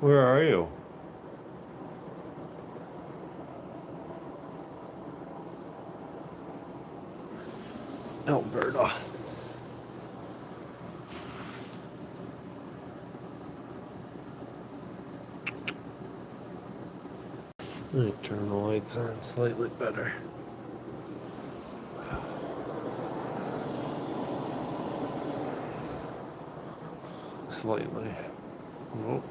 Where are you? Alberta. Let me turn the lights on slightly better. Slightly. Nope.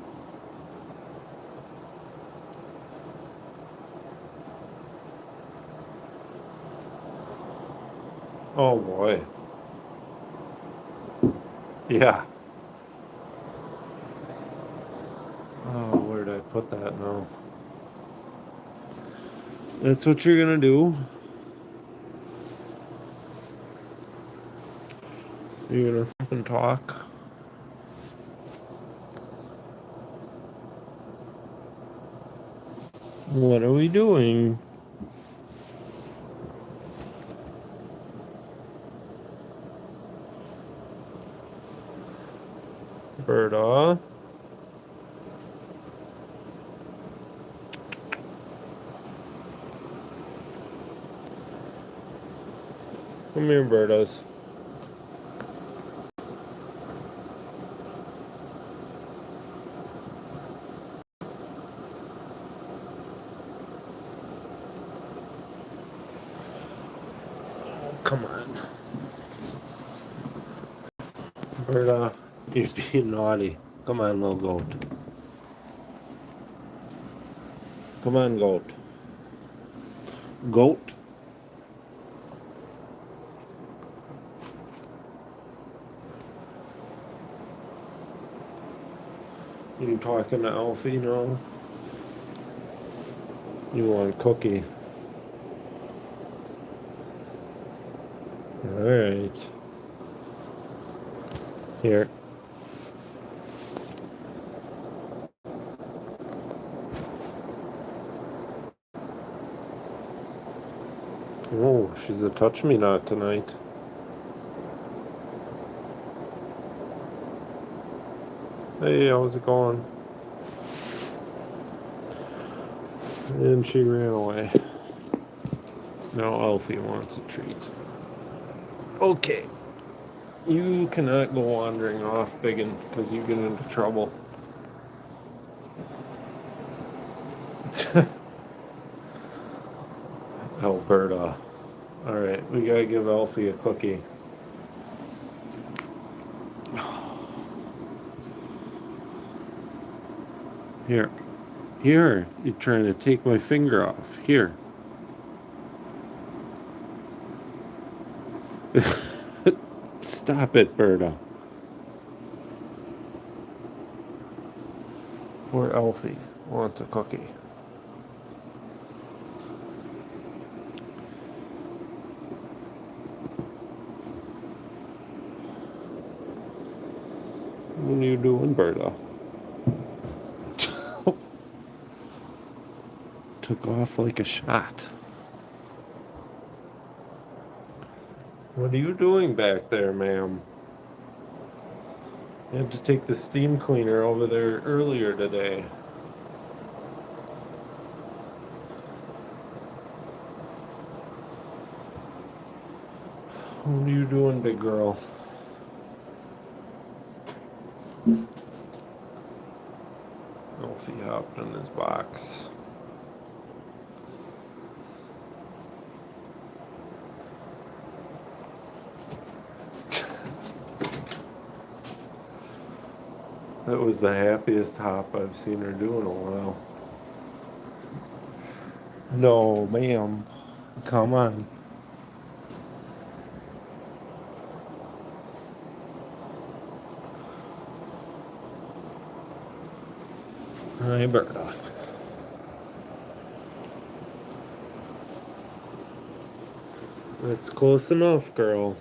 Oh boy. Yeah. Oh, where did I put that now? That's what you're gonna do? You're gonna stop and talk? What are we doing? Berta? Come here, Bertas. Oh, come on. Berta, you're being naughty. Come on, little goat. Come on, goat. Goat? You talking to Alfie now? You want a cookie? Alright. Here. Oh, she's a touch-me-not tonight. Hey, how's it going? And she ran away. Now Alfie wants a treat. Okay. You cannot go wandering off, Biggin, because you get into trouble. Alberta. Alright, we gotta give Alfie a cookie. Here. Here. You're trying to take my finger off. Here. Stop it, Berta. Poor Alfie wants a cookie. What are you doing, Berta? Took off like a shot. What are you doing back there, ma'am? I had to take the steam cleaner over there earlier today. What are you doing, big girl? Alfie hopped in his box. That was the happiest hop I've seen her do in a while. No, ma'am. Come on. Hi, Berta. It's close enough, girl.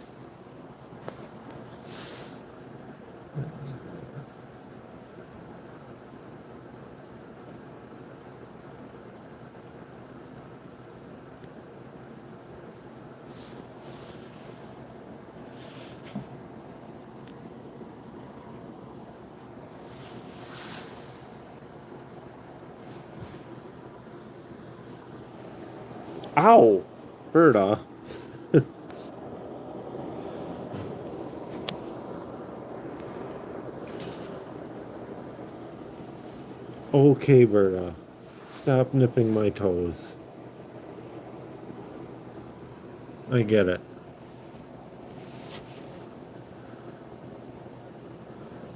Ow! Berta. Okay, Berta. Stop nipping my toes. I get it.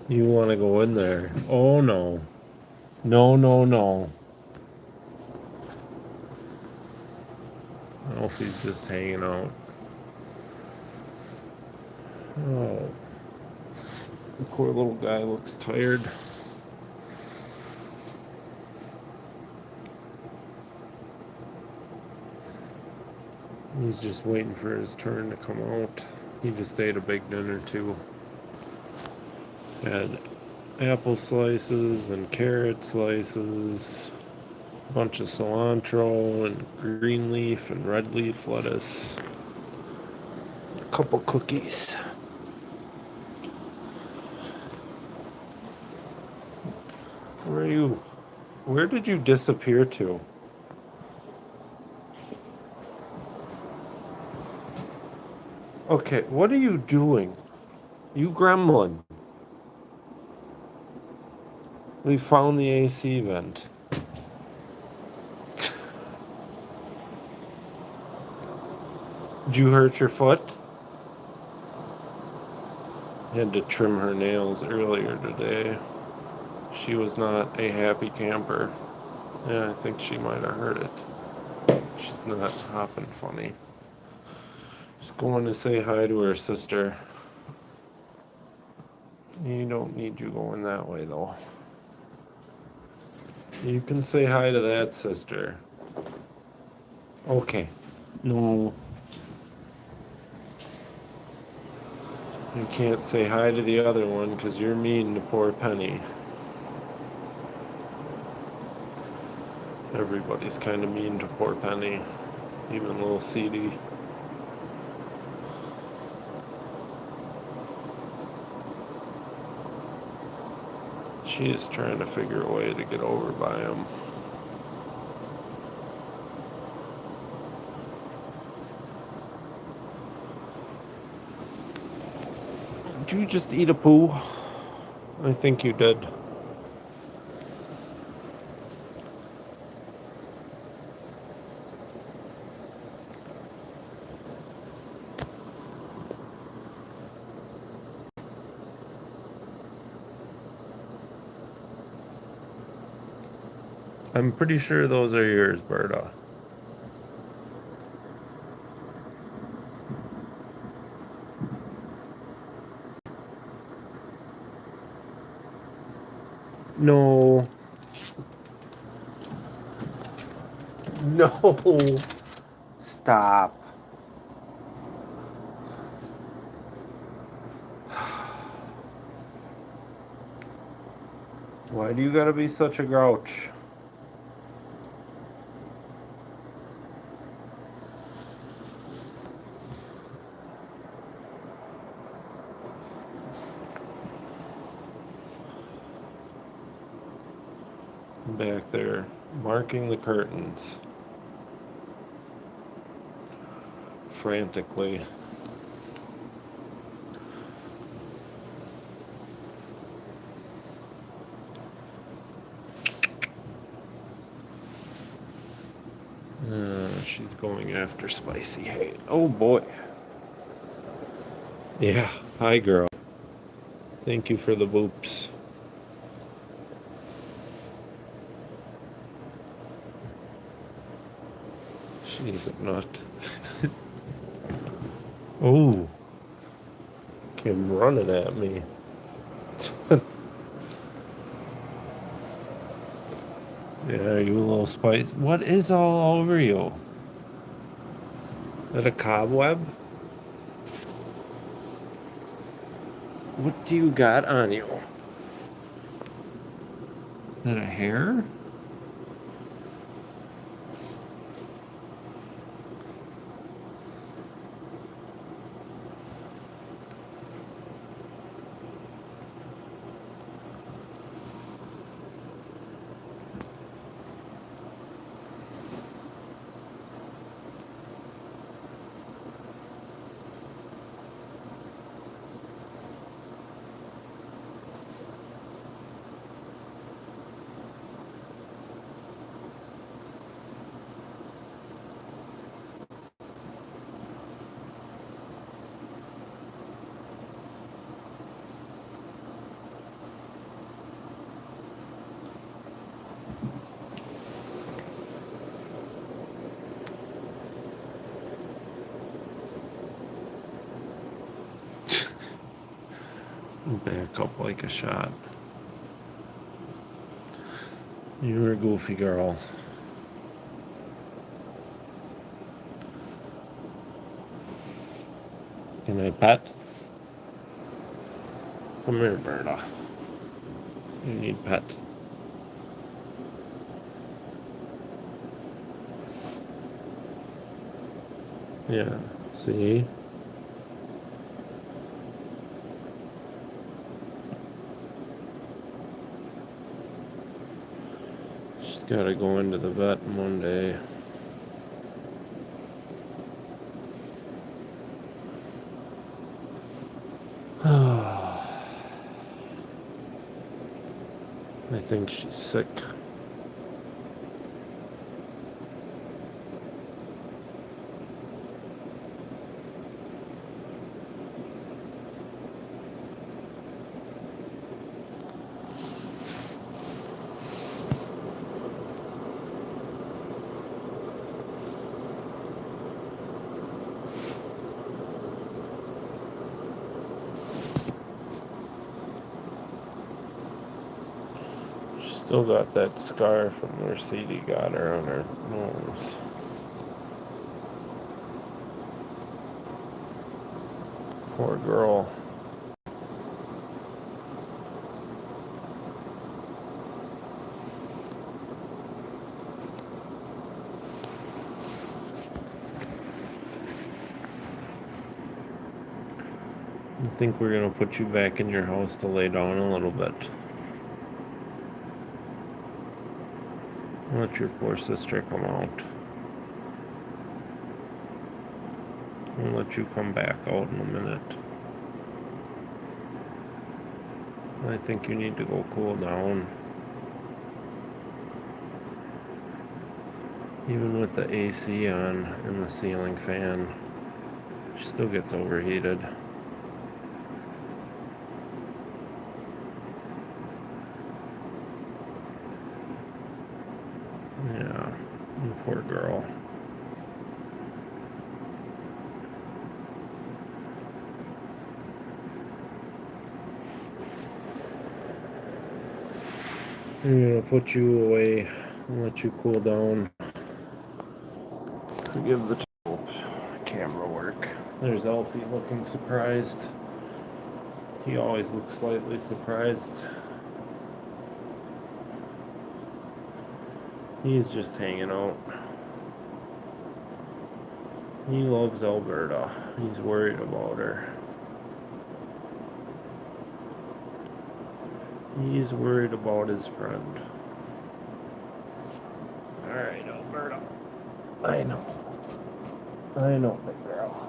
You want to go in there. Oh, no. No, no, no. Oh, he's just hanging out. Oh. The poor little guy looks tired. He's just waiting for his turn to come out. He just ate a big dinner, too. Had apple slices and carrot slices, a bunch of cilantro and green leaf and red leaf lettuce, a couple cookies. Where are you? Where did you disappear to? Okay, what are you doing? You gremlin. We found the AC vent. Did you hurt your foot? Had to trim her nails earlier today. She was not a happy camper. Yeah, I think she might have hurt it. She's not hopping funny. She's going to say hi to her sister. You don't need you going that way, though. You can say hi to that sister. Okay. No. You can't say hi to the other one because you're mean to poor Penny. Everybody's kind of mean to poor Penny. Even little Cedie. She is trying to figure a way to get over by him. Did you just eat a poo? I think you did. I'm pretty sure those are yours, Berta. No. No. Stop. Why do you gotta be such a grouch? Back there, marking the curtains frantically. She's going after Spicy Hay. Oh boy. Yeah, hi girl. Thank you for the boops. She's a nut. Oh, came running at me. Yeah, you a little spice. What is all over you? Is that a cobweb? What do you got on you? Is that a hair? Back up like a shot. You're a goofy girl. Can I pet? Come here, Berta. You need pet. Yeah, see? She's gotta go into the vet one day. I think she's sick. Still got that scar from where CD got her on her nose. Poor girl. I think we're gonna put you back in your house to lay down a little bit. Let your poor sister come out. I'll let you come back out in a minute. I think you need to go cool down. Even with the AC on and the ceiling fan, she still gets overheated. Yeah, poor girl. I'm gonna put you away and let you cool down. Forgive the camera work. There's Alfie looking surprised. He always looks slightly surprised. He's just hanging out. He loves Alberta. He's worried about her. He's worried about his friend. Alright, Alberta. I know, big girl.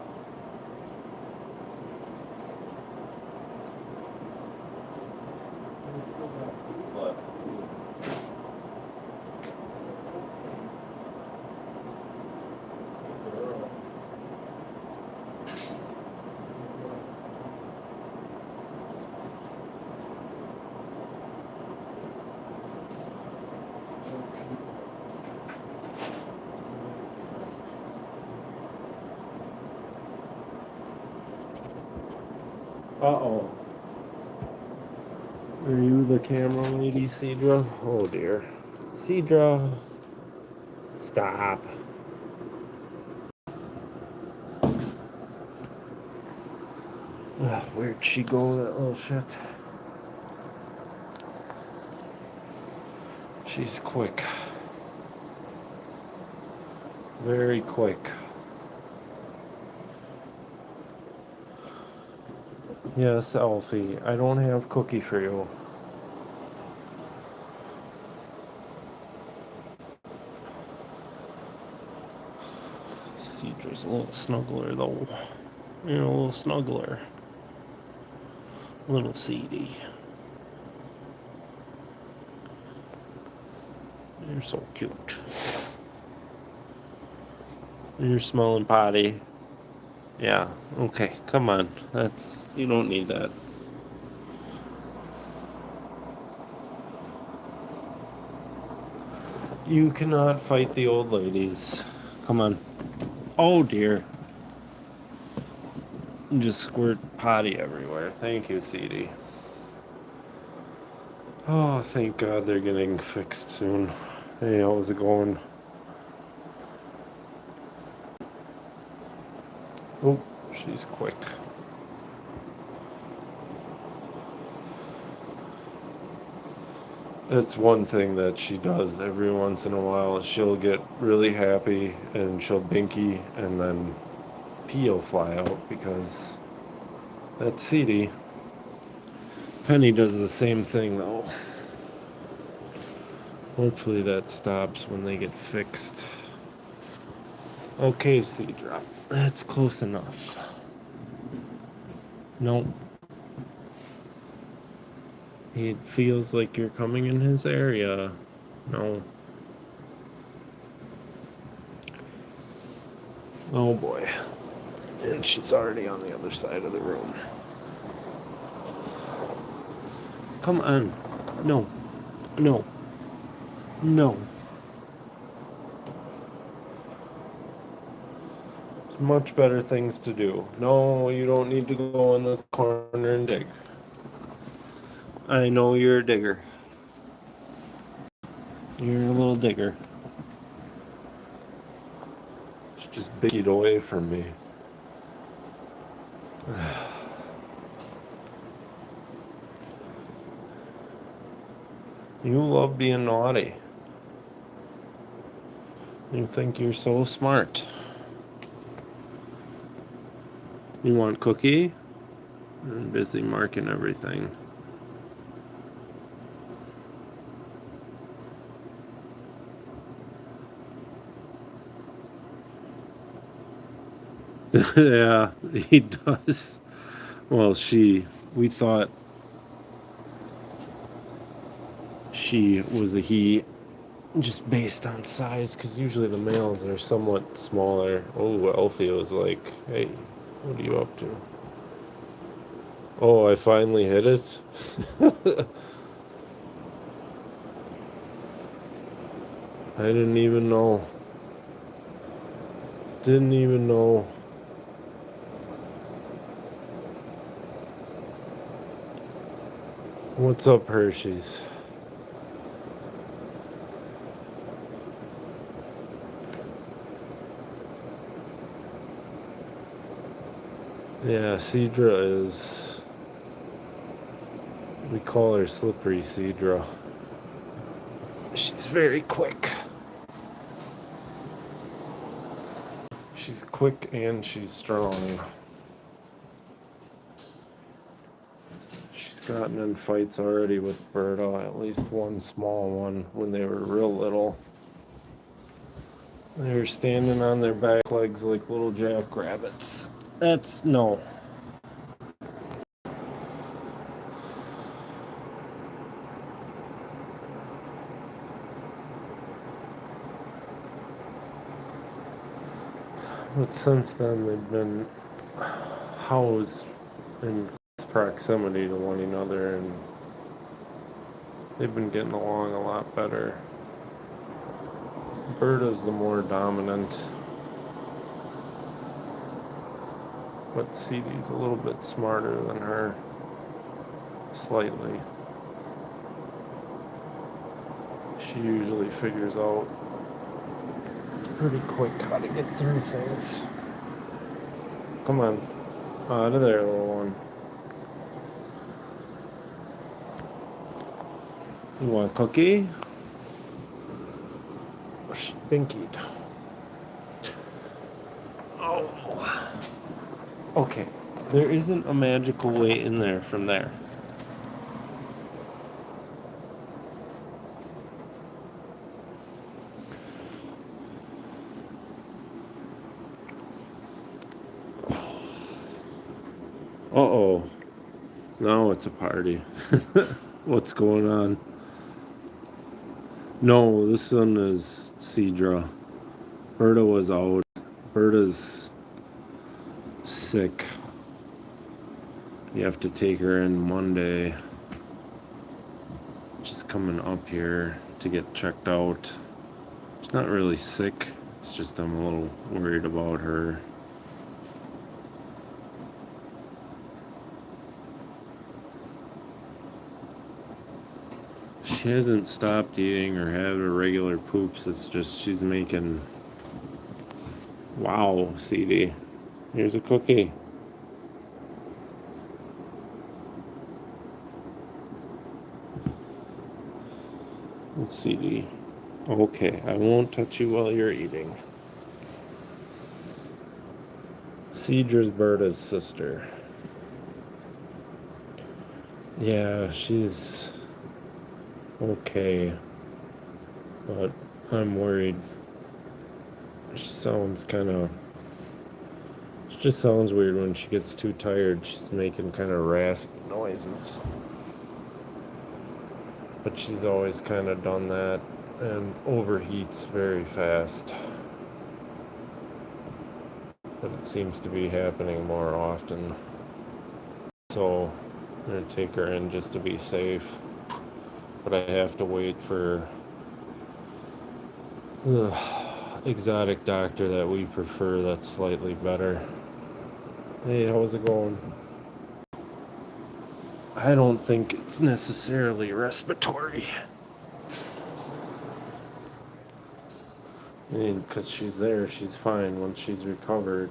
Uh-oh. Are you the camera lady, Cedra? Oh dear. Cedra. Stop. Where'd she go, that little shit? She's quick. Very quick. Yes, Alfie, I don't have cookie for you. Cedra's a little snuggler, though. You know, a little snuggler. Little seedy. You're so cute. You're smelling potty. Yeah, okay, come on. You don't need that. You cannot fight the old ladies. Come on. Oh dear. You just squirt potty everywhere. Thank you, CD. Oh, thank God they're getting fixed soon. Hey, how's it going? Oh, she's quick. That's one thing that she does every once in a while. She'll get really happy and she'll binky and then pee will fly out because that's seedy. Penny does the same thing though. Hopefully that stops when they get fixed. Okay, Cedrika. That's close enough. Nope. He feels like you're coming in his area. No. Oh boy. And she's already on the other side of the room. Come on. No. No. No. There's much better things to do. No, you don't need to go in the corner and dig. I know you're a digger. You're a little digger. She just biggied away from me. You love being naughty. You think you're so smart. You want cookie? I'm busy marking everything. Yeah, he does. Well, we thought she was a he just based on size, because usually the males are somewhat smaller. Oh, Elfie was like, hey, what are you up to? Oh, I finally hit it. I didn't even know. Didn't even know. What's up, Hershey's? Yeah, Cedra is... We call her Slippery Cedra. She's very quick. She's quick and she's strong. She's gotten in fights already with Berta, at least one small one when they were real little. They were standing on their back legs like little jackrabbits. That's no. But since then, they've been housed in close proximity to one another, and they've been getting along a lot better. Berta's the more dominant, but Cece's a little bit smarter than her, slightly. She usually figures out pretty quick how to get through things. Come on, out of there, little one. You want a cookie? She binkied. Oh. Okay, there isn't a magical way in there from there. Uh-oh. Now it's a party. What's going on? No, this one is Cedra. Berta was out. Berta's sick. You have to take her in Monday. She's coming up here to get checked out. She's not really sick. It's just I'm a little worried about her. She hasn't stopped eating or had her regular poops. It's just she's making... Wow, CD. Here's a cookie. CD. Okay, I won't touch you while you're eating. Cedra's Berta's sister. Yeah, she's okay, but I'm worried. She sounds kind of... She just sounds weird when she gets too tired. She's making kind of raspy noises. But she's always kind of done that and overheats very fast. But it seems to be happening more often. So I'm going to take her in just to be safe. But I have to wait for the exotic doctor that we prefer that's slightly better. Hey, how's it going? I don't think it's necessarily respiratory. I mean, because she's there, she's fine. Once she's recovered,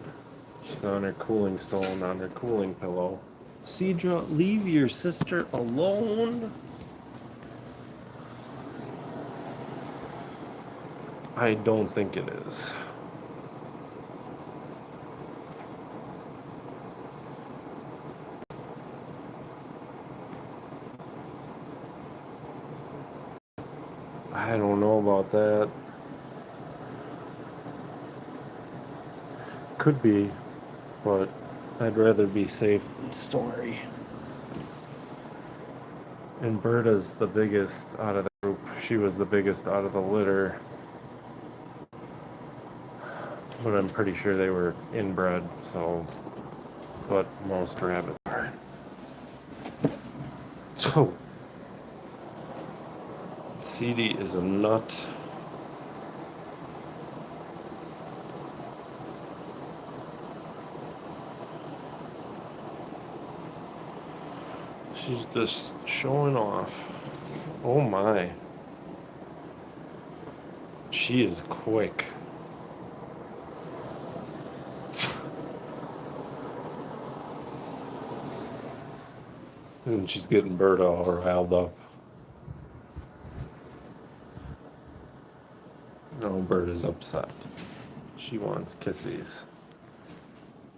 she's on her cooling stone, on her cooling pillow. Cedra, leave your sister alone. I don't think it is. I don't know about that. Could be, but I'd rather be safe than sorry. And Berta's the biggest out of the group. She was the biggest out of the litter. But I'm pretty sure they were inbred, so... But most rabbits are. So... CD is a nut. She's just showing off. Oh my. She is quick. And she's getting Berta all riled up. No, Berta's upset. She wants kissies.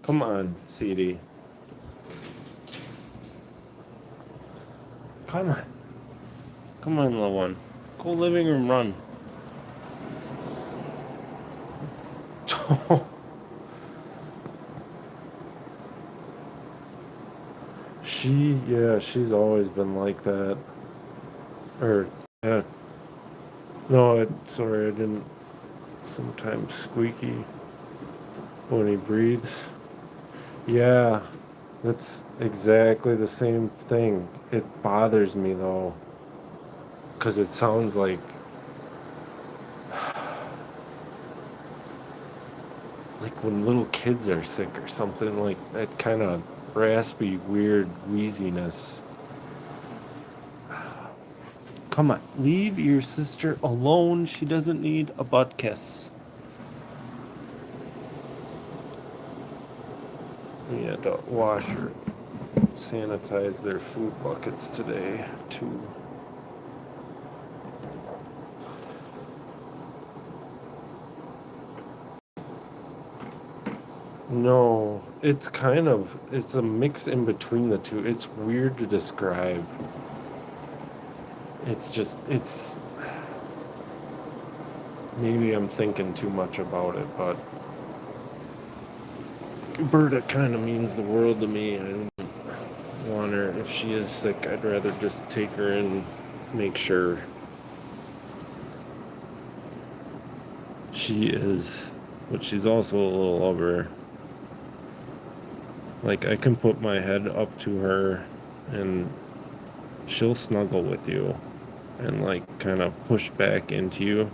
Come on, CD. Come on. Come on, little one. Go living room, run. She's always been like that. Or, yeah. No, sorry, I didn't. Sometimes squeaky when he breathes. Yeah, that's exactly the same thing. It bothers me though, because it sounds like when little kids are sick or something, like that kind of raspy, weird wheeziness. Come on, leave your sister alone. She doesn't need a butt kiss. We had to wash or sanitize their food buckets today, too. No, it's a mix in between the two. It's weird to describe. It's maybe I'm thinking too much about it, but Berta kind of means the world to me. I don't want her, if she is sick, I'd rather just take her and make sure she is, but she's also a little over. Like, I can put my head up to her and she'll snuggle with you and like kind of push back into you.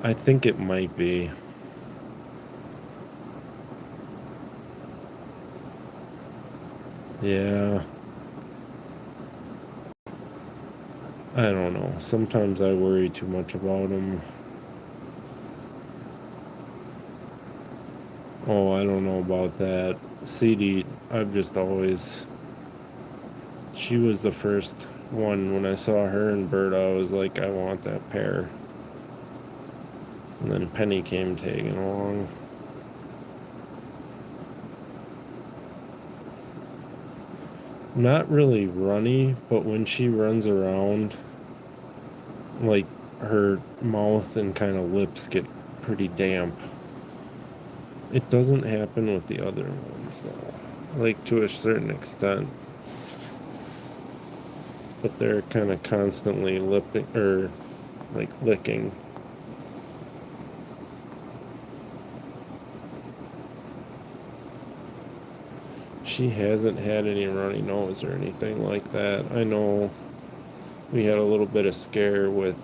I think it might be. Yeah. I don't know. Sometimes I worry too much about them. Oh, I don't know about that. CD, I've just always... She was the first one. When I saw her and Berta, I was like, I want that pair. And then Penny came tagging along. Not really runny, but when she runs around, like, her mouth and kind of lips get pretty damp. It doesn't happen with the other ones, though. Like, to a certain extent. But they're kind of constantly lipping, or, like, licking. She hasn't had any runny nose or anything like that. I know we had a little bit of scare with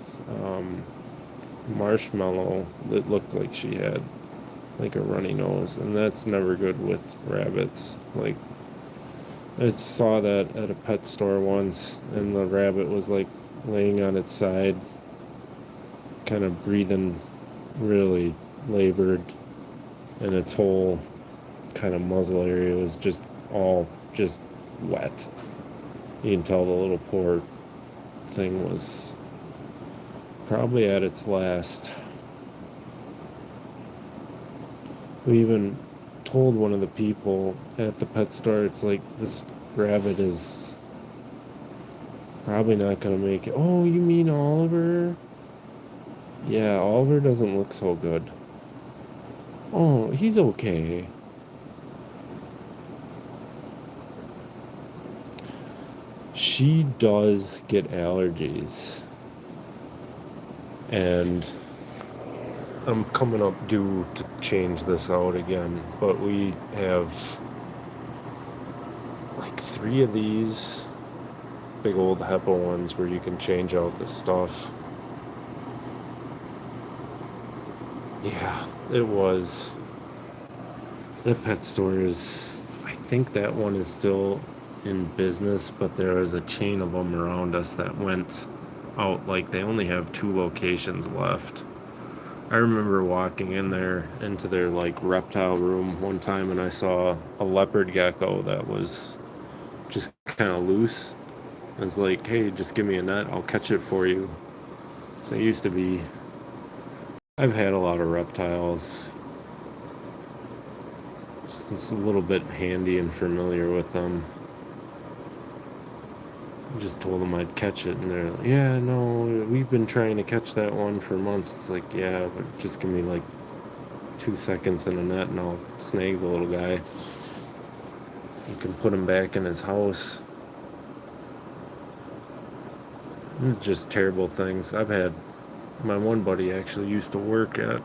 marshmallow that looked like she had like a runny nose, and that's never good with rabbits. Like, I saw that at a pet store once, and the rabbit was like laying on its side, kind of breathing really labored, and its whole kind of muzzle area was just all just wet. You can tell the little poor thing was probably at its last. We even told one of the people at the pet store, it's like, this rabbit is probably not going to make it. Oh, you mean Oliver? Yeah, Oliver doesn't look so good. Oh, he's okay. She does get allergies. And I'm coming up due to change this out again, but we have like 3 of these big old HEPA ones where you can change out the stuff. Yeah, it was. The pet store is, I think that one is still in business, but there was a chain of them around us that went out. Like, they only have 2 locations left. I remember walking in there into their like reptile room one time, and I saw a leopard gecko that was just kind of loose. I was like, hey, just give me a net, I'll catch it for you. So it used to be, I've had a lot of reptiles. It's a little bit handy and familiar with them. I just told them I'd catch it, and they're like, yeah, no, we've been trying to catch that one for months. It's like, yeah, but just give me like 2 seconds in a net and I'll snag the little guy. You can put him back in his house. Just terrible things. I've had, my one buddy actually used to work at a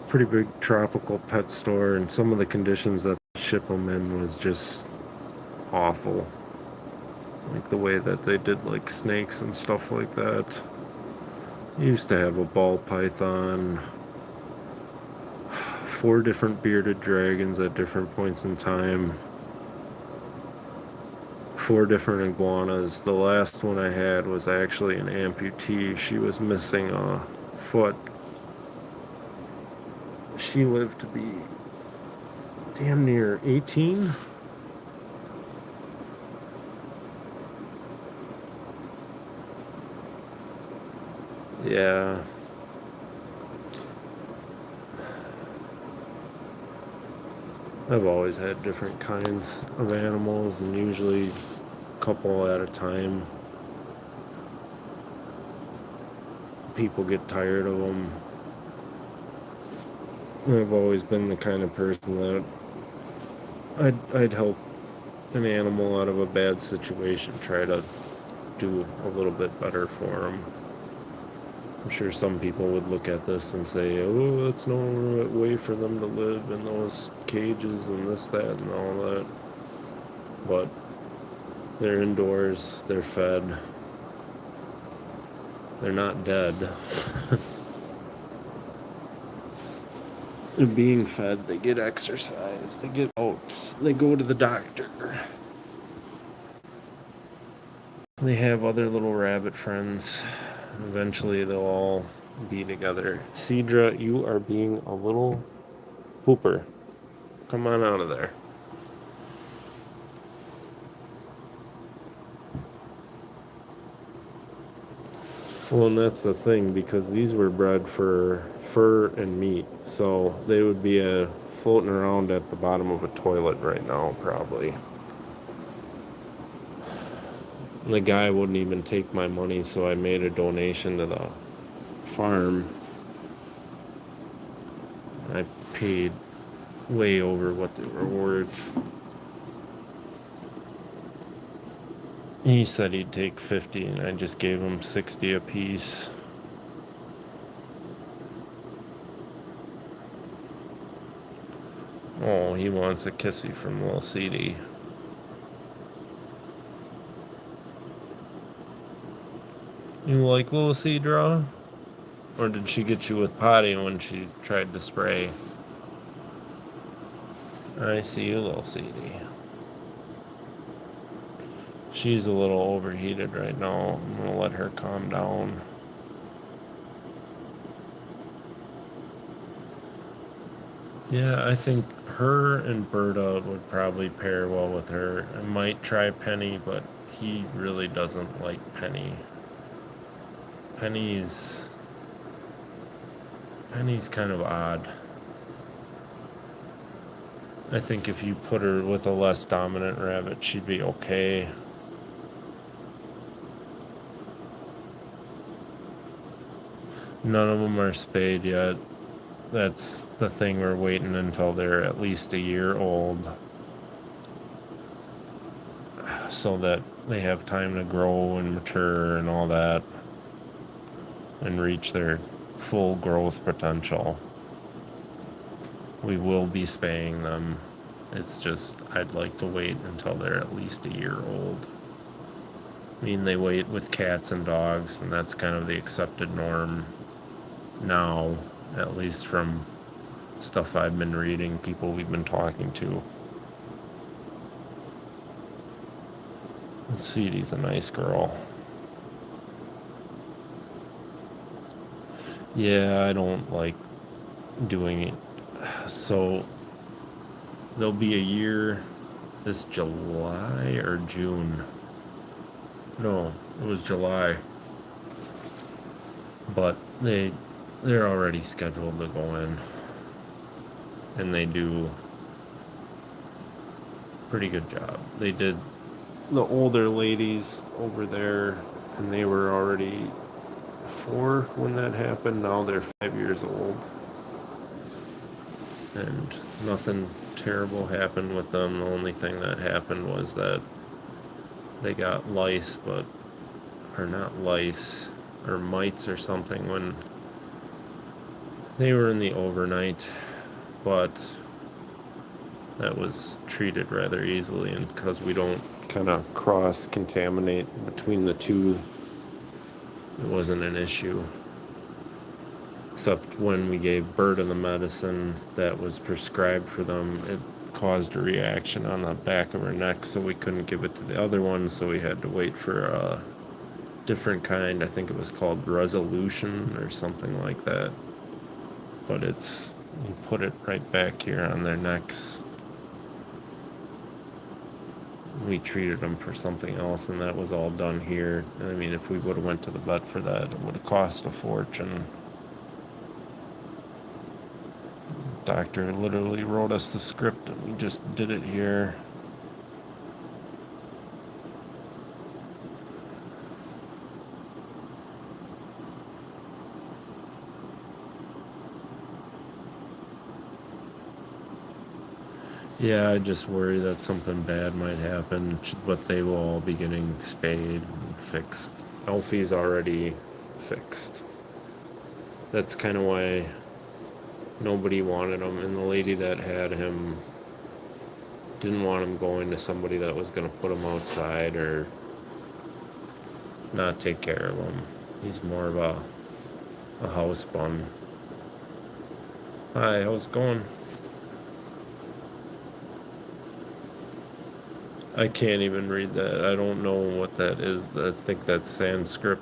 pretty big tropical pet store, and some of the conditions that they ship them in was just awful. Like the way that they did like snakes and stuff like that. He used to have a ball python, 4 different bearded dragons at different points in time, 4 different iguanas. The last one I had was actually an amputee. She was missing a foot. She lived to be damn near 18. Yeah. I've always had different kinds of animals, and usually a couple at a time. People get tired of them. I've always been the kind of person that I'd help an animal out of a bad situation, try to do a little bit better for them. I'm sure some people would look at this and say, oh, that's no way for them to live in those cages and this, that, and all that. But they're indoors, they're fed, they're not dead. They're being fed, they get exercise, they get oats, they go to the doctor. they have other little rabbit friends. Eventually they'll all be together. Cedra, you are being a little pooper. Come on out of there. Well, and that's the thing, because these were bred for fur and meat, so they would be floating around at the bottom of a toilet right now, probably. The guy wouldn't even take my money, so I made a donation to the farm. I paid way over what they were worth. He said he'd take 50, and I just gave him 60 a piece. Oh, he wants a kissy from Little CD. You like Little Cedra? Or did she get you with potty when she tried to spray? I see you, Little CD. She's a little overheated right now. I'm gonna let her calm down. Yeah, I think her and Berta would probably pair well with her. I might try Penny, but he really doesn't like Penny. Penny's kind of odd. I think if you put her with a less dominant rabbit, she'd be okay. None of them are spayed yet. That's the thing, we're waiting until they're at least a year old so that they have time to grow and mature and all that and reach their full growth potential. We will be spaying them. It's just I'd like to wait until they're at least a year old. I mean, they wait with cats and dogs, and that's kind of the accepted norm now, at least from stuff I've been reading, people we've been talking to. Cedy's a nice girl. Yeah, I don't like doing it. So there'll be a year this July or June. No, it was July. But they're already scheduled to go in. And they do a pretty good job. They did the older ladies over there, and they were already 4 when that happened. Now they're 5 years old. And nothing terrible happened with them. The only thing that happened was that they got lice, or not lice, or mites or something when they were in the overnight, but that was treated rather easily, and because we don't kind of cross-contaminate between the two, it wasn't an issue. Except when we gave Berta the medicine that was prescribed for them, it caused a reaction on the back of her neck, so we couldn't give it to the other one, so we had to wait for a different kind. I think it was called Resolution or something like that. But you put it right back here on their necks. We treated them for something else, and that was all done here. I mean, if we would have went to the vet for that, it would have cost a fortune. The doctor literally wrote us the script, and we just did it here. Yeah, I just worry that something bad might happen, but they will all be getting spayed and fixed. Alfie's already fixed. That's kind of why nobody wanted him, and the lady that had him didn't want him going to somebody that was going to put him outside or not take care of him. He's more of a house bum. Hi, how's it going? I can't even read that. I don't know what that is. I think that's Sanskrit.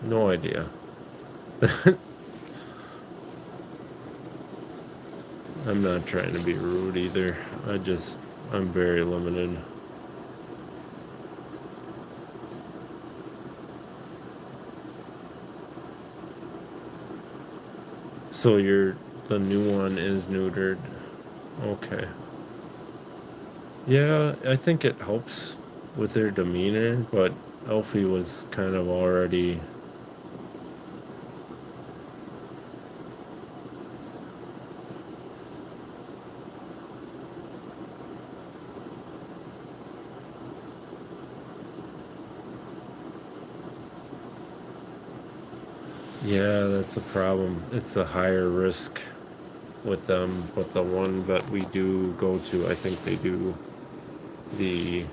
No idea. I'm not trying to be rude either. I'm very limited. So the new one is neutered. Okay. Yeah, I think it helps with their demeanor, but Elfie was kind of already. Yeah, that's a problem. It's a higher risk with them, but the one that we do go to, I think they do the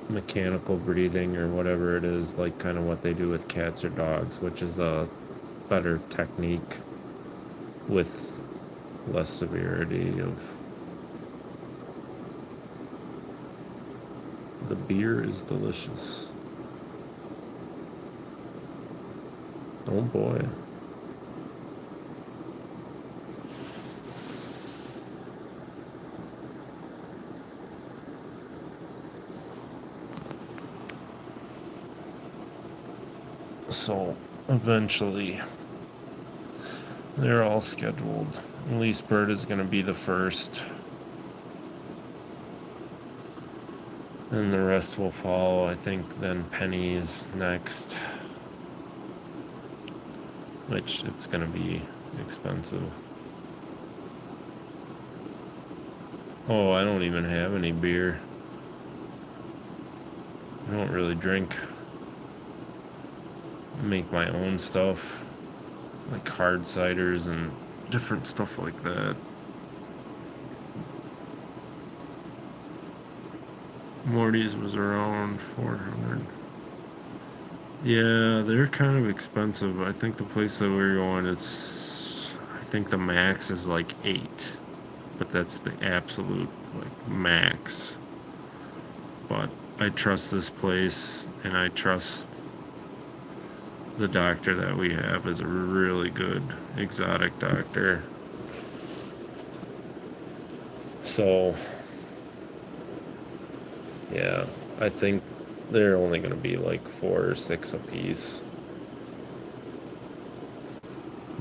mechanical breathing or whatever it is, like kind of what they do with cats or dogs, which is a better technique with less severity of. The beer is delicious. Oh boy. So eventually they're all scheduled. At least Bird is going to be the first. And the rest will follow. I think then Penny is next. Which it's going to be expensive. Oh, I don't even have any beer. I don't really drink. I make my own stuff. Like hard ciders and different stuff like that. Morty's was around 400. Yeah, they're kind of expensive. I think the place that we're going, I think the max is like 8. But that's the absolute, like, max. But I trust this place, and I trust the doctor that we have is a really good exotic doctor. So, yeah, I think they're only going to be like 4 or 6 a piece.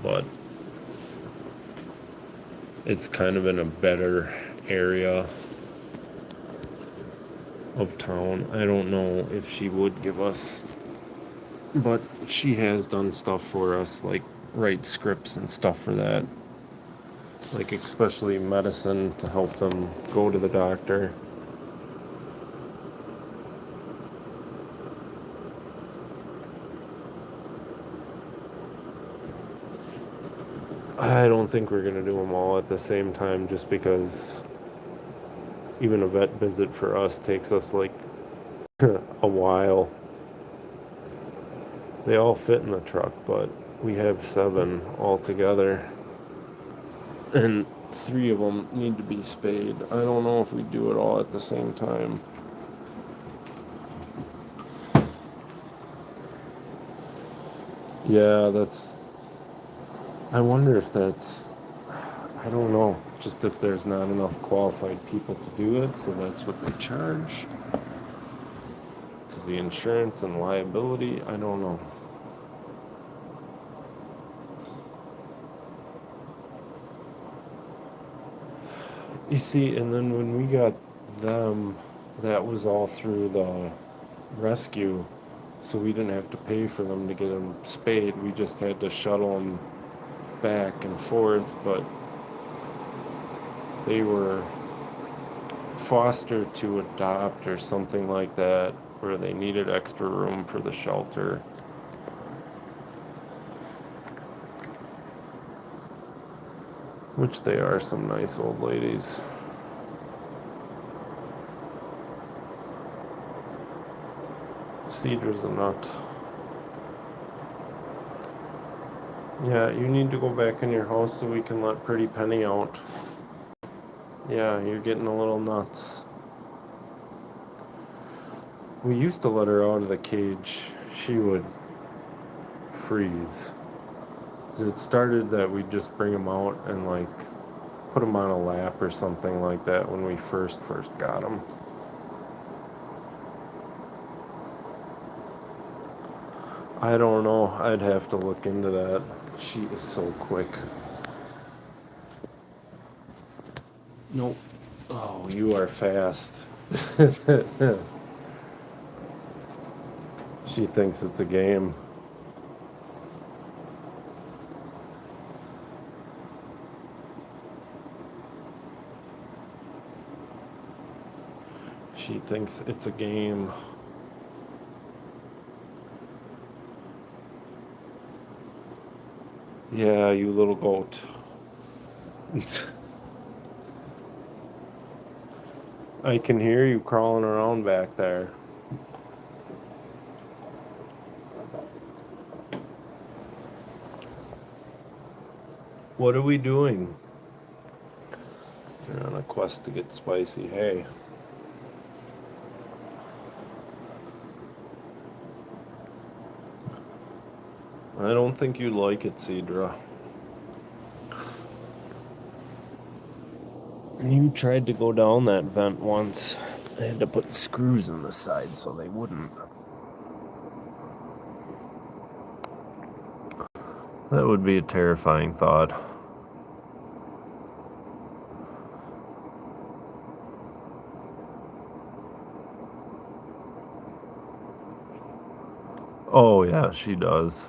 But it's kind of in a better area of town. I don't know if she would give us, but she has done stuff for us, like write scripts and stuff for that. Like especially medicine to help them go to the doctor. I don't think we're going to do them all at the same time just because even a vet visit for us takes us like a while. They all fit in the truck, but we have 7 altogether. And 3 of them need to be spayed. I don't know if we do it all at the same time. Yeah, I wonder if I don't know, just if there's not enough qualified people to do it, so that's what they charge. Because the insurance and liability, I don't know. You see, and then when we got them, that was all through the rescue, so we didn't have to pay for them to get them spayed. We just had to shuttle them back and forth, but they were fostered to adopt or something like that, where they needed extra room for the shelter. Which they are some nice old ladies. Cedra's a nut. Yeah, you need to go back in your house so we can let Pretty Penny out. Yeah, you're getting a little nuts. We used to let her out of the cage. She would freeze. It started that we'd just bring them out and like put them on a lap or something like that when we first got them. I don't know. I'd have to look into that. She is so quick. Nope. Oh, you are fast. She thinks it's a game. She thinks it's a game. Yeah, you little goat. I can hear you crawling around back there. What are we doing? You're on a quest to get spicy hay. I don't think you like it, Cedra. You tried to go down that vent once. I had to put screws in the side so they wouldn't. That would be a terrifying thought. Oh, yeah, she does.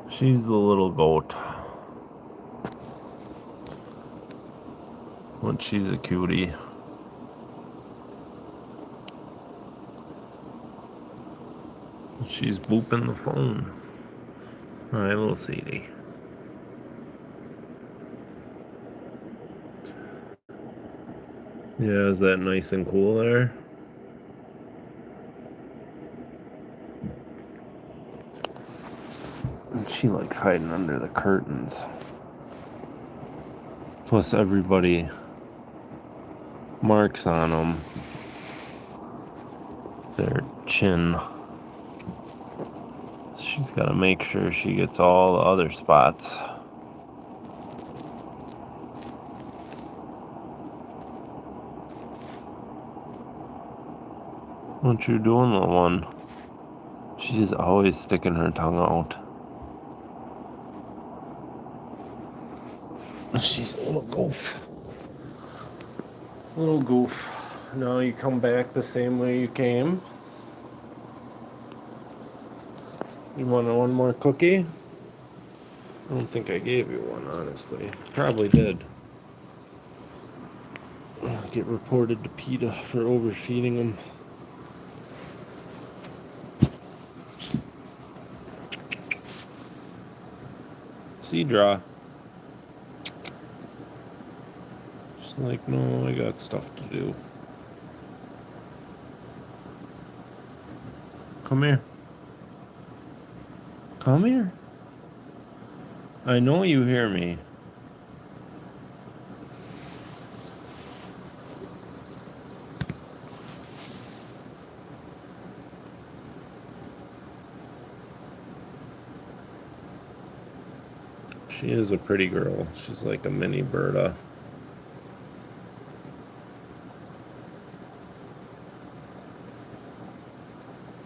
She's the little goat. But she's a cutie. She's booping the phone. Hi, little Cedie. Yeah, is that nice and cool there? And she likes hiding under the curtains. Plus, everybody marks on them their chin. She's got to make sure she gets all the other spots. What you doing, little one? She's always sticking her tongue out. She's a little goof. Little goof. Now you come back the same way you came. You want one more cookie? I don't think I gave you one, honestly. Probably did. I'll get reported to PETA for overfeeding him. Cedra. She's like, no, I got stuff to do. Come here. Come here. I know you hear me. She is a pretty girl. She's like a mini Berta.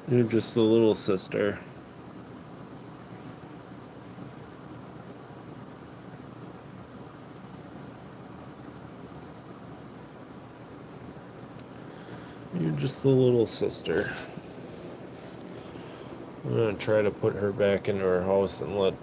You're just the little sister. You're just the little sister. I'm gonna try to put her back into her house and let...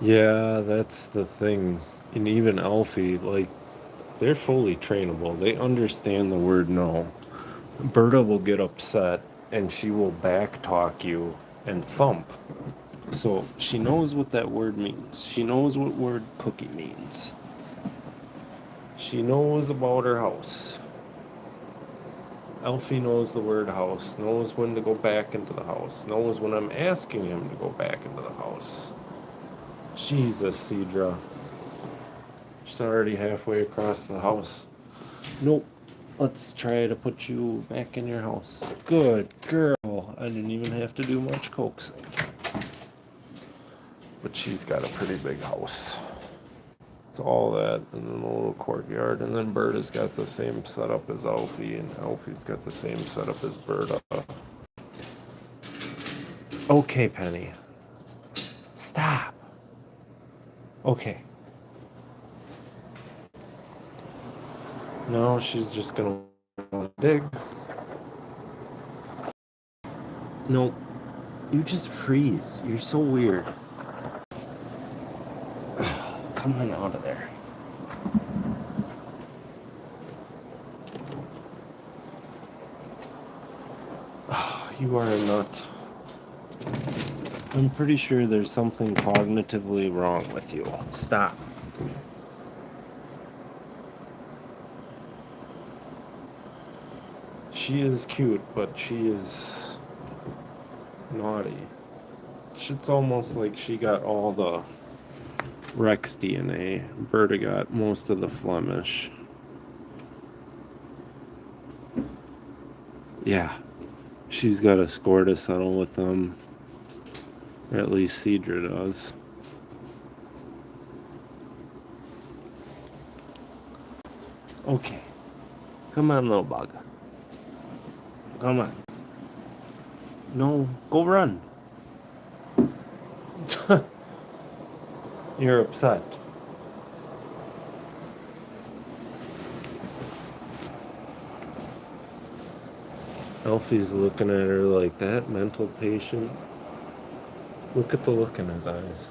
Yeah, that's the thing. And even Alfie, like, they're fully trainable. They understand the word no. Berta will get upset and she will back talk you and thump. So she knows what that word means. She knows what word cookie means. She knows about her house. Elfie knows the word house, knows when to go back into the house, knows when I'm asking him to go back into the house. Jesus, Cedra. She's already halfway across the house. Nope. Let's try to put you back in your house. Good girl. I didn't even have to do much coaxing. But she's got a pretty big house. It's all that and then a little courtyard. And then Berta's got the same setup as Alfie, and Alfie's got the same setup as Berta. Okay, Penny. Stop. Okay. No, she's just gonna dig. No, you just freeze. You're so weird. Come on out of there. You are a nut. I'm pretty sure there's something cognitively wrong with you. Stop. She is cute, but she is naughty. It's almost like she got all the Rex DNA. Berta got most of the Flemish. Yeah. She's got a score to settle with them. Or at least Cedra does. Okay. Come on, little bug. Come on. No, go run. You're upset. Elfie's looking at her like that mental patient. Look at the look in his eyes.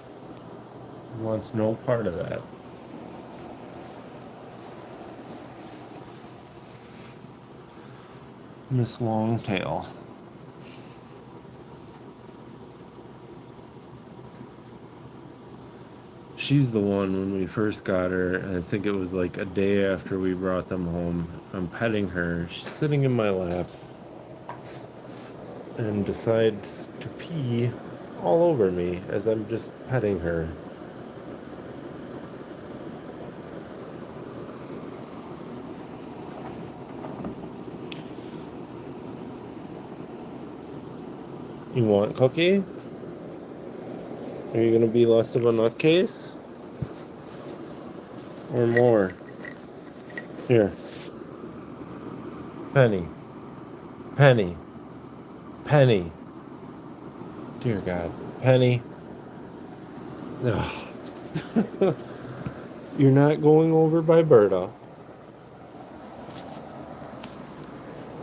He wants no part of that. Miss Longtail. She's the one when we first got her. I think it was like a day after we brought them home. I'm petting her. She's sitting in my lap and decides to pee all over me as I'm just petting her. You want cookie? Are you gonna be less of a nutcase? Or more? Here. Penny. Penny. Penny. Dear God. Penny. Ugh. You're not going over by Berta.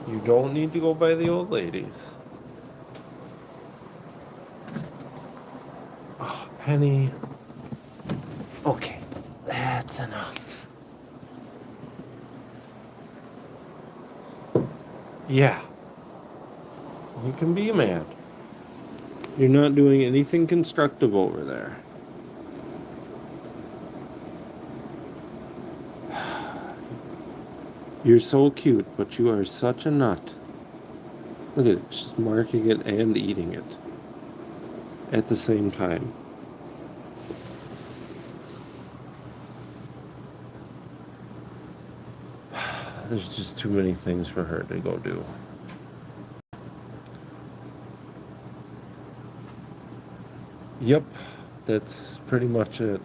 You don't need to go by the old ladies. Oh, Penny. Okay, that's enough. Yeah. You can be mad. You're not doing anything constructive over there. You're so cute, but you are such a nut. Look at it, she's marking it and eating it at the same time. There's just too many things for her to go do. Yep, that's pretty much it.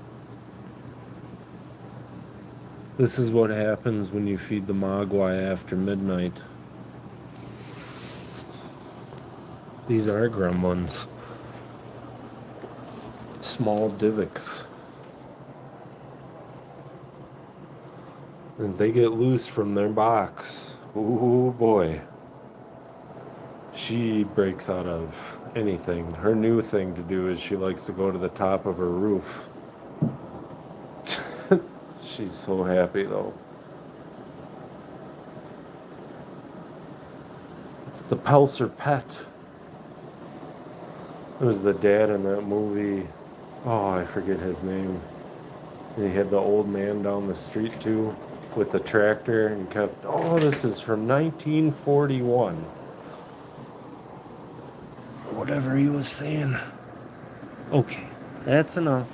This is what happens when you feed the mogwai after midnight. These are gremlins. Small divoks. And they get loose from their box. Ooh boy. She breaks out of anything. Her new thing to do is she likes to go to the top of her roof. She's so happy though. It's the Pelser pet. It was the dad in that movie. Oh, I forget his name. And he had the old man down the street too with the tractor and kept, oh, this is from 1941. Whatever he was saying. Okay, that's enough.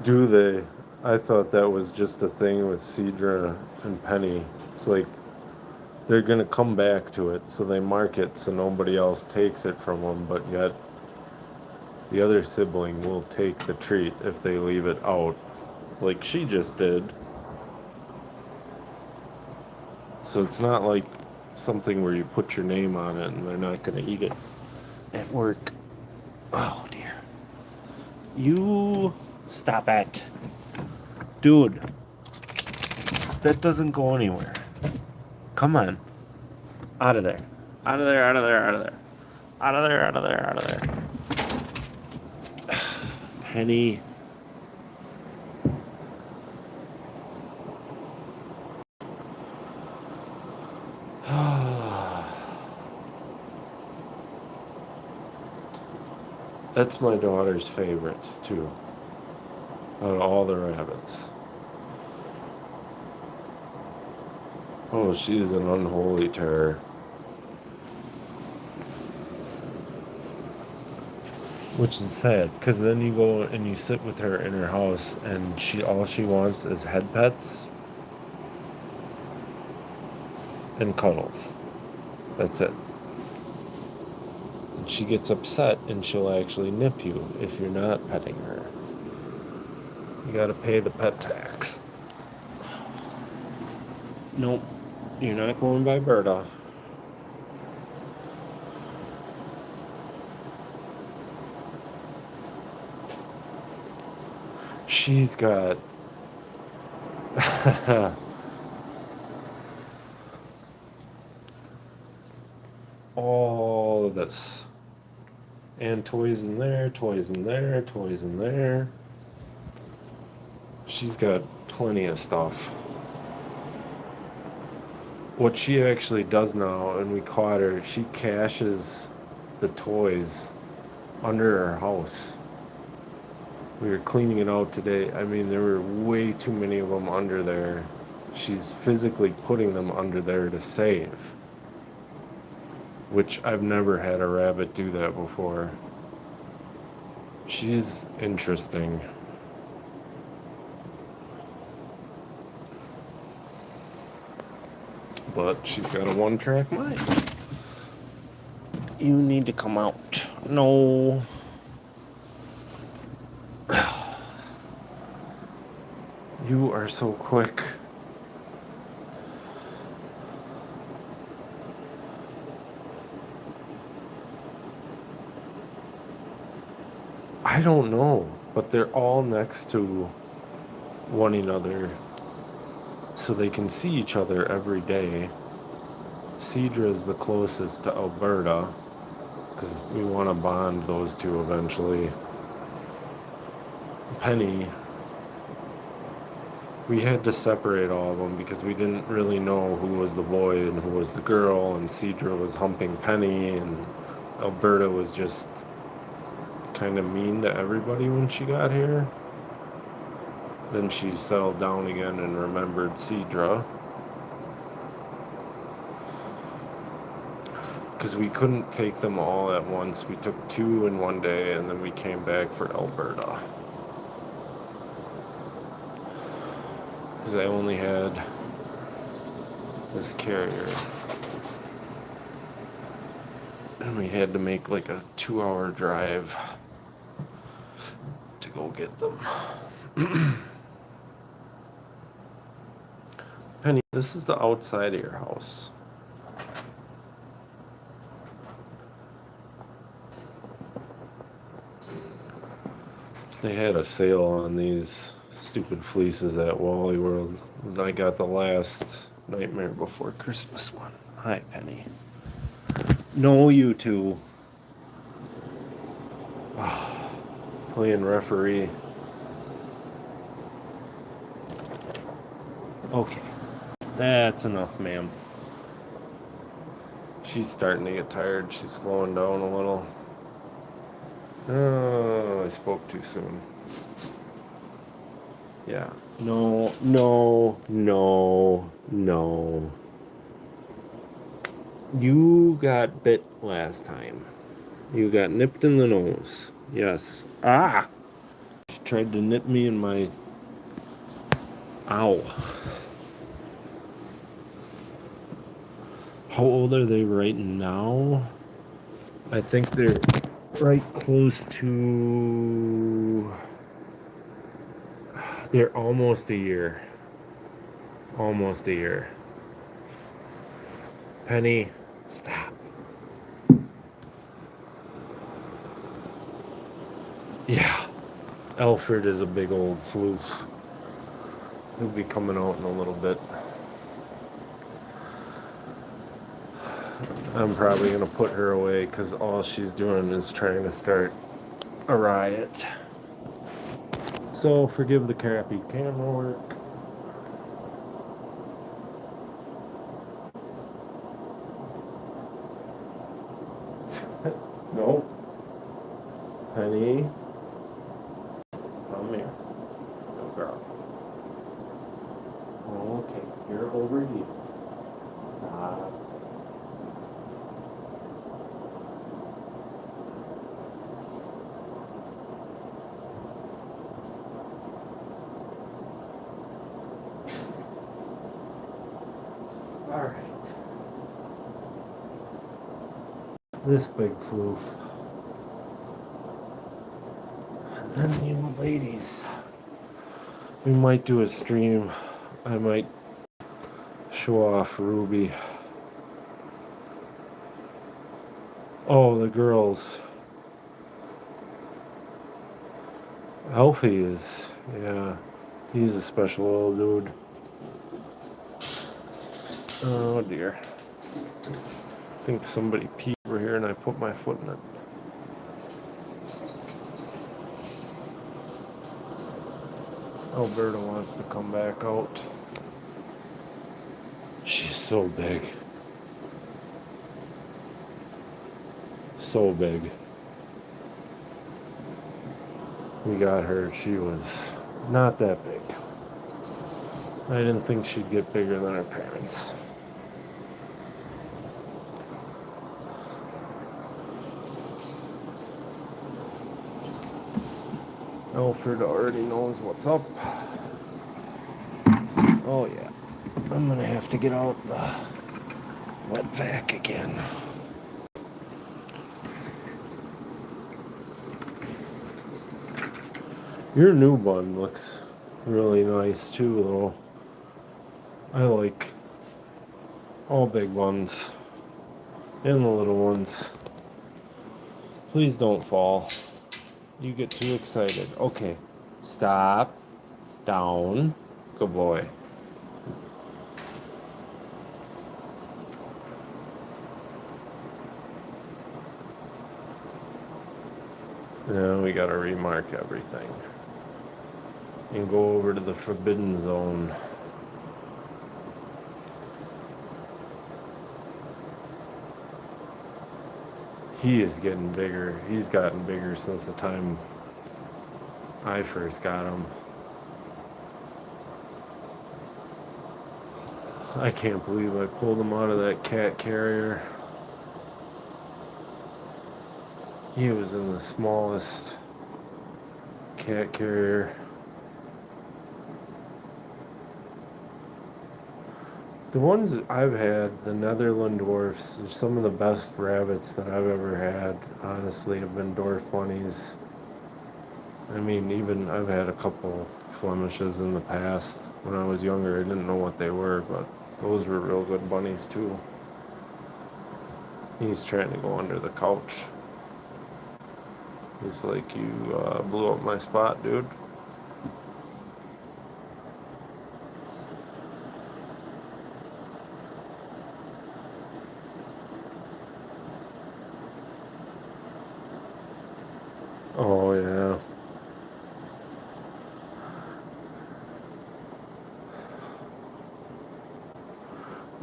Do they? I thought that was just a thing with Cedra and Penny. It's like they're gonna come back to it, so they mark it so nobody else takes it from them, but yet the other sibling will take the treat if they leave it out, like she just did. So it's not like something where you put your name on it and they're not gonna eat it at work. Oh dear. You stop it. Dude. That doesn't go anywhere. Come on. Out of there. Out of there, out of there, out of there. Out of there, out of there, out of there. Penny. That's my daughter's favorite, too. Out of all the rabbits. Oh, she's an unholy terror. Which is sad, because then you go and you sit with her in her house, and all she wants is head pets and cuddles. That's it. And she gets upset, and she'll actually nip you if you're not petting her. You gotta pay the pet tax. Nope, you're not going by Berta. She's got all of this. And toys in there, toys in there, toys in there. She's got plenty of stuff. What she actually does now, and we caught her, she caches the toys under her house. We were cleaning it out today. I mean, there were way too many of them under there. She's physically putting them under there to save. Which I've never had a rabbit do that before. She's interesting. But she's got a one-track mind. You need to come out. No. You are so quick. I don't know, but they're all next to one another, so they can see each other every day. Cedra is the closest to Alberta, because we want to bond those two eventually. Penny, we had to separate all of them because we didn't really know who was the boy and who was the girl, and Cedra was humping Penny, and Alberta was just kind of mean to everybody when she got here. Then she settled down again and remembered Cedra. Because we couldn't take them all at once. We took 2 in one day, and then we came back for Alberta. Because I only had this carrier. And we had to make like a 2-hour drive to go get them. Penny, this is the outside of your house. They had a sale on these Stupid fleeces at Wally World. I got the last Nightmare Before Christmas one. Hi, Penny. No, you two. Playing referee. Okay. That's enough, ma'am. She's starting to get tired. She's slowing down a little. Oh, I spoke too soon. Yeah. No, no, no, no. You got bit last time. You got nipped in the nose. Yes. Ah! She tried to nip me in my... Ow. How old are they right now? I think they're right close to... They're almost a year. Almost a year. Penny, stop. Yeah. Alfred is a big old floof. He'll be coming out in a little bit. I'm probably going to put her away because all she's doing is trying to start a riot. So forgive the crappy camera work. No. Penny. Come here. Good girl. Okay, you're over here. Stop. Alright. This big floof. And then the old ladies. We might do a stream. I might show off Ruby. Oh, the girls. Alfie is, yeah. He's a special old dude. Oh dear. I think somebody peed over here and I put my foot in it. Alberta wants to come back out. She's so big. So big. We got her. She was not that big. I didn't think she'd get bigger than her parents. Alfred already knows what's up. Oh yeah. I'm gonna have to get out the wet vac again. Your new bun looks really nice too, though. I like all big buns and the little ones. Please don't fall. You get too excited. Okay, stop. Down. Good boy. Now we gotta remark everything. And go over to the forbidden zone. He is getting bigger. He's gotten bigger since the time I first got him. I can't believe I pulled him out of that cat carrier. He was in the smallest cat carrier. The ones that I've had, the Netherland dwarfs, are some of the best rabbits that I've ever had. Honestly, have been dwarf bunnies. I mean, even I've had a couple Flemishes in the past. When I was younger, I didn't know what they were, but those were real good bunnies too. He's trying to go under the couch. He's like, you blew up my spot, dude. Oh, yeah.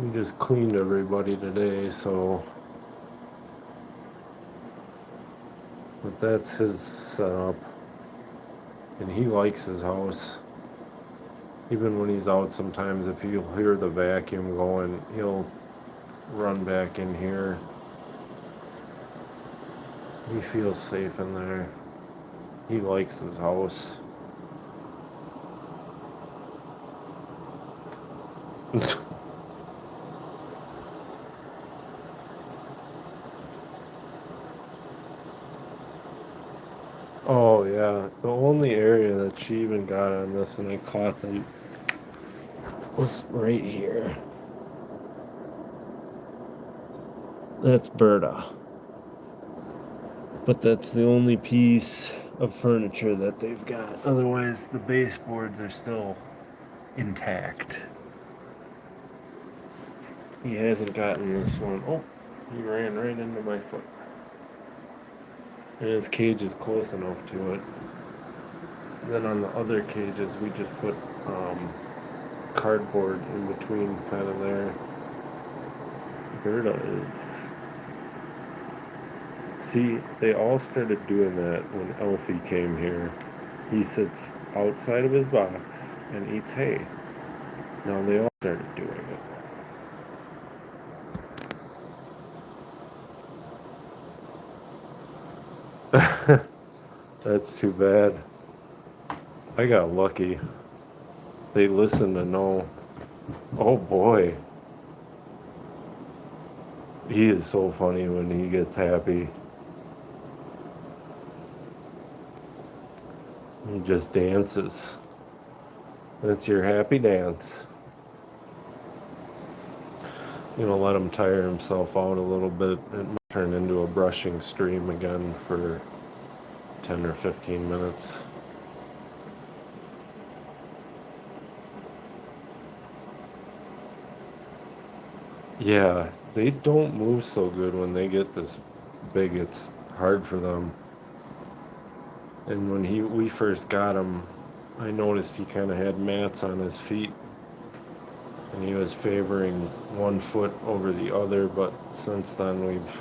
We just cleaned everybody today, so. But that's his setup. And he likes his house. Even when he's out sometimes, if he'll hear the vacuum going, he'll run back in here. He feels safe in there. He likes his house. Oh, yeah. The only area that she even got on this, and I caught them, was right here. That's Berta. But that's the only piece of furniture that they've got. Otherwise, the baseboards are still intact. He hasn't gotten this one. Oh, he ran right into my foot. And his cage is close enough to it. And then on the other cages, we just put cardboard in between, kind of there. Berta is. See, they all started doing that when Elfie came here. He sits outside of his box and eats hay. Now they all started doing it. That's too bad. I got lucky. They listen to know. Oh boy. He is so funny when he gets happy. He just dances. That's your happy dance. You know, let him tire himself out a little bit. It might turn into a brushing stream again for 10 or 15 minutes. Yeah, they don't move so good when they get this big. It's hard for them. And when we first got him, I noticed he kind of had mats on his feet. And he was favoring one foot over the other, but since then we've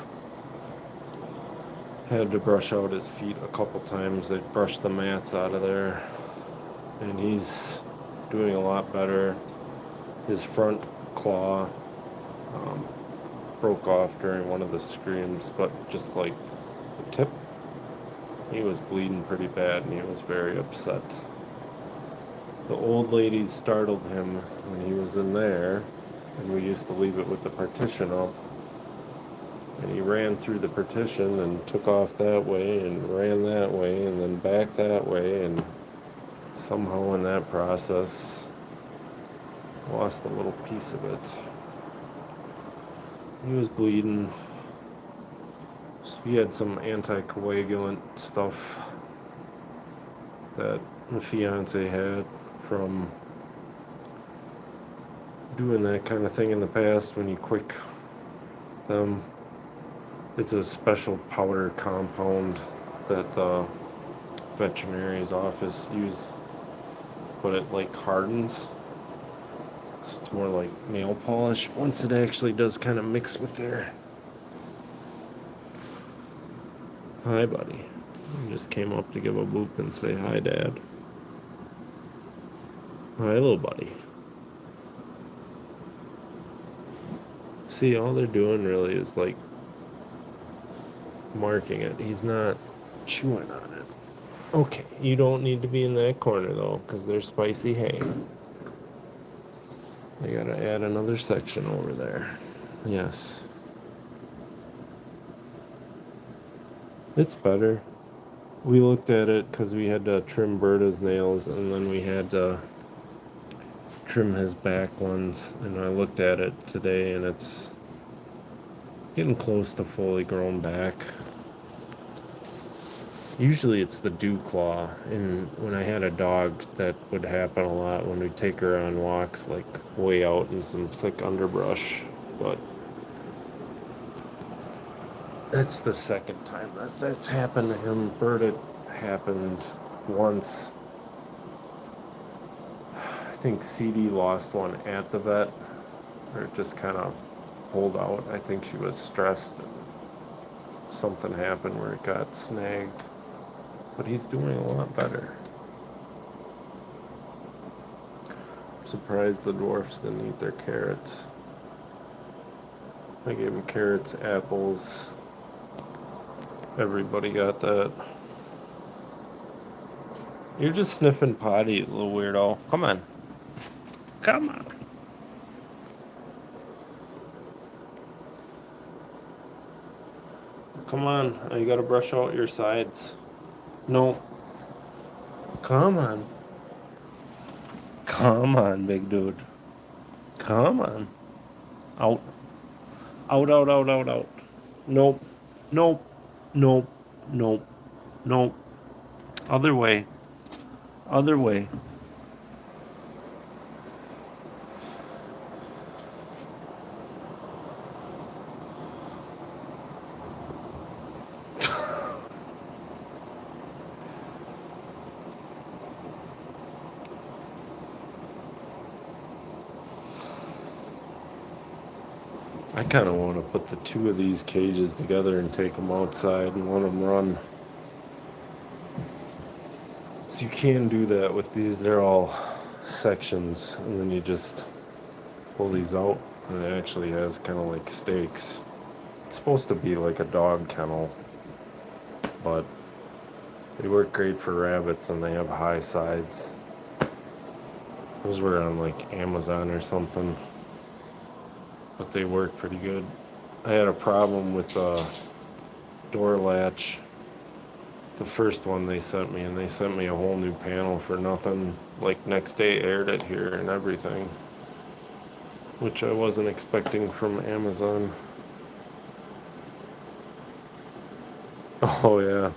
had to brush out his feet a couple times. They brushed the mats out of there. And he's doing a lot better. His front claw broke off during one of the screams, but just like the tip, he was bleeding pretty bad and he was very upset. The old ladies startled him when he was in there, and we used to leave it with the partition up. And he ran through the partition and took off that way and ran that way and then back that way, and somehow in that process lost a little piece of it. He was bleeding. So he had some anticoagulant stuff that the fiance had from doing that kind of thing in the past when you quick them. It's a special powder compound that the veterinary's office uses, but it like hardens. So it's more like nail polish once it actually does kind of mix with their. Hi, buddy. I just came up to give a boop and say hi, Dad. Hi, little buddy. See, all they're doing really is like marking it. He's not chewing on it. Okay, you don't need to be in that corner though, because there's spicy hay. I gotta add another section over there. Yes. It's better. We looked at it because we had to trim Berta's nails, and then we had to trim his back ones, and I looked at it today, and it's getting close to fully grown back. Usually it's the dew claw, and when I had a dog, that would happen a lot when we'd take her on walks, like way out in some thick underbrush, but that's the second time that's happened to him. Berta happened once. I think CD lost one at the vet, or it just kind of pulled out. I think she was stressed and something happened where it got snagged. But he's doing a lot better. I'm surprised the dwarfs didn't eat their carrots. I gave them carrots, apples. Everybody got that. You're just sniffing potty, you little weirdo. Come on. Come on. Come on. You gotta brush out your sides. No. Come on. Come on, big dude. Come on. Out. Out, out, out, out, out. Nope. Nope. Nope. Nope. Nope. Other way. Other way. I kind of want to put the two of these cages together and take them outside and let them run. So you can do that with these. They're all sections, and then you just pull these out, and it actually has kind of like stakes. It's supposed to be like a dog kennel, but they work great for rabbits, and they have high sides. Those were on like Amazon or something, but they work pretty good. I had a problem with the door latch. The first one they sent me, and they sent me a whole new panel for nothing. Like next day aired it here and everything, which I wasn't expecting from Amazon. Oh yeah.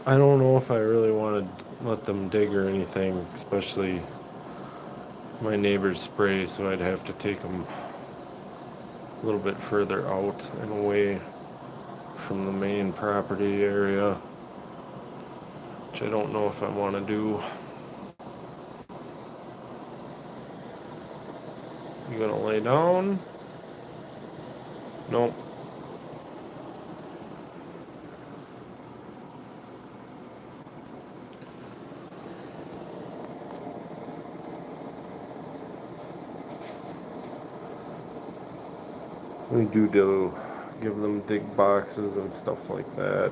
I don't know if I really want to let them dig or anything, especially my neighbor's spray, so I'd have to take them a little bit further out and away from the main property area, which I don't know if I want to do. You gonna lay down? Nope. We do give them dig boxes and stuff like that.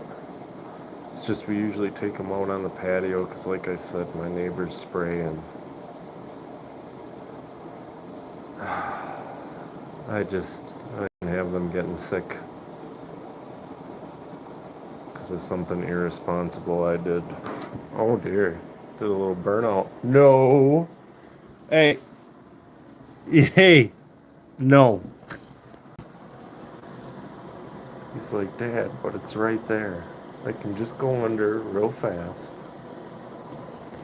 It's just we usually take them out on the patio because, like I said, my neighbor's spraying. I can have them getting sick because of something irresponsible I did. Oh dear, did a little burnout. No. Hey. Hey. No. He's like, Dad, but it's right there. I can just go under real fast.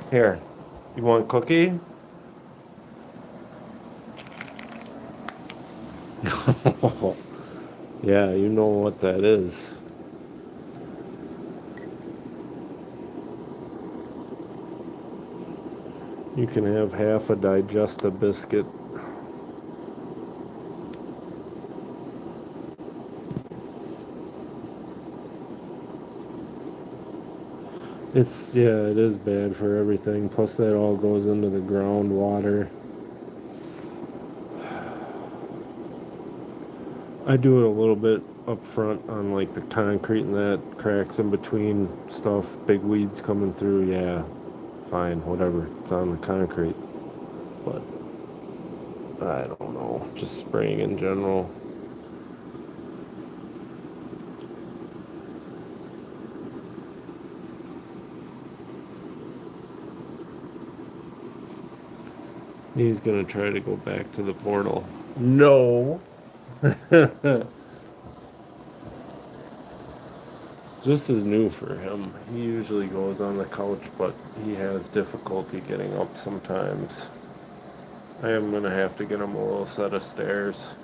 Here, you want a cookie? Yeah, you know what that is. You can have half a Digesta biscuit. It is bad for everything. Plus that all goes into the groundwater. I do it a little bit up front on like the concrete and that cracks in between stuff, big weeds coming through. Yeah, fine, whatever. It's on the concrete. But I don't know, just spraying in general. He's gonna try to go back to the portal. No. This is new for him. He usually goes on the couch, but he has difficulty getting up sometimes. I am gonna have to get him a little set of stairs.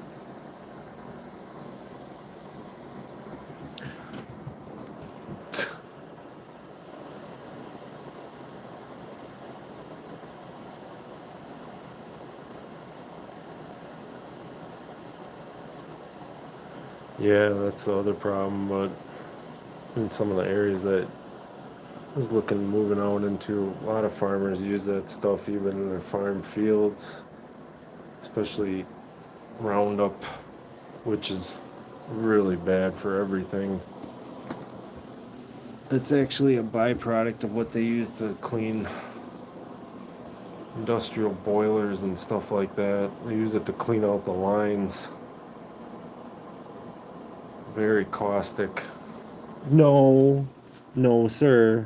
Yeah, that's the other problem, but in some of the areas that I was looking moving out into, a lot of farmers use that stuff even in their farm fields, especially Roundup, which is really bad for everything. It's actually a byproduct of what they use to clean industrial boilers and stuff like that. They use it to clean out the lines. Very caustic. No, no, sir.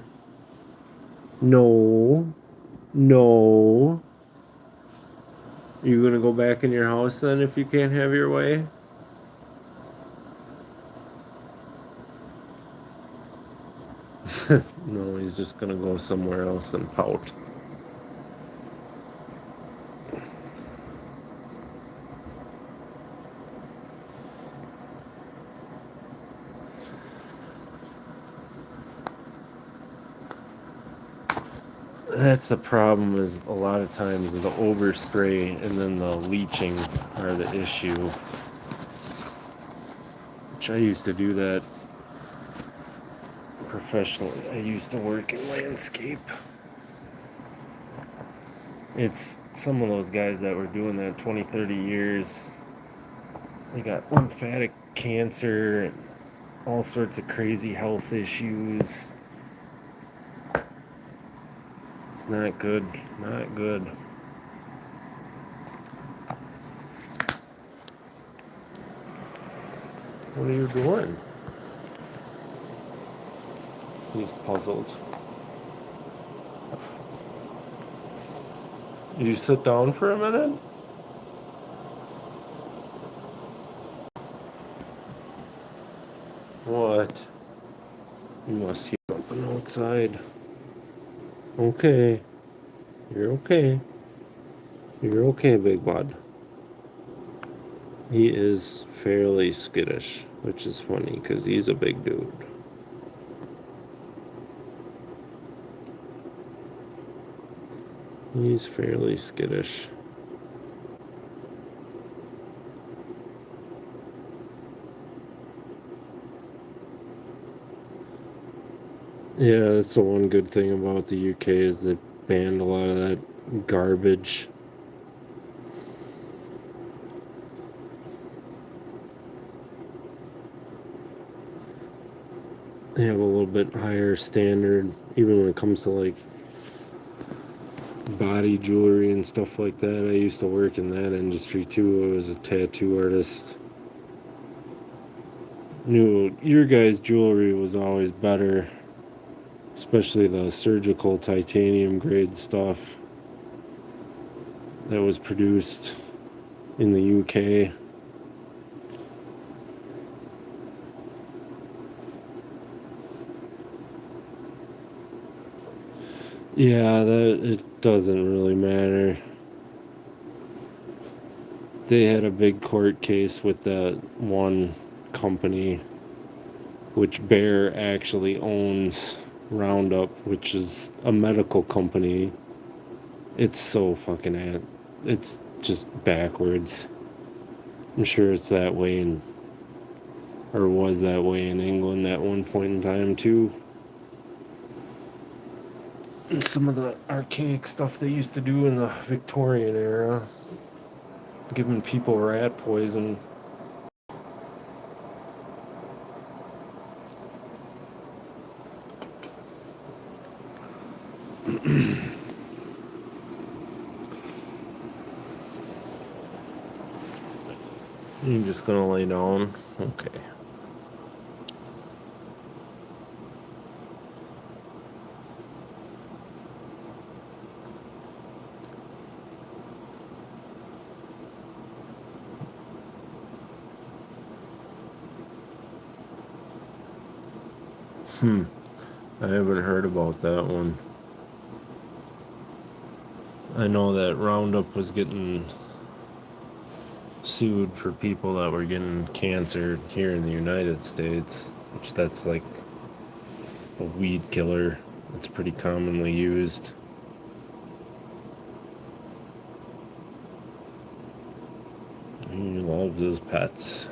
No, no. You gonna go back in your house then if you can't have your way? No, he's just gonna go somewhere else and pout. That's the problem, is a lot of times the overspray and then the leaching are the issue. Which I used to do that professionally. I used to work in landscape. It's some of those guys that were doing that 20, 30 years. They got lymphatic cancer and all sorts of crazy health issues. It's not good. Not good. What are you doing? He's puzzled. You sit down for a minute? What? You must hear something outside. Okay. You're okay. You're okay, big bud. He is fairly skittish, which is funny because he's a big dude. He's fairly skittish. Yeah, that's the one good thing about the UK is they banned a lot of that garbage. They have a little bit higher standard, even when it comes to like body jewelry and stuff like that. I used to work in that industry too. I was a tattoo artist. Knew your guys' jewelry was always better, especially the surgical titanium grade stuff that was produced in the UK. Yeah, that it doesn't really matter. They had a big court case with that one company, which Bayer actually owns Roundup, which is a medical company. It's so fucking it's just backwards. I'm sure it's that way or was that way in England at one point in time too. And some of the archaic stuff they used to do in the Victorian era, giving people rat poison. You're just gonna lay down? Okay. I haven't heard about that one. I know that Roundup was getting sued for people that were getting cancer here in the United States, which that's like a weed killer. It's pretty commonly used. He loves his pets.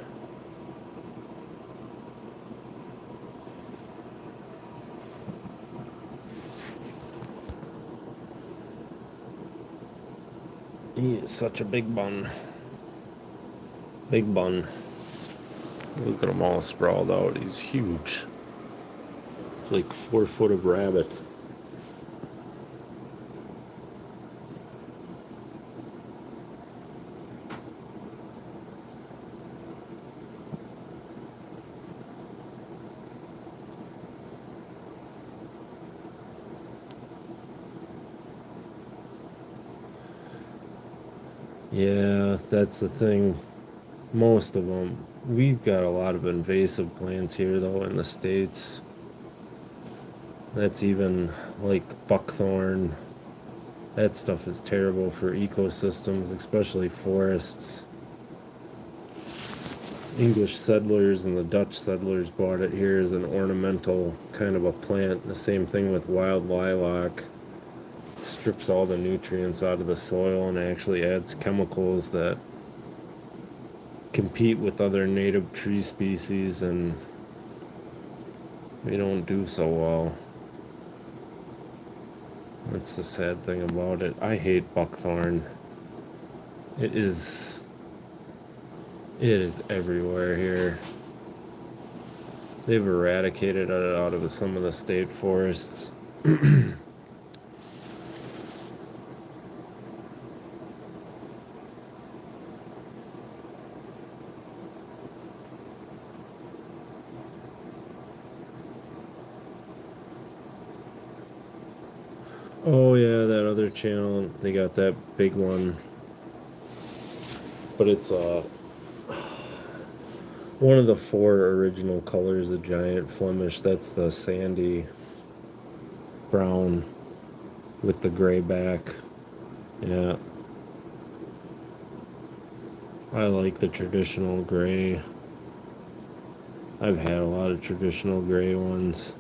He is such a big bun. Big bun. Look at him all sprawled out. He's huge. It's like 4 foot of rabbit. Yeah, that's the thing. Most of them. We've got a lot of invasive plants here, though, in the States. That's even like buckthorn. That stuff is terrible for ecosystems, especially forests. English settlers and the Dutch settlers brought it here as an ornamental kind of a plant. The same thing with wild lilac. It strips all the nutrients out of the soil and actually adds chemicals that compete with other native tree species, and they don't do so well. That's the sad thing about it. I hate buckthorn. It is everywhere here. They've eradicated it out of some of the state forests. Oh yeah, that other channel, they got that big one. But it's one of the 4 original colors of giant Flemish. That's the sandy brown with the gray back. Yeah. I like the traditional gray. I've had a lot of traditional gray ones.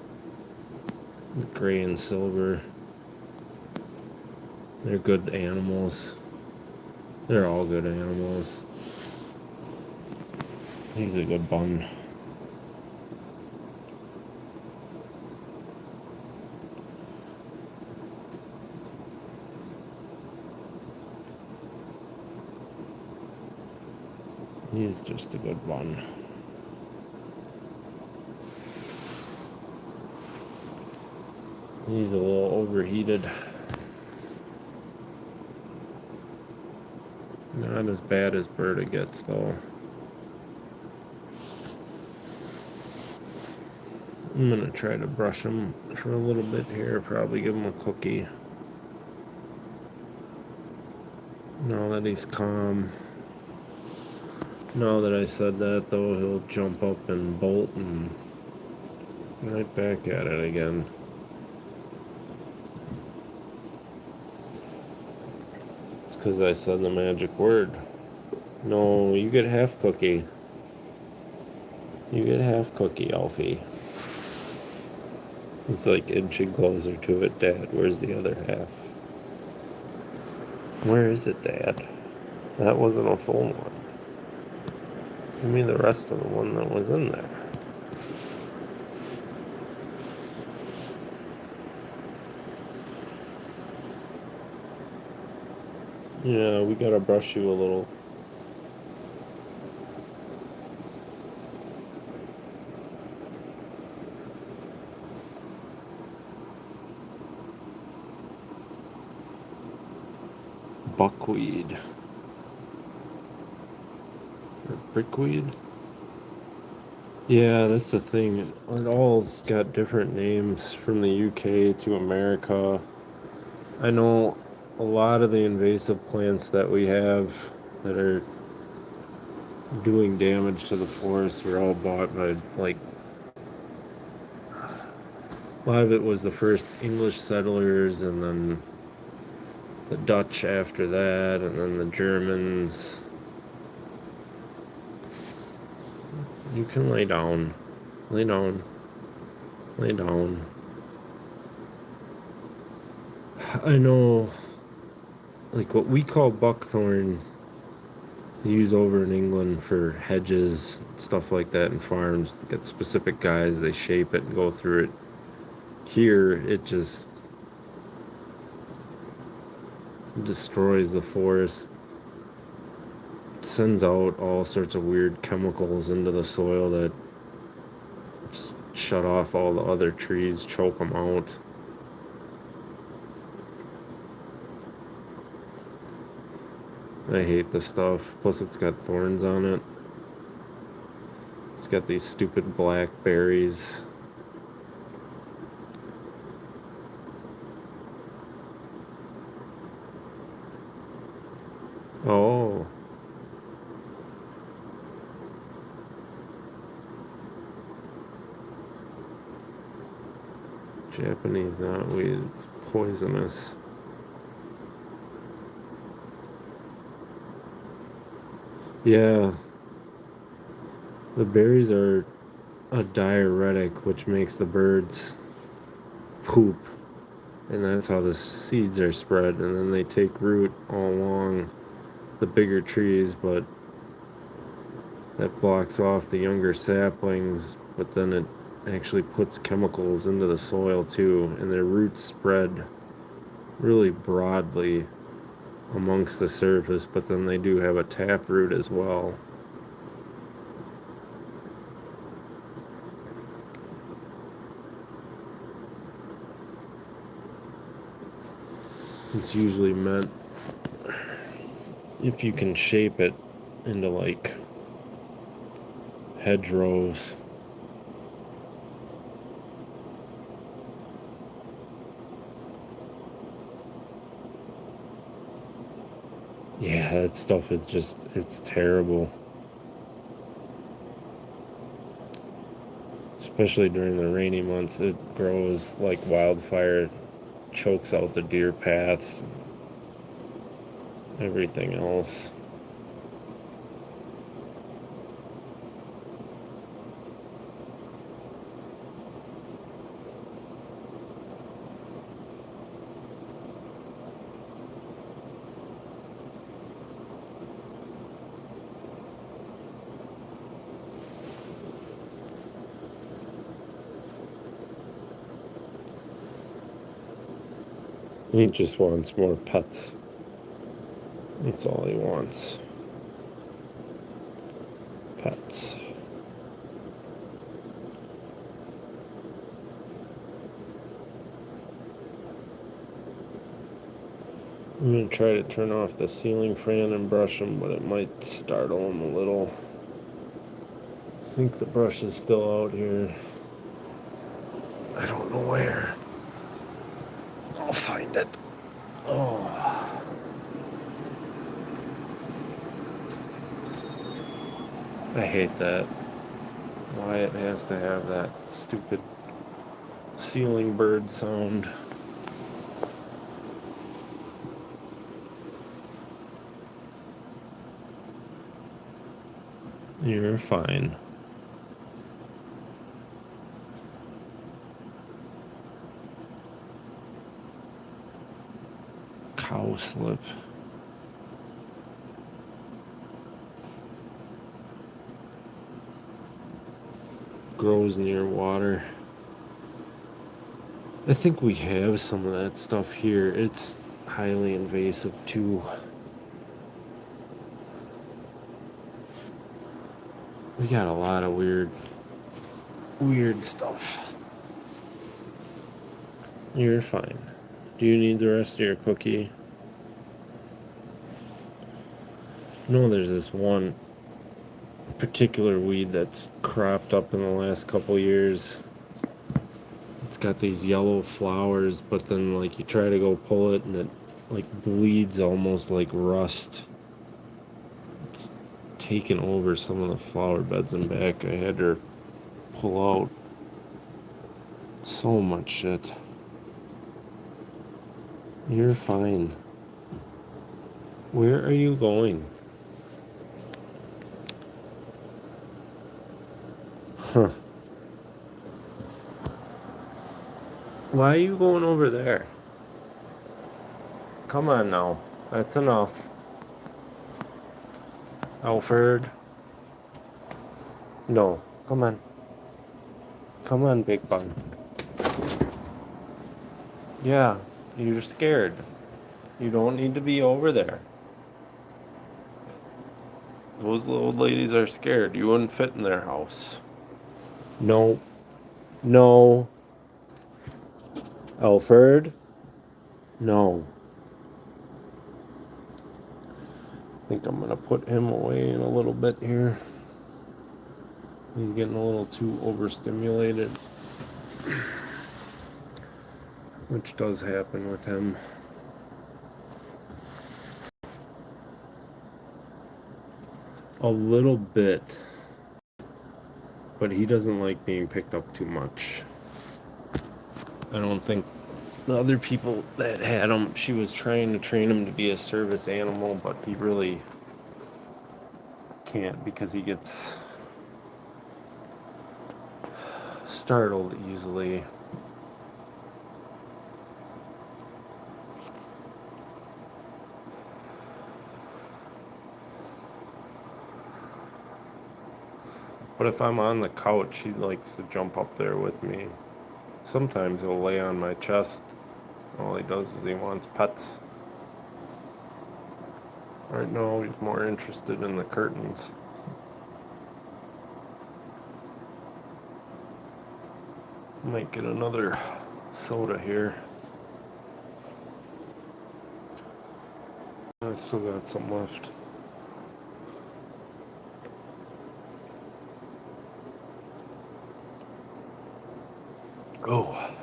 Gray and silver. They're good animals. They're all good animals. He's a good bun. He's just a good bun. He's a little overheated. Not as bad as Berta gets, though. I'm gonna try to brush him for a little bit here, probably give him a cookie. Now that he's calm. Now that I said that, though, he'll jump up and bolt and right back at it again. It's because I said the magic word. No, you get half cookie. You get half cookie, Alfie. He's like inching closer to it. Dad, where's the other half? Where is it, Dad? That wasn't a full one. Give me the rest of the one that was in there. Yeah, we gotta brush you a little. Buckweed. Or brickweed? Yeah, that's the thing. It all's got different names from the UK to America. I know a lot of the invasive plants that we have that are doing damage to the forest were all bought by, like, a lot of it was the first English settlers, and then the Dutch after that, and then the Germans. You can lay down. Lay down. Lay down. I know, like, what we call buckthorn, they use over in England for hedges, stuff like that, in farms. To get specific guys, they shape it and go through it. Here, destroys the forest. It sends out all sorts of weird chemicals into the soil that just shut off all the other trees, choke them out. I hate this stuff. Plus, it's got thorns on it. It's got these stupid black berries. Oh. Japanese knotweed. It's poisonous. Yeah. The berries are a diuretic, which makes the birds poop. And that's how the seeds are spread. And then they take root all along the bigger trees, but that blocks off the younger saplings. But then it actually puts chemicals into the soil too. And their roots spread really broadly amongst the surface, but then they do have a tap root as well. It's usually meant if you can shape it into like hedgerows. Yeah, that stuff is just, it's terrible. Especially during the rainy months, it grows like wildfire, chokes out the deer paths, everything else. He just wants more pets. That's all he wants. Pets. I'm going to try to turn off the ceiling fan and brush him, but it might startle him a little. I think the brush is still out here. I don't know where. I'll find it. Oh. I hate that. Why it has to have that stupid ceiling bird sound. You're fine. Cowslip. Grows near water. I think we have some of that stuff here. It's highly invasive too. We got a lot of weird stuff. You're fine. Do you need the rest of your cookie? No, there's this one particular weed that's cropped up in the last couple years. It's got these yellow flowers, but then like you try to go pull it and it like bleeds almost like rust. It's taken over some of the flower beds and back. I had to pull out so much shit. You're fine. Where are you going? Huh. Why are you going over there? Come on now. That's enough. Alfred. No. Come on. Come on, Big Bun. Yeah, you're scared. You don't need to be over there. Those old ladies are scared. You wouldn't fit in their house. No. No. Alfred? No. I think I'm going to put him away in a little bit here. He's getting a little too overstimulated, which does happen with him. A little bit, but he doesn't like being picked up too much. I don't think the other people that had him, she was trying to train him to be a service animal, but he really can't because he gets startled easily. But if I'm on the couch, he likes to jump up there with me. Sometimes he'll lay on my chest. All he does is he wants pets. Right now, he's more interested in the curtains. Might get another soda here. I still got some left. Oh.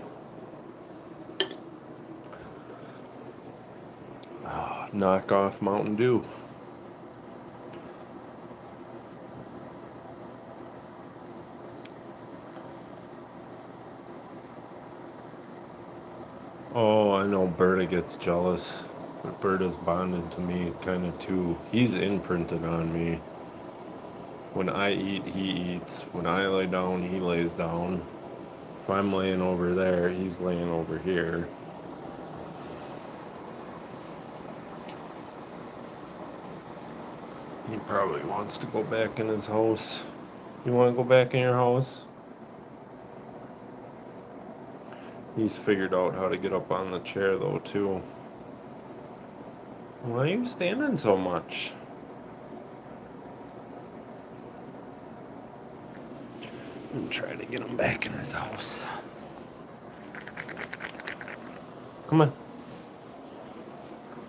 Knock off Mountain Dew. Oh, I know Berta gets jealous. But Berta's bonded to me kind of too. He's imprinted on me. When I eat, he eats. When I lay down, he lays down. If I'm laying over there, he's laying over here. He probably wants to go back in his house. You want to go back in your house? He's figured out how to get up on the chair though too. Why are you standing so much? I'm trying to get him back in his house. Come on.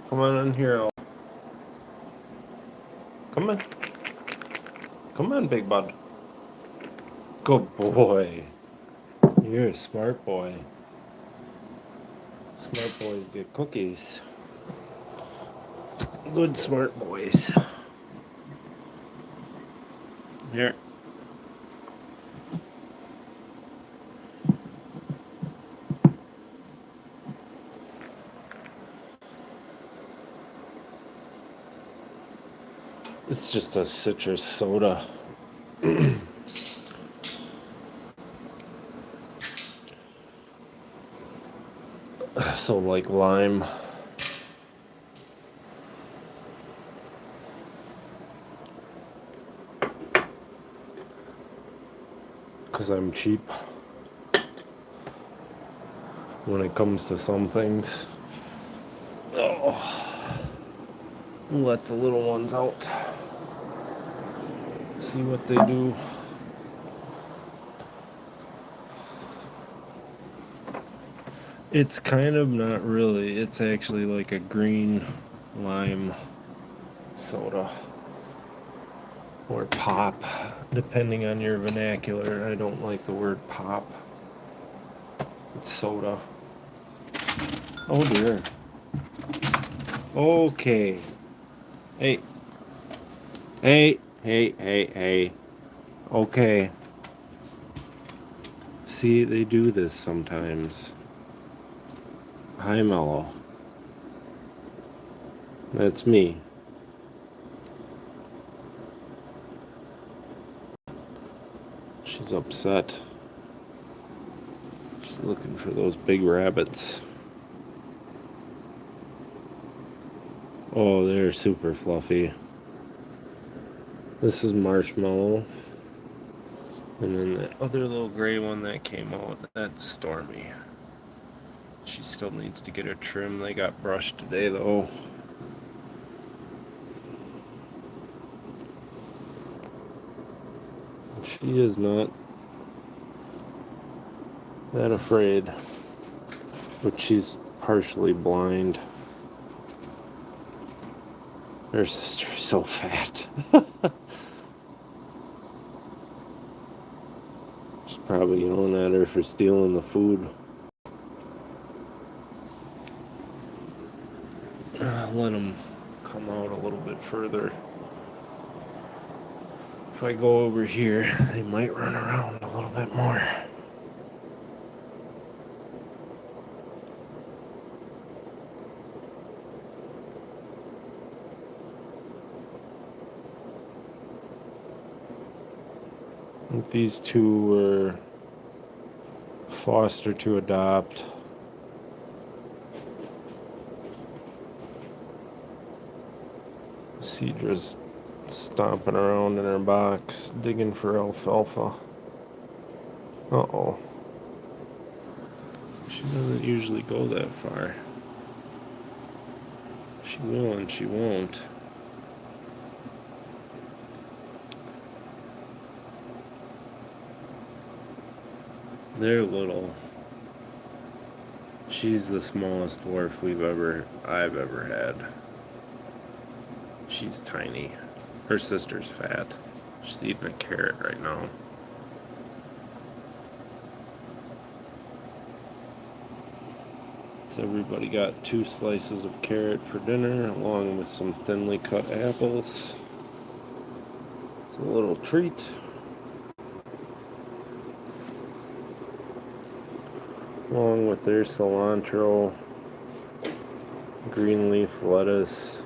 Come on in here. Come on. Come on, big bud. Good boy. You're a smart boy. Smart boys get cookies. Good smart boys. Here. It's just a citrus soda. So like lime. Because I'm cheap when it comes to some things. Oh, let the little ones out. See what they do. It's kind of not really. It's actually like a green lime soda. Or pop, depending on your vernacular. I don't like the word pop. It's soda. Oh dear. Okay. Hey. Hey. Hey. Okay. See, they do this sometimes. Hi, Mellow. That's me. She's upset. She's looking for those big rabbits. Oh, they're super fluffy. This is Marshmallow. And then the other little gray one that came out, that's Stormy. She still needs to get her trim. They got brushed today though. She is not that afraid, but she's partially blind. Her sister's so fat. She's probably yelling at her for stealing the food. Let them come out a little bit further. If I go over here, they might run around a little bit more. I think these two were foster to adopt. Cedra's stomping around in her box, digging for alfalfa. Uh-oh. She doesn't usually go that far. She will and she won't. They're little. She's the smallest dwarf I've ever had. She's tiny. Her sister's fat. She's eating a carrot right now. So everybody got 2 slices of carrot for dinner, along with some thinly cut apples. It's a little treat. Along with their cilantro, green leaf lettuce,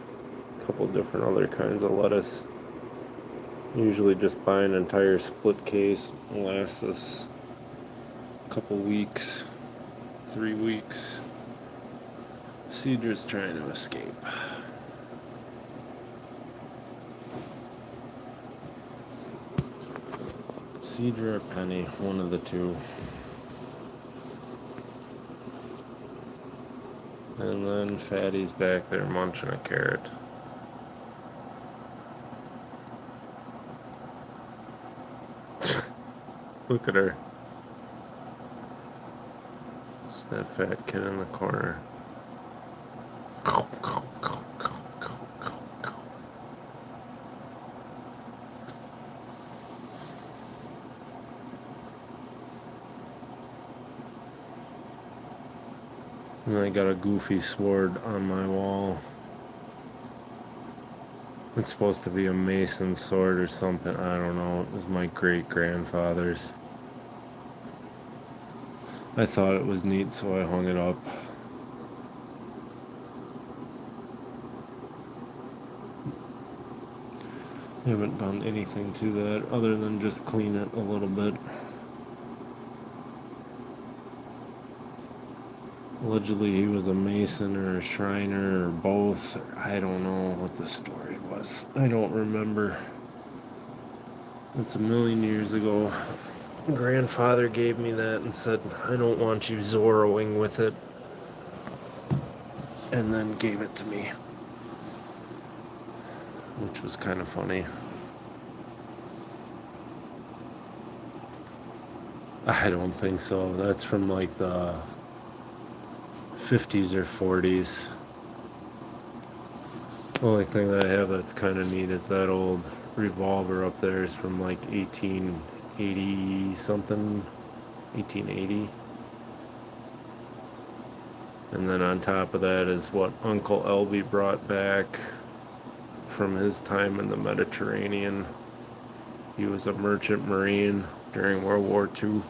a couple different other kinds of lettuce. Usually just buy an entire split case. It'll last us a couple weeks, 3 weeks. Cedra's trying to escape. Cedra or Penny, one of the two. And then Fatty's back there munching a carrot. Look at her. Just that fat kid in the corner. And I got a goofy sword on my wall. It's supposed to be a mason sword or something. I don't know. It was my great-grandfather's. I thought it was neat, so I hung it up. I haven't done anything to that other than just clean it a little bit. Allegedly he was a mason or a shriner or both. I don't know what the story was. I don't remember. It's a million years ago. Grandfather gave me that and said, I don't want you Zorroing with it. And then gave it to me. Which was kind of funny. I don't think so. That's from like the 50s or 40s. The only thing that I have that's kind of neat is that old revolver up there is from like 1880 something, 1880. And then on top of that is what Uncle Elby brought back from his time in the Mediterranean. He was a merchant marine during World War II.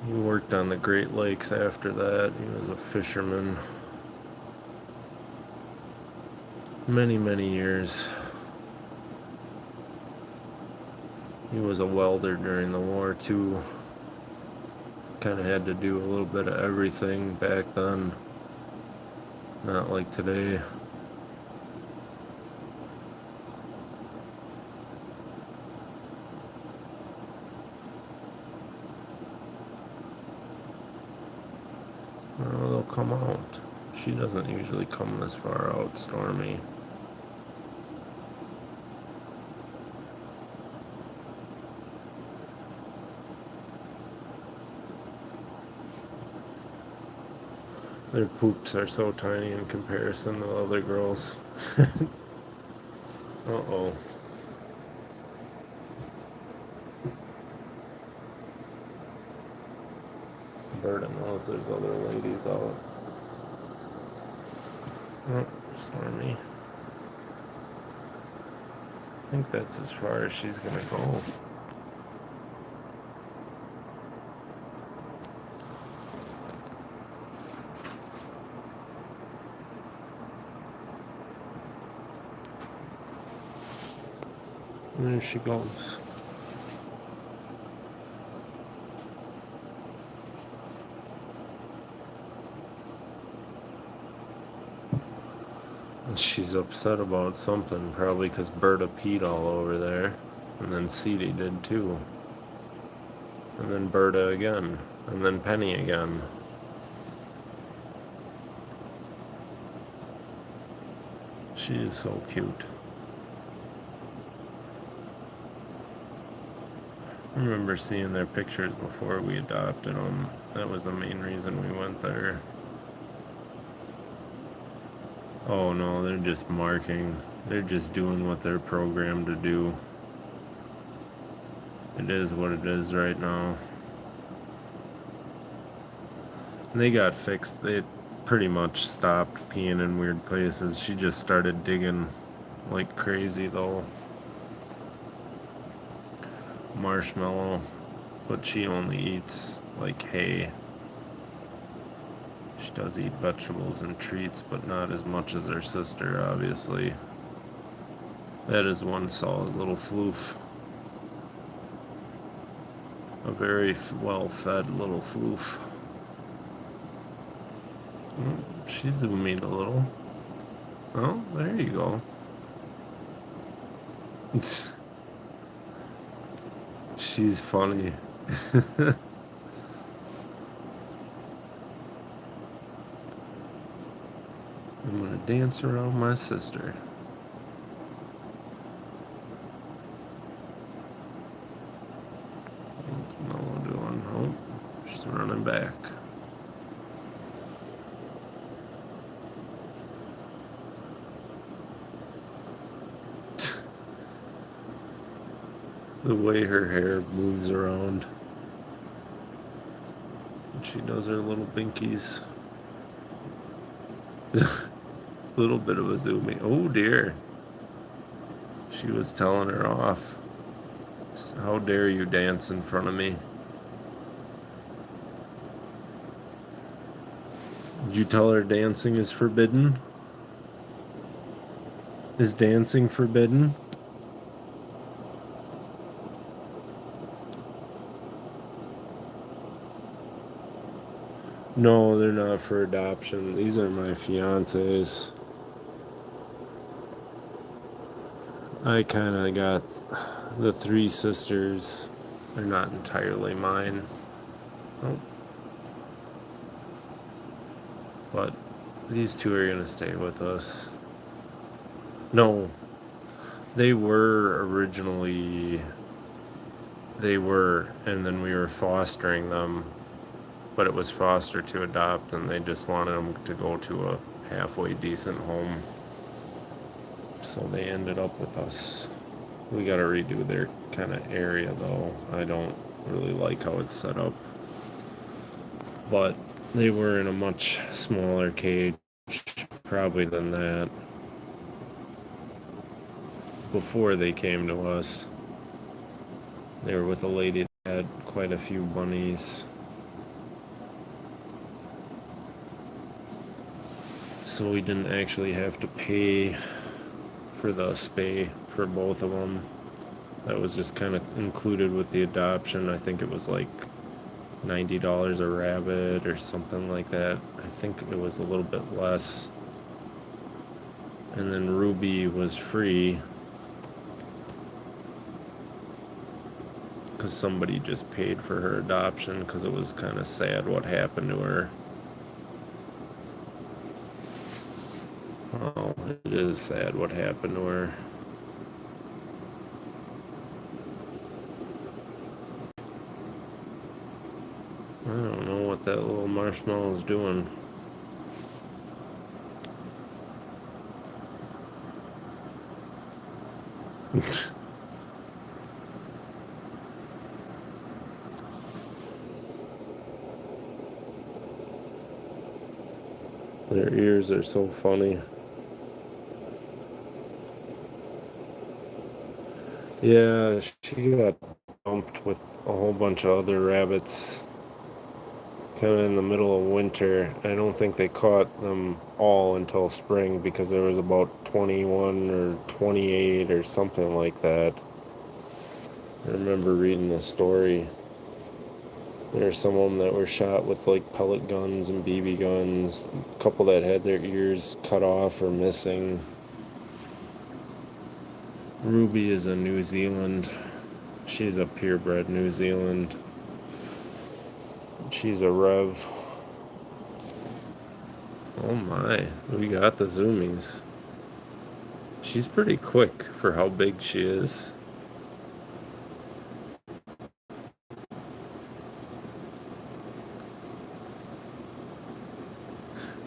He worked on the Great Lakes after that. He was a fisherman. Many, many years. He was a welder during the war too. Kind of had to do a little bit of everything back then. Not like today. Well, they'll come out. She doesn't usually come this far out, Stormy. Their poops are so tiny in comparison to other girls. Uh-oh. Alberta knows there's other ladies out. Oh, Stormy. I think that's as far as she's gonna go. And there she goes. And she's upset about something, probably because Berta peed all over there. And then Cedie did too. And then Berta again. And then Penny again. She is so cute. I remember seeing their pictures before we adopted them. That was the main reason we went there. Oh no, they're just marking. They're just doing what they're programmed to do. It is what it is right now. They got fixed. They pretty much stopped peeing in weird places. She just started digging like crazy though. Marshmallow, but she only eats like hay. She does eat vegetables and treats, but not as much as her sister, obviously. That is one solid little floof. A very well-fed little floof. She's zoomed a little. Oh, there you go. She's funny. I'm gonna dance around my sister. What's Mello doing? Oh, she's running back. The way her hair moves around. And she does her little binkies. Little bit of a zooming. Oh dear. She was telling her off. How dare you dance in front of me? Did you tell her dancing is forbidden? Is dancing forbidden? No, they're not for adoption. These are my fiancés. I kind of got the three sisters. They're not entirely mine. Oh. But these two are going to stay with us. No, they were originally. They were, and then we were fostering them. But it was foster to adopt, and they just wanted them to go to a halfway decent home. So they ended up with us. We got to redo their kind of area, though. I don't really like how it's set up. But they were in a much smaller cage, probably than that, before they came to us. They were with a lady that had quite a few bunnies. So we didn't actually have to pay for the spay for both of them. That was just kind of included with the adoption. I think it was like $90 a rabbit or something like that. I think it was a little bit less. And then Ruby was free because somebody just paid for her adoption because it was kind of sad what happened to her. Oh, it is sad what happened to her. I don't know what that little marshmallow is doing. Their ears are so funny. Yeah, she got bumped with a whole bunch of other rabbits kind of in the middle of winter. I don't think they caught them all until spring because there was about 21 or 28 or something like that. I remember reading the story. There's some of them that were shot with like pellet guns and BB guns. A couple that had their ears cut off or missing. Ruby is a New Zealand. She's a purebred New Zealand. She's a Rev. Oh my, we got the zoomies. She's pretty quick for how big she is.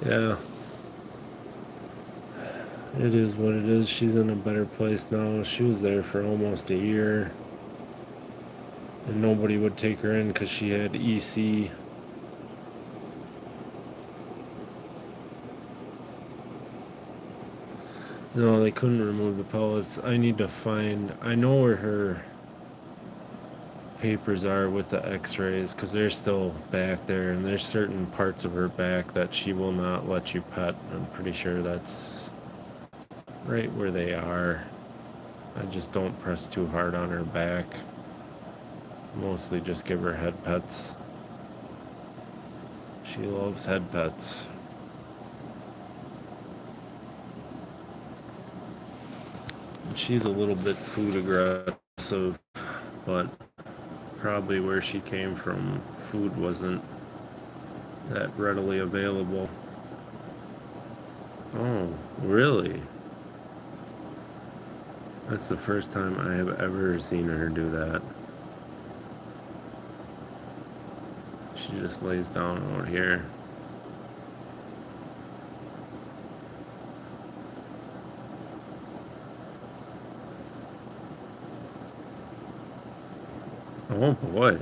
Yeah. It is what it is. She's in a better place now. She was there for almost a year. And nobody would take her in because she had EC. No, they couldn't remove the pellets. I need to find... I know where her papers are with the x-rays because they're still back there. And there's certain parts of her back that she will not let you pet. I'm pretty sure that's right where they are. I just don't press too hard on her back. Mostly just give her head pets. She loves head pets. She's a little bit food aggressive, but probably where she came from, food wasn't that readily available. Oh, really? That's the first time I have ever seen her do that. She just lays down out here. Oh boy.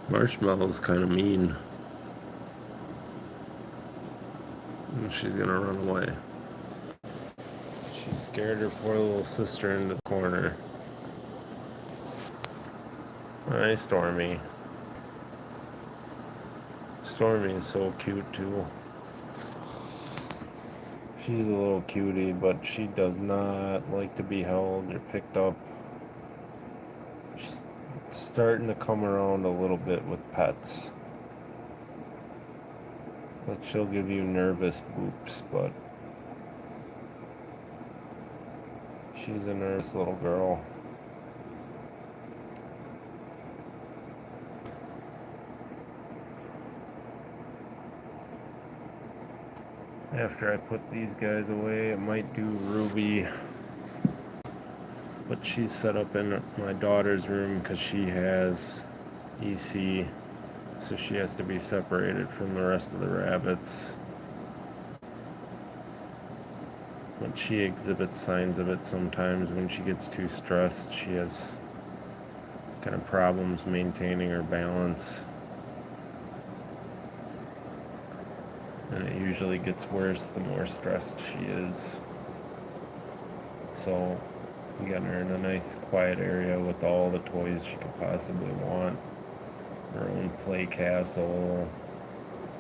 Marshmallow's kind of mean. She's gonna run away. She scared her poor little sister into the corner. Hi, Stormy. Stormy is so cute too. She's a little cutie, but she does not like to be held or picked up. She's starting to come around a little bit with pets. Like she'll give you nervous boops, but she's a nervous little girl. After I put these guys away, I might do Ruby, but she's set up in my daughter's room because she has EC, so she has to be separated from the rest of the rabbits. But she exhibits signs of it sometimes when she gets too stressed. She has kind of problems maintaining her balance. And it usually gets worse the more stressed she is. So we got her in a nice quiet area with all the toys she could possibly want. Her own play castle,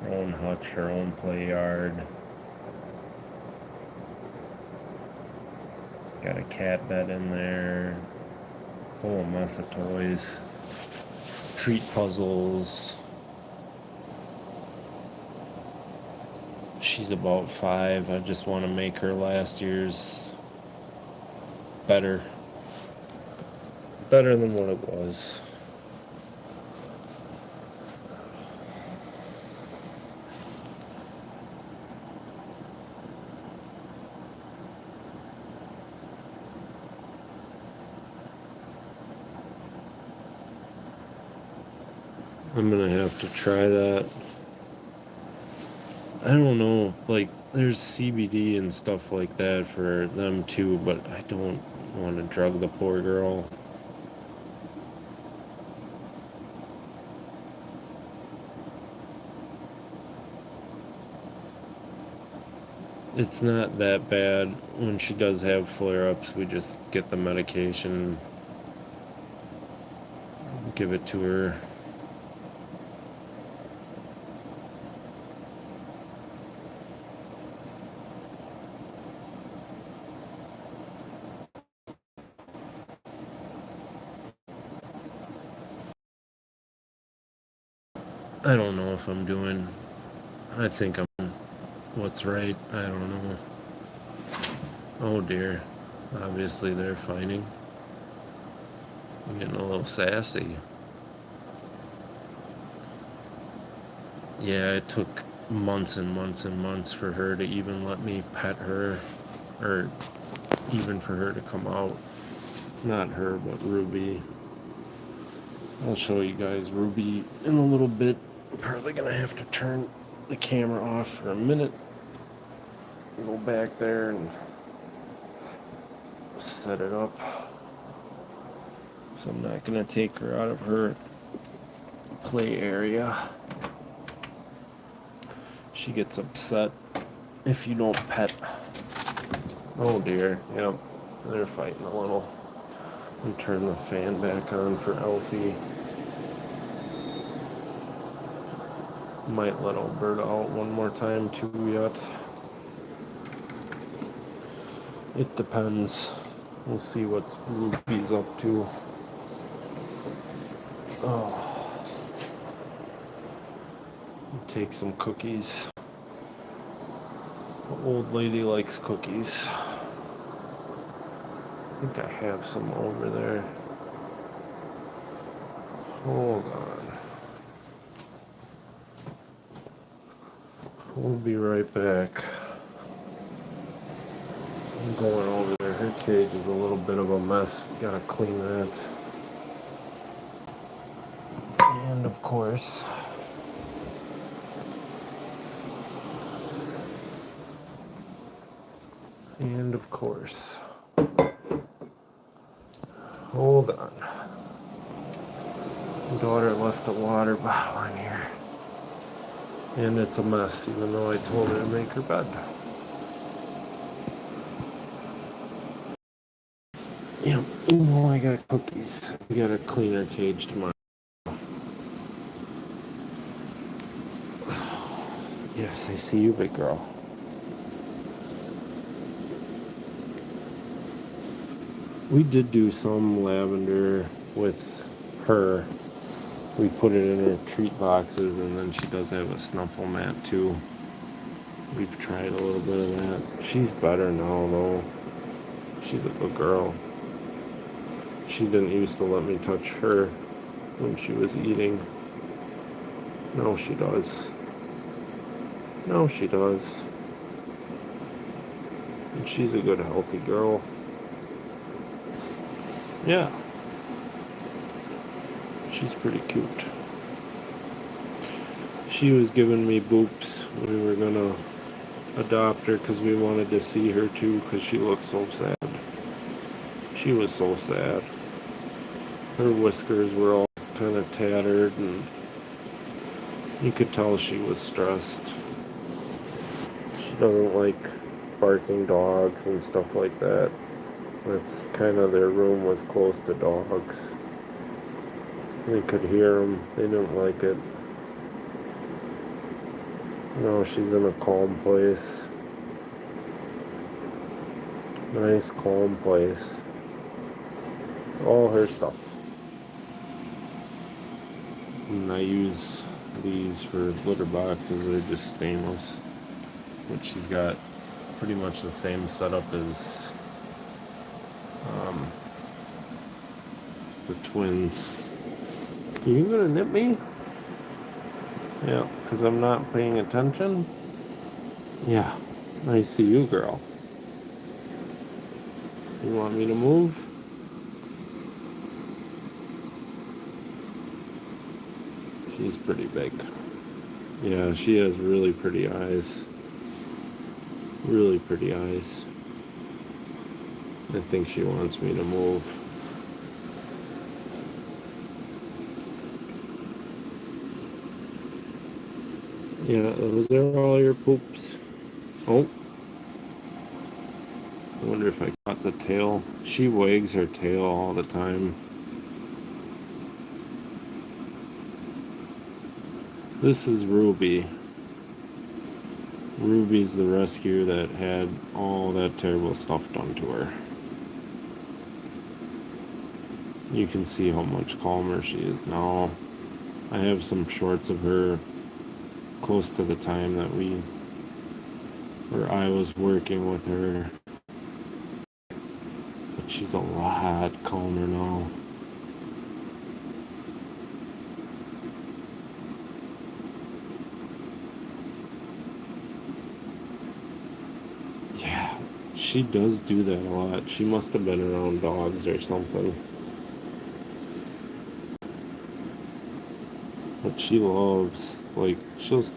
her own hutch, her own play yard. She's got a cat bed in there. Whole mess of toys. Treat puzzles. She's about 5. I just want to make her last year's better than what it was. I'm gonna have to try that. I don't know, like, there's CBD and stuff like that for them too, but I don't want to drug the poor girl. It's not that bad. When she does have flare-ups, we just get the medication, give it to her. I don't know if I'm doing, I think I'm what's right. I don't know. Oh dear. Obviously they're fighting. I'm getting a little sassy. Yeah, it took months and months and months for her to even let me pet her, or even for her to come out. Not her, but Ruby. I'll show you guys Ruby in a little bit. I'm probably gonna have to turn the camera off for a minute. Go back there and set it up. So I'm not gonna take her out of her play area. She gets upset if you don't pet. Oh dear, yep, they're fighting a little. And turn the fan back on for Elfie. Might let Alberta out one more time too yet. It depends. We'll see what Ruby's up to. Oh. Take some cookies. The old lady likes cookies. I think I have some over there. Hold on. We'll be right back. I'm going over there. Her cage is a little bit of a mess. We gotta clean that. And of course, hold on. My daughter left a water bottle in here. And it's a mess, even though I told her to make her bed. Yeah, I got cookies. We gotta clean her cage tomorrow. Yes, I see you, big girl. We did do some lavender with her. We put it in her treat boxes, and then she does have a snuffle mat too. We've tried a little bit of that. She's better now, though. She's a good girl. She didn't used to let me touch her when she was eating. Now she does. Now she does. And she's a good, healthy girl. Yeah. She's pretty cute. She was giving me boops. We were gonna adopt her because we wanted to see her too, because she looked so sad. She was so sad. Her whiskers were all kind of tattered, and you could tell she was stressed. She doesn't like barking dogs and stuff like that. That's kind of, their room was close to dogs. They could hear them. They didn't like it. No, she's in a calm place. Nice, calm place. All her stuff. And I use these for litter boxes. They're just stainless. but she's got pretty much the same setup as the twins. You gonna nip me? Yeah, because I'm not paying attention? Yeah, I see you, girl. You want me to move? She's pretty big. Yeah, she has really pretty eyes. Really pretty eyes. I think she wants me to move. Yeah, those are all your poops. Oh. I wonder if I caught the tail. She wags her tail all the time. This is Ruby. Ruby's the rescue that had all that terrible stuff done to her. You can see how much calmer she is now. I have some shorts of her close to the time that I was working with her. But she's a lot calmer now. Yeah, she does do that a lot. She must have been around dogs or something. But she loves, like, she's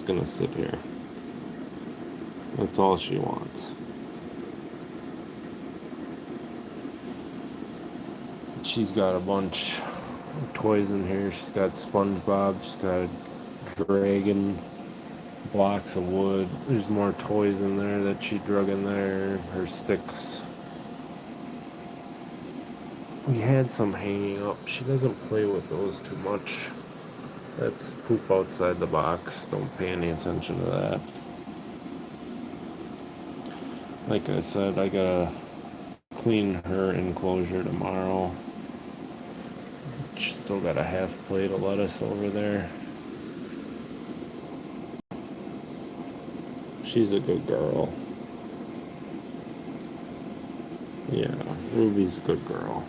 gonna sit here. That's all she wants. She's got a bunch of toys in here. She's got SpongeBob, she's got a dragon, blocks of wood. There's more toys in there that she drug in there. Her sticks. We had some hanging up. She doesn't play with those too much. That's poop outside the box. Don't pay any attention to that. Like I said, I gotta clean her enclosure tomorrow. She's still got a half plate of lettuce over there. She's a good girl. Yeah, Ruby's a good girl.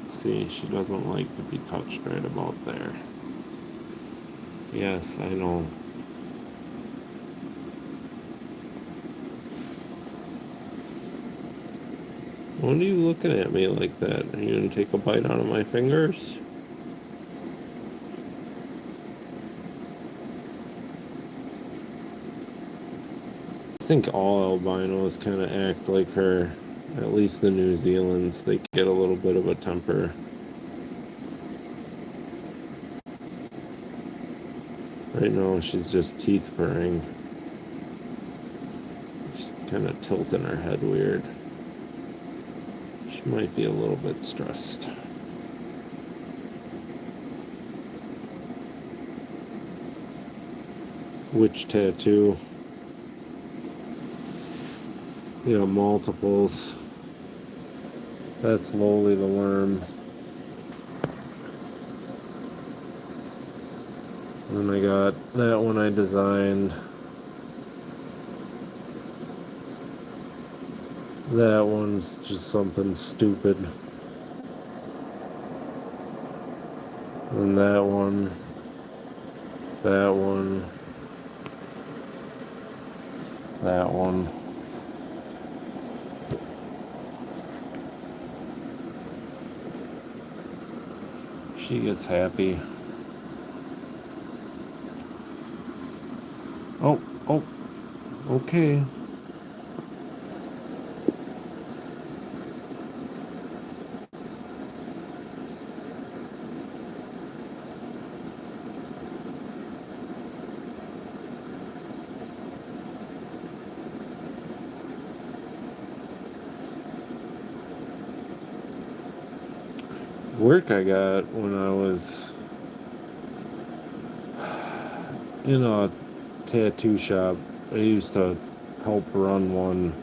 See, she doesn't like to be touched right about there. Yes, I know. What are you looking at me like that? Are you gonna take a bite out of my fingers? I think all albinos kind of act like her. At least the New Zealand's, they get a little bit of a temper. Right now, she's just teeth purring. She's kind of tilting her head weird. She might be a little bit stressed. Which tattoo? Yeah, multiples. That's Lowly the worm. And then I got that one I designed. That one's just something stupid. And that one. That one. That one. She gets happy. Oh, okay. Work I got when I was in a tattoo shop. I used to help run one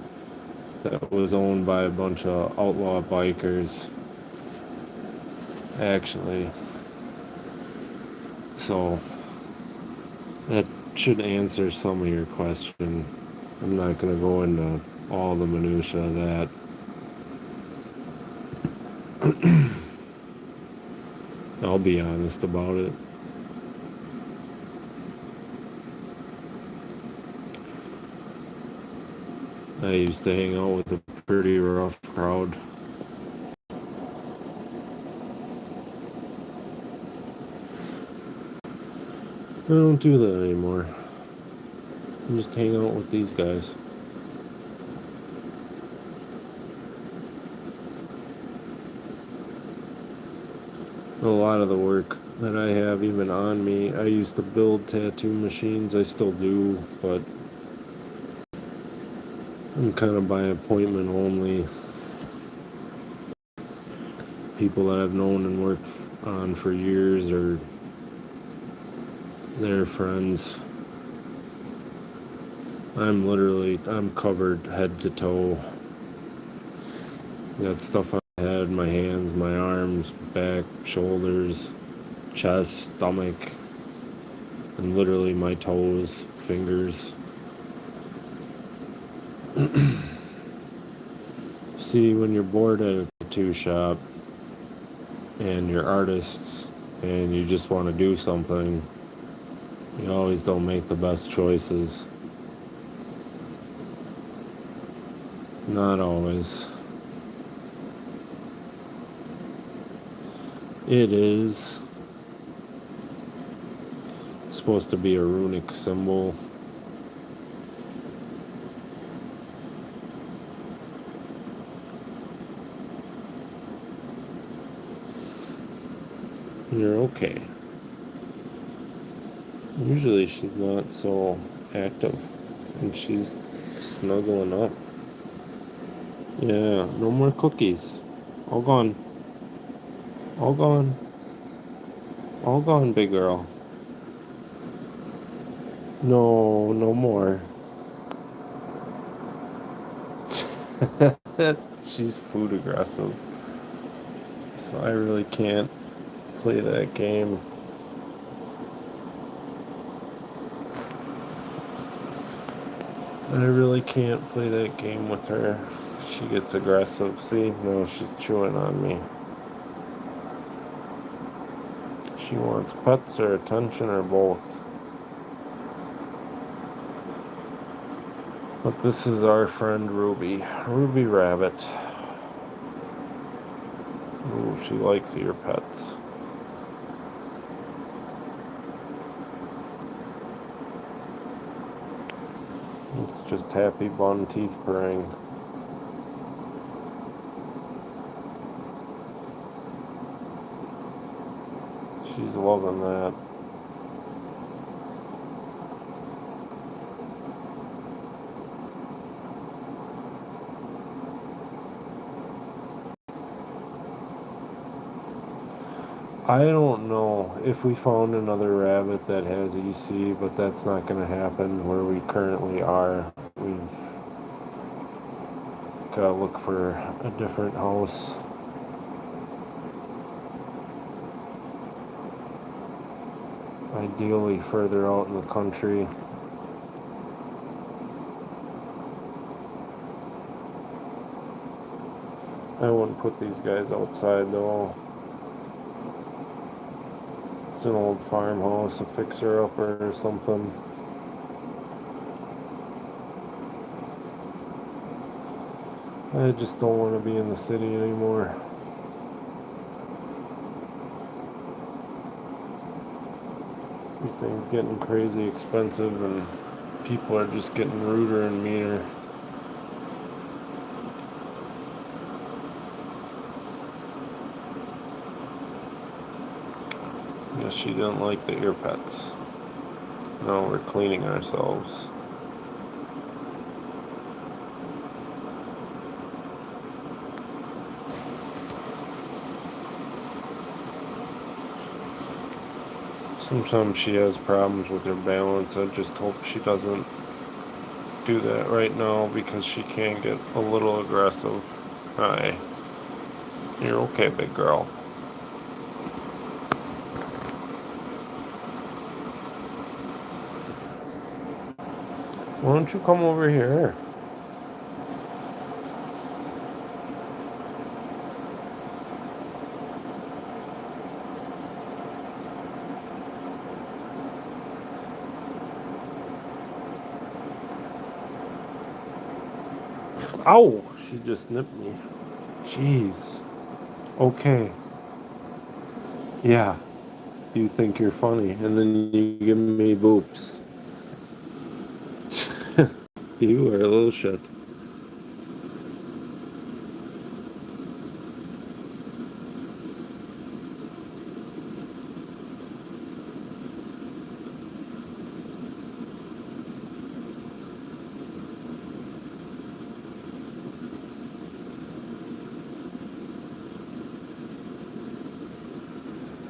that was owned by a bunch of outlaw bikers, actually. So That should answer some of your question. I'm not going to go into all the minutia of that. I'll be honest about it. I used to hang out with a pretty rough crowd. I don't do that anymore. I just hang out with these guys. A lot of the work that I have even on me, I used to build tattoo machines. I still do, but I'm kind of by appointment only. People that I've known and worked on for years or their friends. I'm covered head to toe. Got stuff on my head, my hands, my arms, back, shoulders, chest, stomach, and literally my toes, fingers. See, when you're bored at a tattoo shop and you're artists and you just want to do something, you always don't make the best choices. Not always. It is supposed to be a runic symbol. You're okay. Usually she's not so active and she's snuggling up. Yeah, no more cookies. All gone. All gone. All gone, big girl. No, no more. She's food aggressive. So I really can't play that game. I really can't play that game with her. She gets aggressive. See? No, she's chewing on me. She wants pets or attention or both. But this is our friend Ruby. Ruby Rabbit. Ooh, she likes ear pets. It's just happy bun teeth purring. She's loving that. I don't know if we found another rabbit that has EC, but that's not going to happen where we currently are. We've got to look for a different house. Ideally further out in the country. I wouldn't put these guys outside though. It's an old farmhouse, a fixer-upper or something. I just don't want to be in the city anymore. Everything's getting crazy expensive and people are just getting ruder and meaner. Guess she didn't like the ear pets. No, we're cleaning ourselves. Sometimes she has problems with her balance. I just hope she doesn't do that right now because she can get a little aggressive. Hi. You're okay, big girl. Why don't you come over here? Ow! She just nipped me. Jeez. Okay. Yeah. You think you're funny, and then you give me boops. You are a little shit.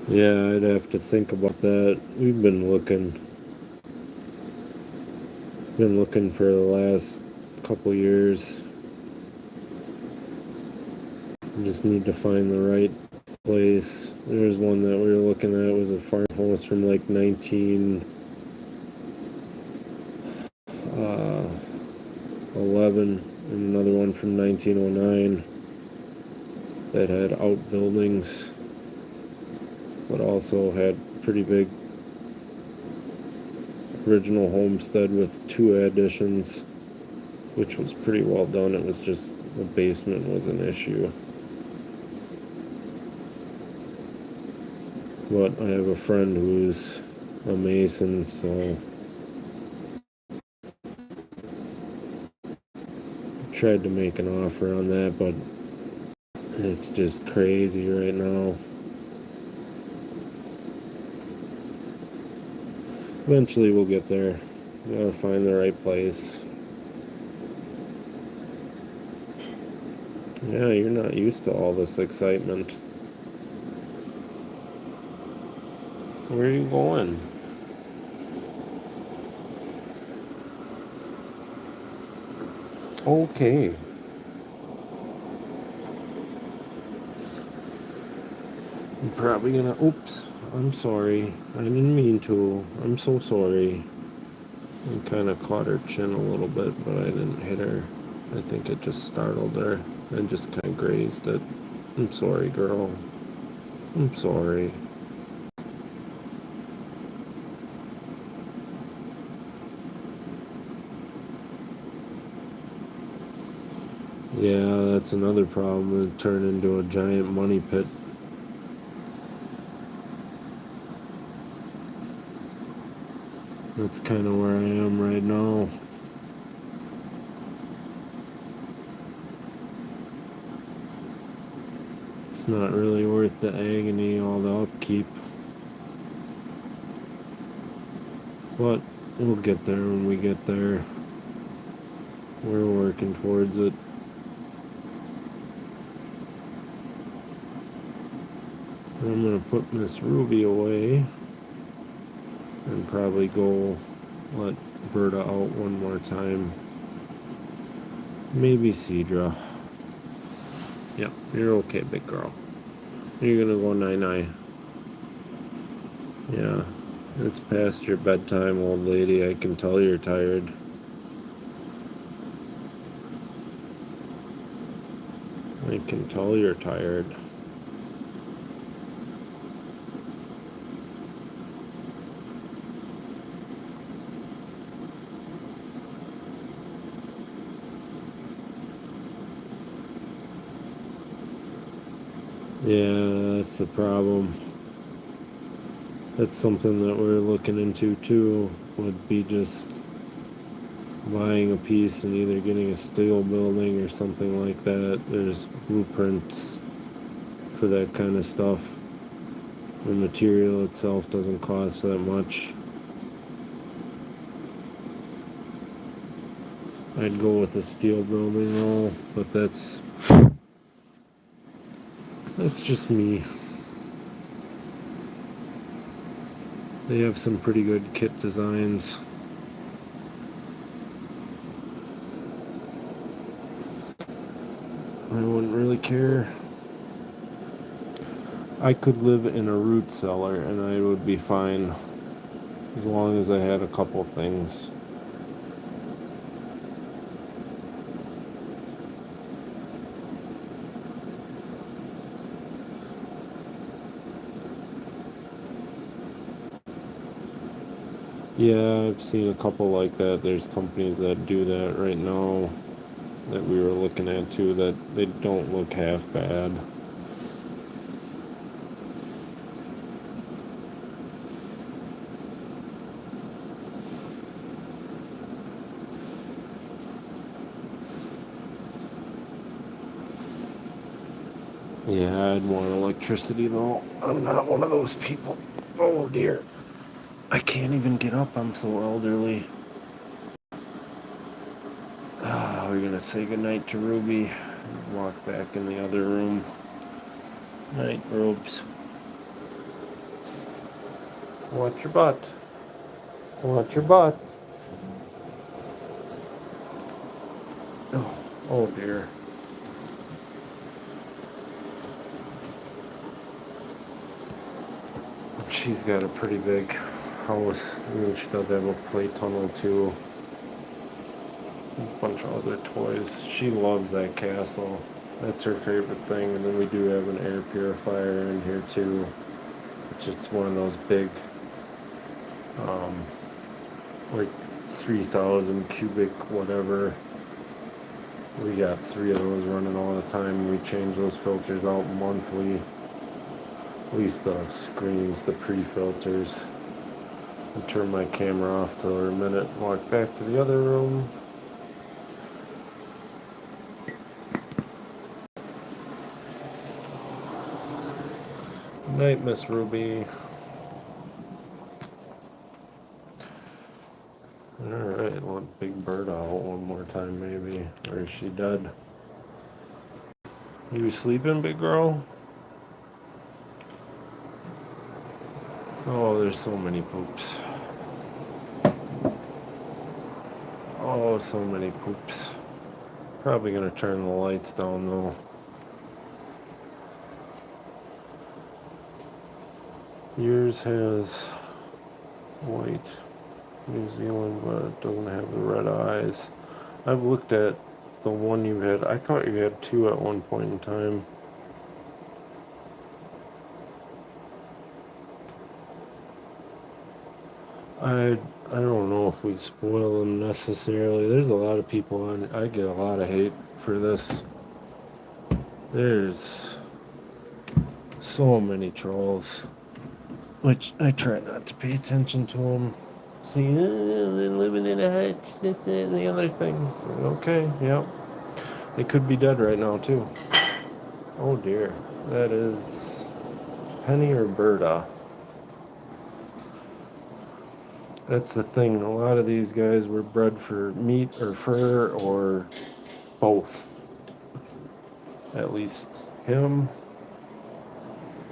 Yeah, I'd have to think about that. We've been looking for the last couple years. We just need to find the right place. There's one that we were looking at, was a farmhouse from like 1911, and another one from 1909 that had outbuildings, but also had pretty big original homestead with 2 additions, which was pretty well done. It was just the basement was an issue. But I have a friend who's a mason, so I tried to make an offer on that, but it's just crazy right now. Eventually we'll get there. Gotta find the right place. Yeah, you're not used to all this excitement. Where are you going? Okay. I'm probably gonna... Oops. I'm sorry. I didn't mean to. I'm so sorry. I kind of caught her chin a little bit, but I didn't hit her. I think it just startled her. I just kind of grazed it. I'm sorry, girl. I'm sorry. Yeah, that's another problem. It turned into a giant money pit. That's kind of where I am right now. It's not really worth the agony, all the upkeep. But we'll get there when we get there. We're working towards it. I'm going to put Miss Ruby away and probably go let Berta out one more time. Maybe Cedra. Yep, you're okay, big girl. You're going to go night-night. Yeah, it's past your bedtime, old lady. I can tell you're tired. I can tell you're tired. Yeah, that's the problem. That's something that we're looking into too, would be just buying a piece and either getting a steel building or something like that. There's blueprints for that kind of stuff. The material itself doesn't cost that much. I'd go with a steel building though, but that's just me. They have some pretty good kit designs. I wouldn't really care. I could live in a root cellar and I would be fine as long as I had a couple things. Yeah, I've seen a couple like that. There's companies that do that right now that we were looking at too, that they don't look half bad. Yeah, I'd want electricity though. I'm not one of those people. Oh dear. I can't even get up. I'm so elderly. We're gonna say goodnight to Ruby. Walk back in the other room. Night, Robes. Watch your butt. Watch your butt. Oh dear. She's got a pretty big house. I mean, she does have a play tunnel too. A bunch of other toys. She loves that castle. That's her favorite thing. And then we do have an air purifier in here too, which it's one of those big, like 3,000 cubic whatever. We got 3 of those running all the time. We change those filters out monthly. At least the screens, the pre-filters. I turn my camera off for a minute, walk back to the other room. Good night, Miss Ruby. Alright, want Big Bird out one more time maybe. Or is she dead? You sleeping, big girl? Oh, there's so many poops. Oh, so many poops. Probably gonna turn the lights down though. Yours has white New Zealand, but it doesn't have the red eyes. I've looked at the one you had. I thought you had 2 at one point in time. I don't know if we spoil them necessarily. There's a lot of people on. I get a lot of hate for this. There's so many trolls, which I try not to pay attention to them. See, they're living in a hut, this, that, and the other thing. So, okay, yep. They could be dead right now too. Oh dear, that is Penny or Berta. That's the thing. A lot of these guys were bred for meat or fur or both. At least him,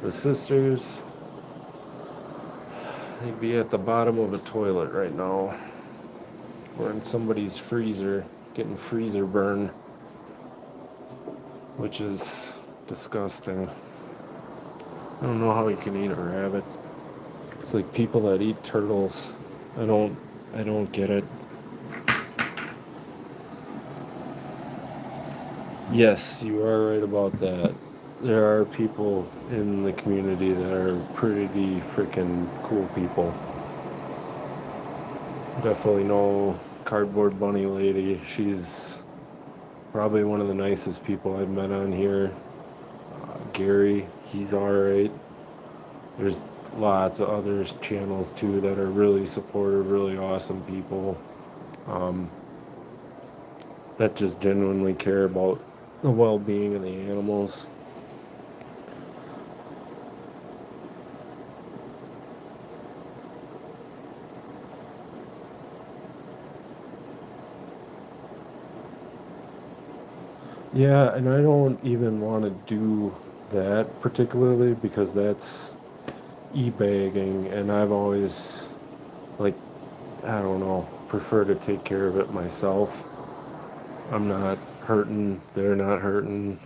the sisters. They'd be at the bottom of a toilet right now. Or in somebody's freezer, getting freezer burn. Which is disgusting. I don't know how you can eat a rabbit. It's like people that eat turtles. I don't get it. Yes, you are right about that. There are people in the community that are pretty freaking cool people. Definitely know Cardboard Bunny Lady. She's probably one of the nicest people I've met on here. Gary, he's alright. There's lots of other channels too that are really supportive, really awesome people. That just genuinely care about the well-being of the animals. Yeah, and I don't even want to do that particularly because that's e-bagging, and I've always, like, I don't know, prefer to take care of it myself. I'm not hurting, they're not hurting.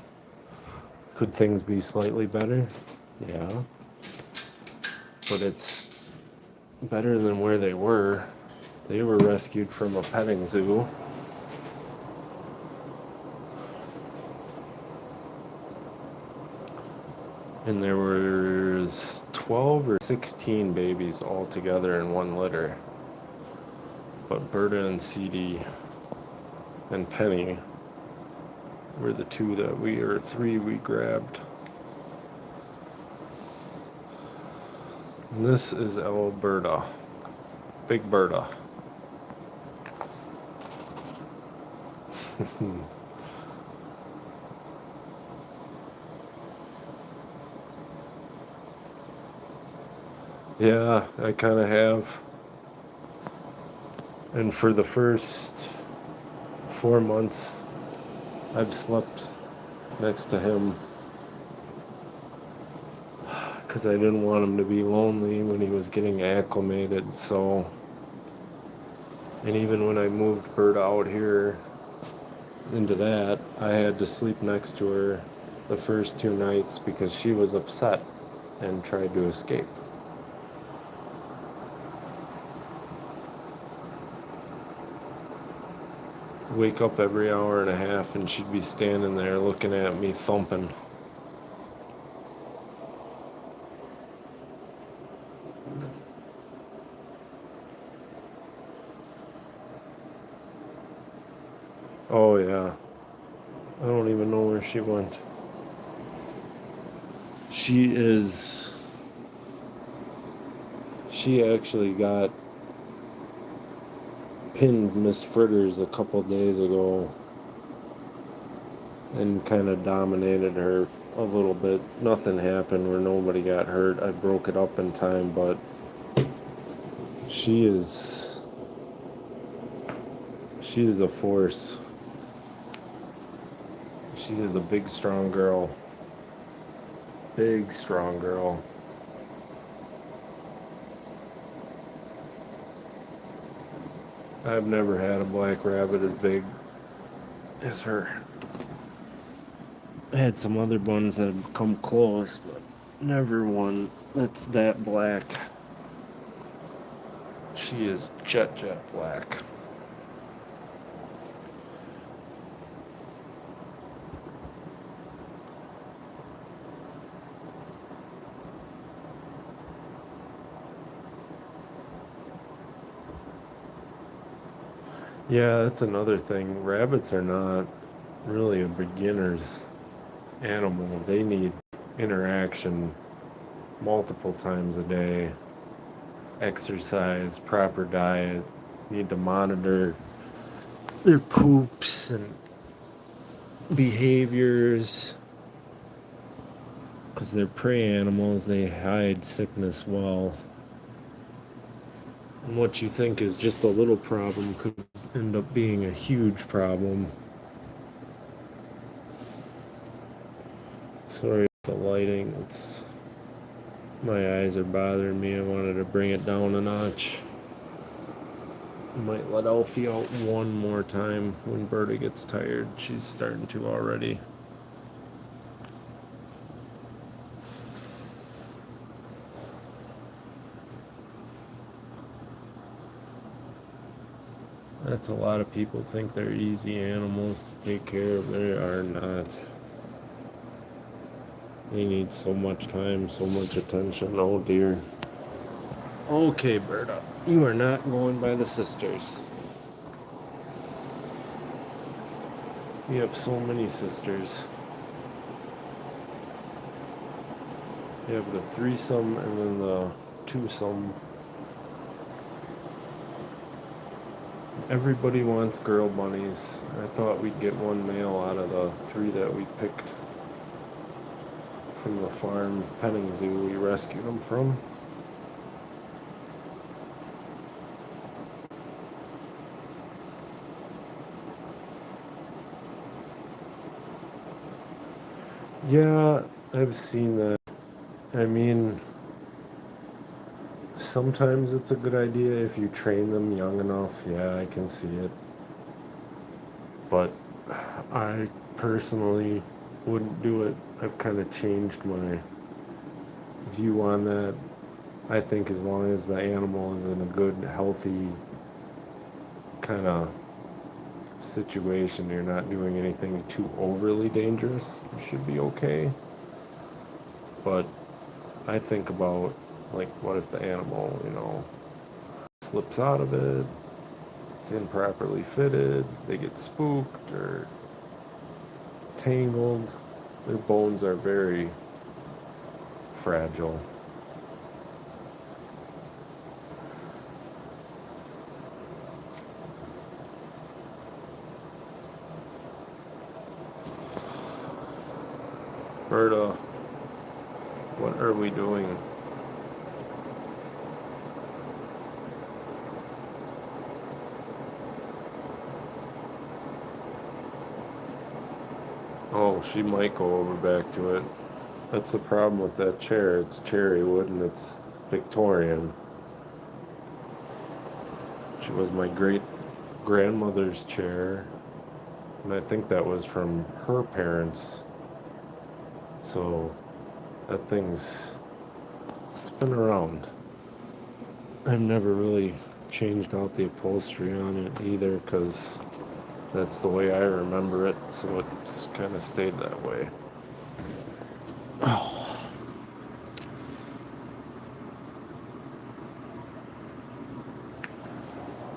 Could things be slightly better? Yeah. But it's better than where they were. They were rescued from a petting zoo. And there was 12 or 16 babies all together in one litter. But Berta and CD and Penny were the three we grabbed. And this is Alberta. Big Berta. Yeah, I kind of have. And for the first 4 months, I've slept next to him because I didn't want him to be lonely when he was getting acclimated. So, and even when I moved Berta out here into that, I had to sleep next to her the first 2 nights because she was upset and tried to escape. Wake up every hour and a half and she'd be standing there looking at me thumping. Oh yeah. I don't even know where she went. She actually got pinned Miss Fritters a couple days ago and kind of dominated her a little bit. Nothing happened where nobody got hurt. I broke it up in time, but she is a force. She is a big, strong girl. Big, strong girl. I've never had a black rabbit as big as her. I had some other ones that have come close, but never one that's that black. She is jet black. Yeah, that's another thing. Rabbits are not really a beginner's animal. They need interaction multiple times a day, exercise, proper diet, need to monitor their poops and behaviors because they're prey animals. They hide sickness well. And what you think is just a little problem could end up being a huge problem. Sorry about the lighting. My eyes are bothering me. I wanted to bring it down a notch. Might let Alfie out one more time when Berta gets tired. She's starting to already. That's a lot of people think they're easy animals to take care of. They are not. They need so much time, so much attention. Oh dear. Okay, Berta. You are not going by the sisters. We have so many sisters. We have the threesome and then the twosome. Everybody wants girl bunnies. I thought we'd get one male out of the 3 that we picked from the farm petting zoo we rescued them from. Yeah, I've seen that. I mean, sometimes it's a good idea if you train them young enough. Yeah, I can see it. But I personally wouldn't do it. I've kind of changed my view on that. I think as long as the animal is in a good, healthy kind of situation, you're not doing anything too overly dangerous, you should be okay. But I think about, like, what if the animal, slips out of it, it's improperly fitted, they get spooked or tangled. Their bones are very fragile. Berta, what are we doing? Oh, she might go over back to it. That's the problem with that chair. It's cherry wood and it's Victorian. She was my great grandmother's chair, and I think that was from her parents. So that it's been around. I've never really changed out the upholstery on it either, because that's the way I remember it, so it's kind of stayed that way. Oh.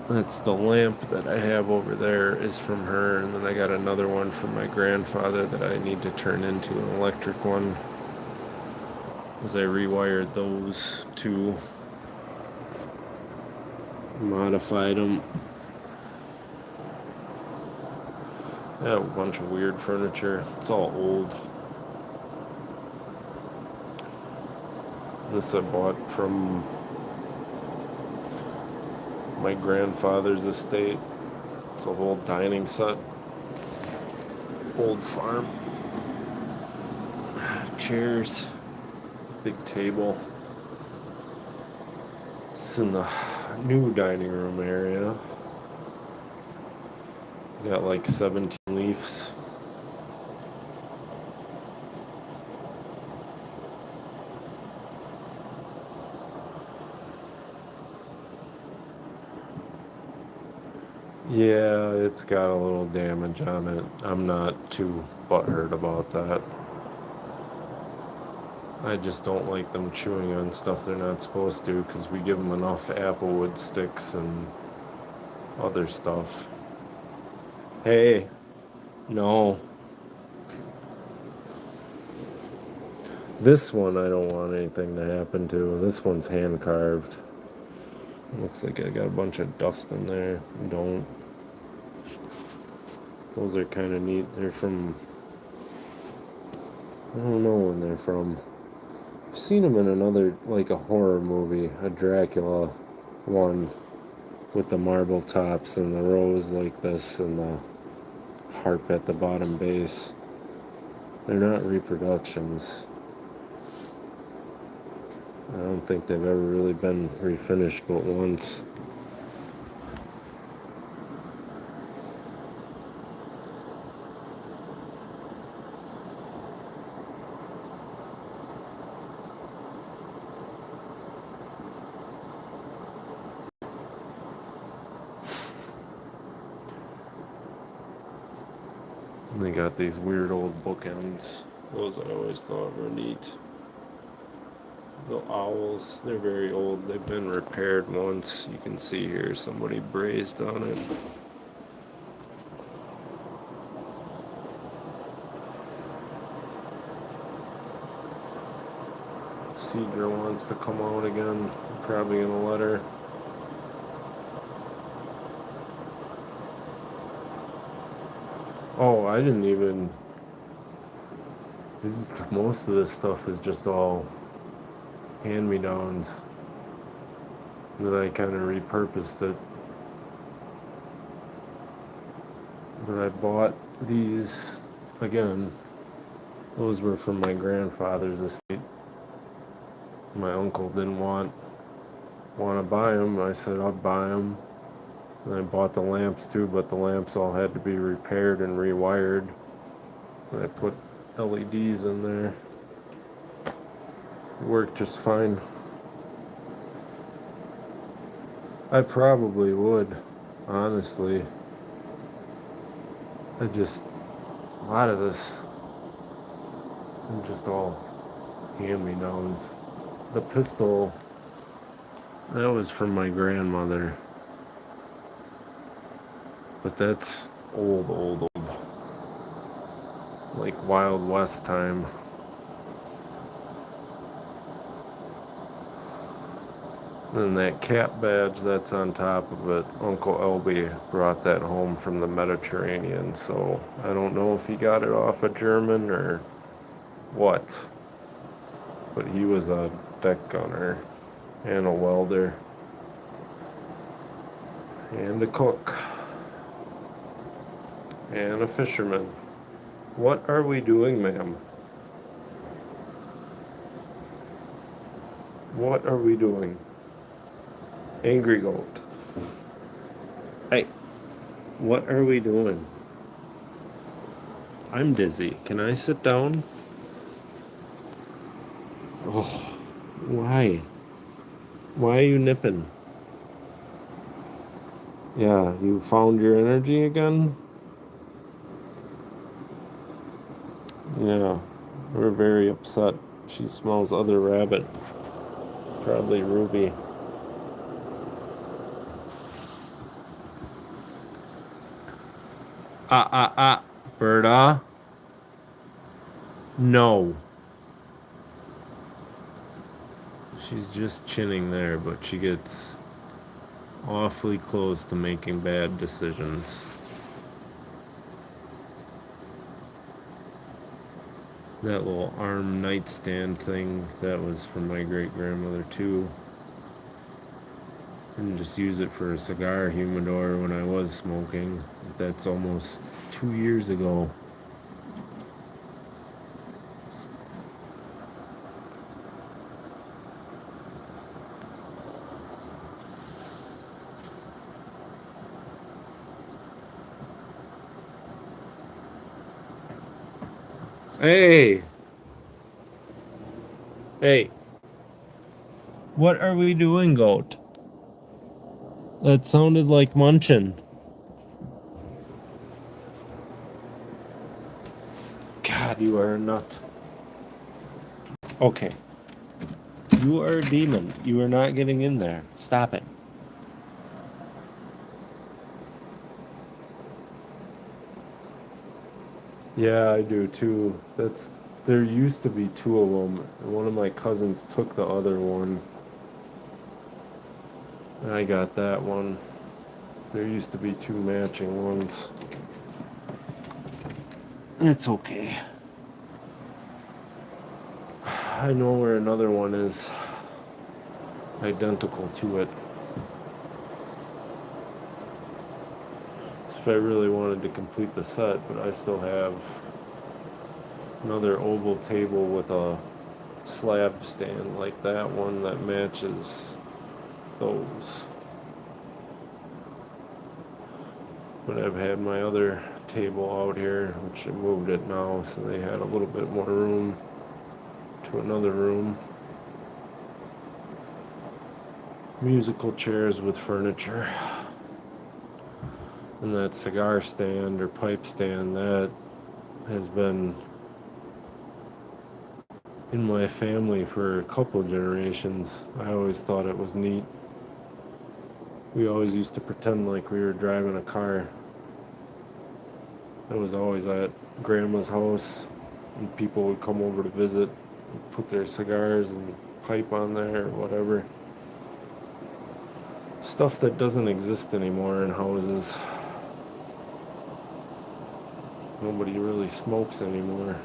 That's the lamp that I have over there is from her, and then I got another one from my grandfather that I need to turn into an electric one, because I rewired those two, modified them. I have a bunch of weird furniture. It's all old. This I bought from my grandfather's estate. It's a whole dining set. Old farm. Chairs. Big table. It's in the new dining room area. Got like 17 leaves. Yeah, it's got a little damage on it. I'm not too butthurt about that. I just don't like them chewing on stuff they're not supposed to, because we give them enough applewood sticks and other stuff. Hey, no. This one I don't want anything to happen to. This one's hand carved. Looks like I got a bunch of dust in there. Don't. Those are kind of neat. They're from, I don't know when they're from. I've seen them in another, like a horror movie, a Dracula one, with the marble tops and the rose like this and the harp at the bottom base. They're not reproductions. I don't think they've ever really been refinished but once. And they got these weird old bookends. Those I always thought were neat. The owls, they're very old. They've been repaired once. You can see here somebody brazed on it. Cedrika wants to come out again. Probably gonna let her. Oh, I didn't even. Most of this stuff is just all hand-me-downs that I kind of repurposed it. But I bought these again. Those were from my grandfather's estate. My uncle didn't want to buy them. I said I'll buy them. And I bought the lamps too, but the lamps all had to be repaired and rewired. And I put LEDs in there. It worked just fine. I probably would, honestly. A lot of this, just all hand-me-downs. The pistol, that was from my grandmother. But that's old. Like Wild West time. And that cap badge that's on top of it, Uncle Elby brought that home from the Mediterranean, so I don't know if he got it off a German or what. But he was a deck gunner and a welder and a cook and a fisherman. What are we doing, ma'am? What are we doing? Angry goat. Hey, what are we doing? I'm dizzy. Can I sit down? Oh, why? Why are you nipping? Yeah, you found your energy again? Yeah, we're very upset. She smells other rabbit. Probably Ruby. Berta? No. She's just chinning there, but she gets awfully close to making bad decisions. That little arm nightstand thing, that was from my great-grandmother too. And just use it for a cigar humidor when I was smoking. That's almost 2 years ago. Hey! Hey! What are we doing, goat? That sounded like munchin'. God, you are a nut. Okay. You are a demon. You are not getting in there. Stop it. Yeah, I do too. There used to be two of them. One of my cousins took the other one. And I got that one. There used to be two matching ones. It's okay. I know where another one is identical to it. If I really wanted to complete the set, but I still have another oval table with a slab stand like that one that matches those. But I've had my other table out here, which I moved it now, so they had a little bit more room to another room. Musical chairs with furniture. And that cigar stand or pipe stand, that has been in my family for a couple generations. I always thought it was neat. We always used to pretend like we were driving a car. It was always at Grandma's house, and people would come over to visit and put their cigars and pipe on there or whatever. Stuff that doesn't exist anymore in houses. Nobody really smokes anymore.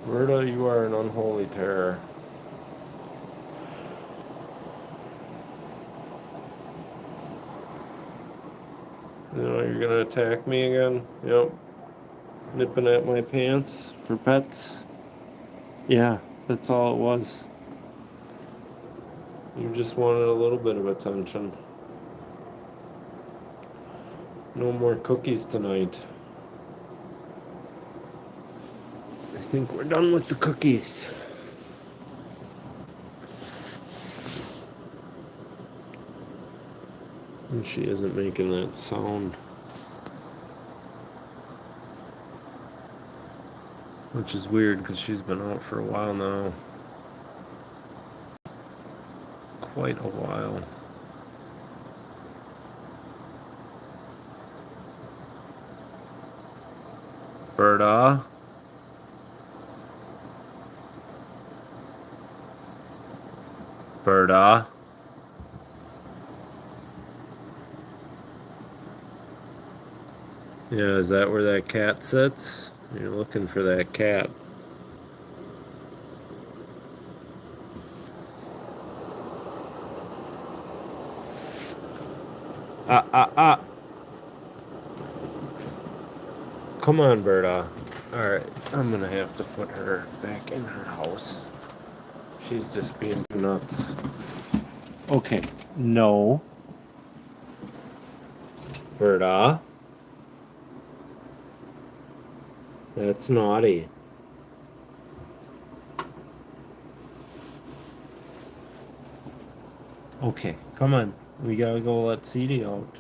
Berta, you are an unholy terror. You know, you're gonna attack me again? Yep. Nipping at my pants for pets? Yeah, that's all it was. You just wanted a little bit of attention. No more cookies tonight. I think we're done with the cookies. And she isn't making that sound. Which is weird because she's been out for a while now. Quite a while. Berta? Berta? Yeah, is that where that cat sits? You're looking for that cat. Ah. Come on, Berta. Alright, I'm gonna have to put her back in her house. She's just being nuts. Okay, no. Berta? That's naughty. Okay, come on. We gotta go let CD out.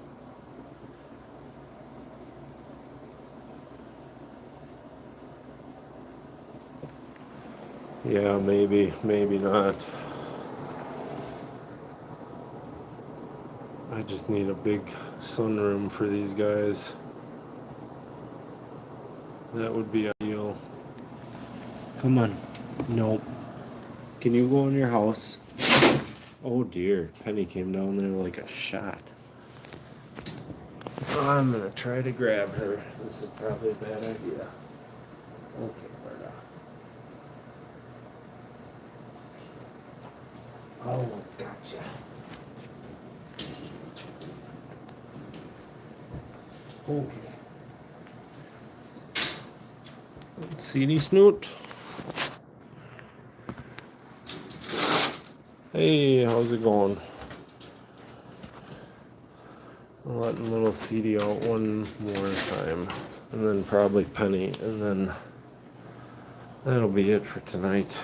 Yeah, maybe not. I just need a big sunroom for these guys. That would be ideal. Come on. Nope. Can you go in your house? Oh dear. Penny came down there like a shot. I'm gonna try to grab her. This is probably a bad idea. Okay, Berta. Oh, gotcha. Okay. CD Snoot. Hey, how's it going? I'm letting little CD out one more time. And then probably Penny. And then that'll be it for tonight.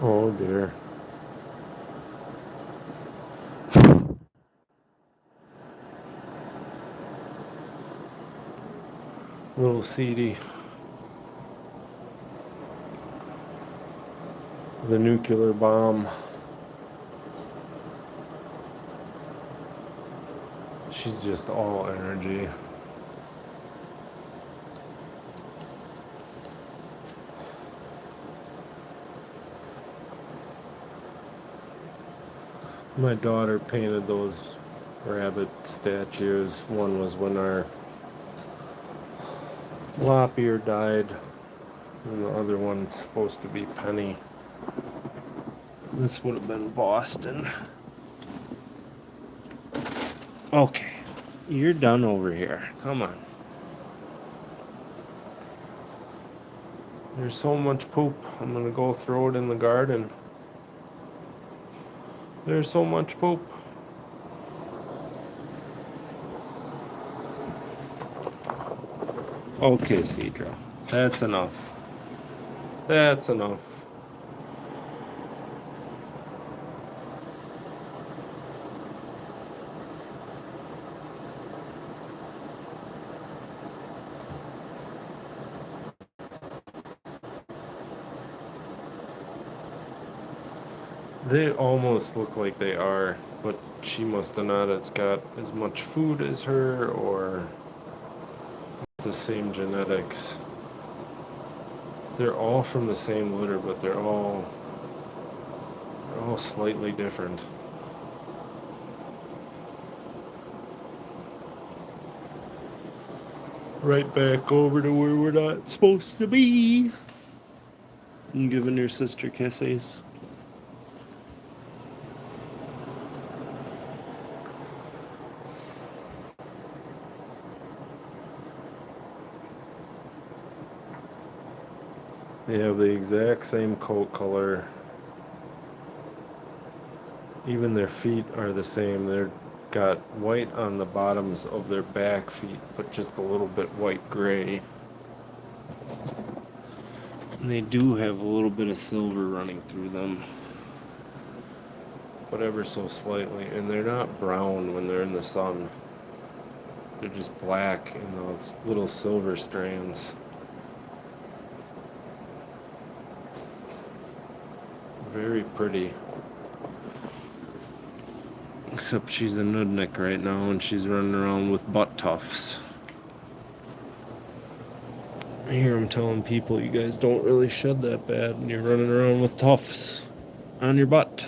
Oh dear. Little CD. The nuclear bomb. She's just all energy. My daughter painted those rabbit statues. One was when our lop-ear died, and the other one's supposed to be Penny. This would have been Boston. Okay, you're done over here. Come on. There's so much poop. I'm gonna go throw it in the garden. There's so much poop. Okay, Cedra. That's enough. That's enough. They almost look like they are, but she must have not as got as much food as her or the same genetics. They're all from the same litter, but they're all slightly different. Right back over to where we're not supposed to be. And giving your sister kisses. They have the exact same coat color. Even their feet are the same. They're got white on the bottoms of their back feet, but just a little bit white gray. And they do have a little bit of silver running through them, but ever so slightly. And they're not brown when they're in the sun. They're just black in those little silver strands. Very pretty. Except she's a nudnik right now and she's running around with butt tufts. I hear them telling people you guys don't really shed that bad and you're running around with tufts on your butt.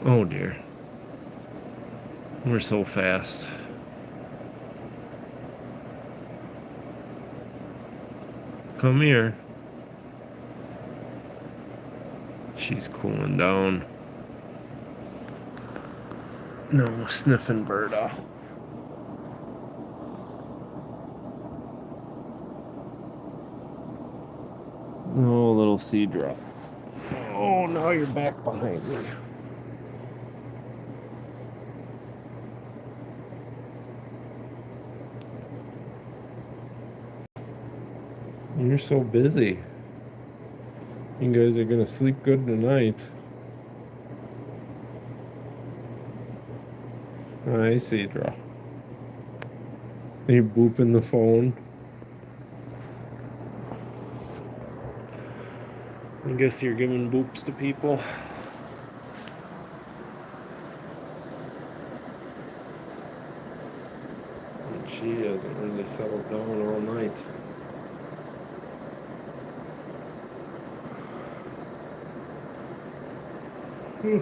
Oh dear. We're so fast. Come here. She's cooling down. No sniffing Berta. Oh, little Cedrika. Oh, now you're back behind me. You're so busy. You guys are gonna sleep good tonight. Hi, Cedrika. Are you booping the phone? I guess you're giving boops to people. And she hasn't really settled down all night. You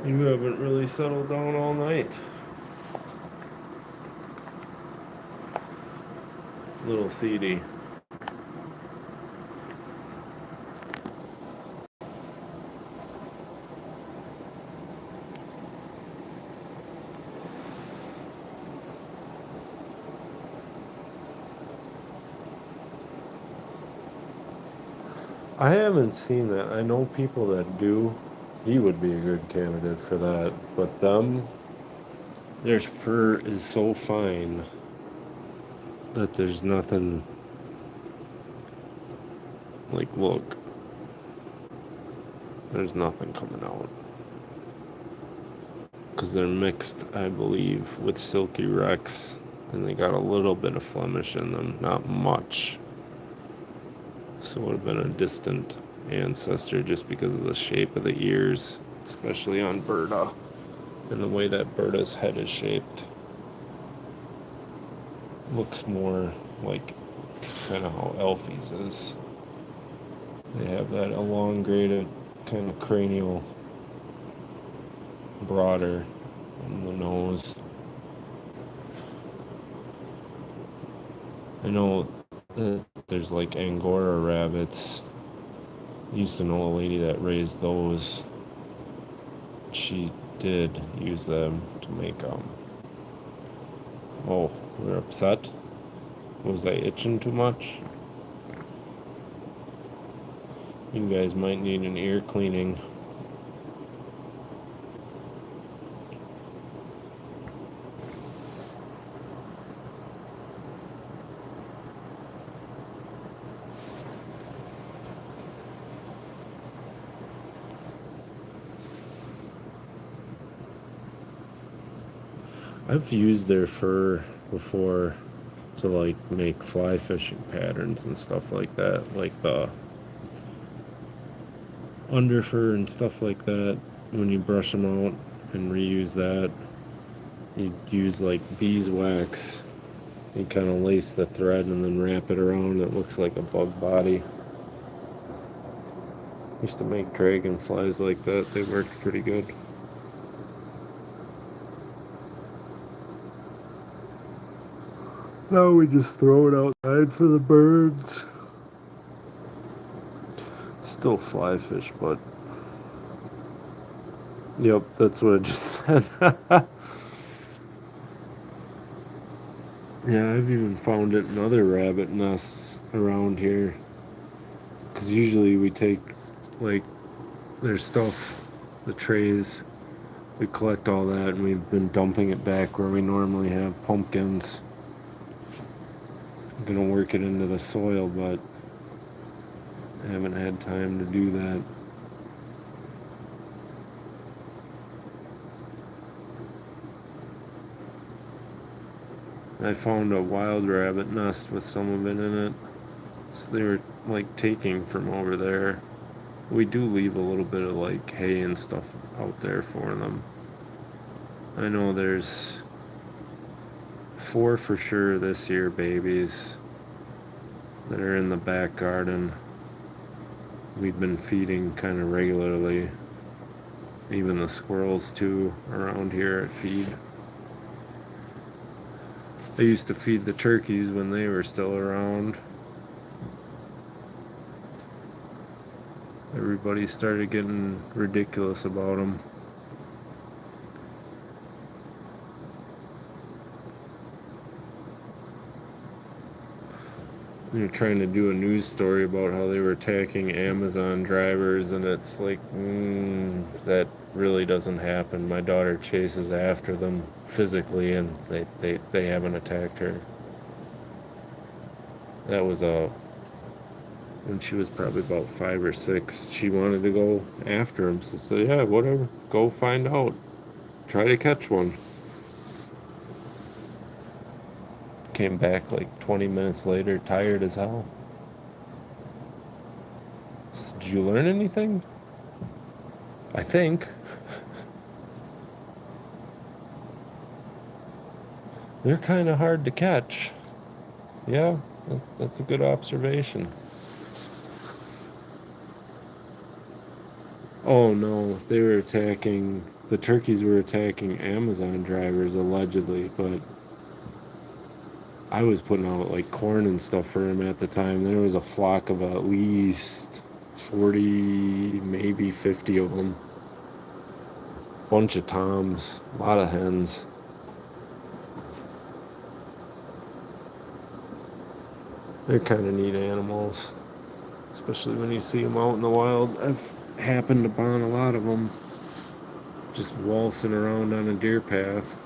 haven't really settled down all night. Little CD. I haven't seen that. I know people that do. He would be a good candidate for that. But their fur is so fine that there's nothing. Like, look. There's nothing coming out. Because they're mixed, I believe, with Silky Rex. And they got a little bit of Flemish in them. Not much. So it would have been a distant ancestor just because of the shape of the ears. Especially on Berta. And the way that Berta's head is shaped. Looks more like kind of how Elfie's is. They have that elongated kind of cranial, broader in the nose. I know that there's like Angora rabbits. I used to know a lady that raised those. She did use them to make oh, we're upset. Was I itching too much? You guys might need an ear cleaning. I've used their fur before to like make fly fishing patterns and stuff like that, like the underfur and stuff like that. When you brush them out and reuse that, you use like beeswax. You kind of lace the thread and then wrap it around. It looks like a bug body. Used to make dragonflies like that. They worked pretty good. Now we just throw it outside for the birds. Still fly fish, but yep, that's what I just said. Yeah, I've even found it in other rabbit nests around here. Because usually we take like their stuff, the trays, We collect all that, and we've been dumping it back where we normally have pumpkins. I'm gonna work it into the soil, but I haven't had time to do that. I found a wild rabbit nest with some of it in it. So they were like taking from over there. We do leave a little bit of like hay and stuff out there for them. I know there's 4 for sure this year babies that are in the back garden. We've been feeding kind of regularly. Even the squirrels too around here at feed. I used to feed the turkeys when they were still around. Everybody started getting ridiculous about them. You're trying to do a news story about how they were attacking Amazon drivers, and it's like, that really doesn't happen. My daughter chases after them physically, and they haven't attacked her. That was when she was probably about 5 or 6. She wanted to go after him, so I said, yeah, whatever, go find out. Try to catch one. Came back like 20 minutes later, tired as hell. Said, did you learn anything? I think. They're kind of hard to catch. Yeah, that's a good observation. Oh no, the turkeys were attacking Amazon drivers allegedly, but I was putting out like corn and stuff for him at the time. There was a flock of at least 40, maybe 50 of them. Bunch of toms, a lot of hens. They're kind of neat animals, especially when you see them out in the wild. I've happened upon a lot of them just waltzing around on a deer path.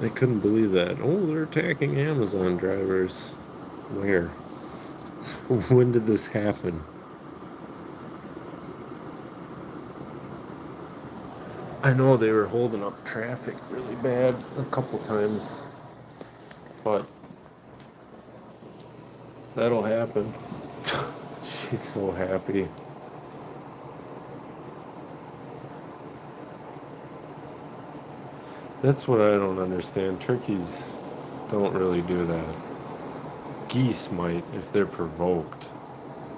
I couldn't believe that. Oh, they're attacking Amazon drivers. Where? When did this happen? I know they were holding up traffic really bad a couple times, but that'll happen. She's so happy. That's what I don't understand. Turkeys don't really do that. Geese might if they're provoked,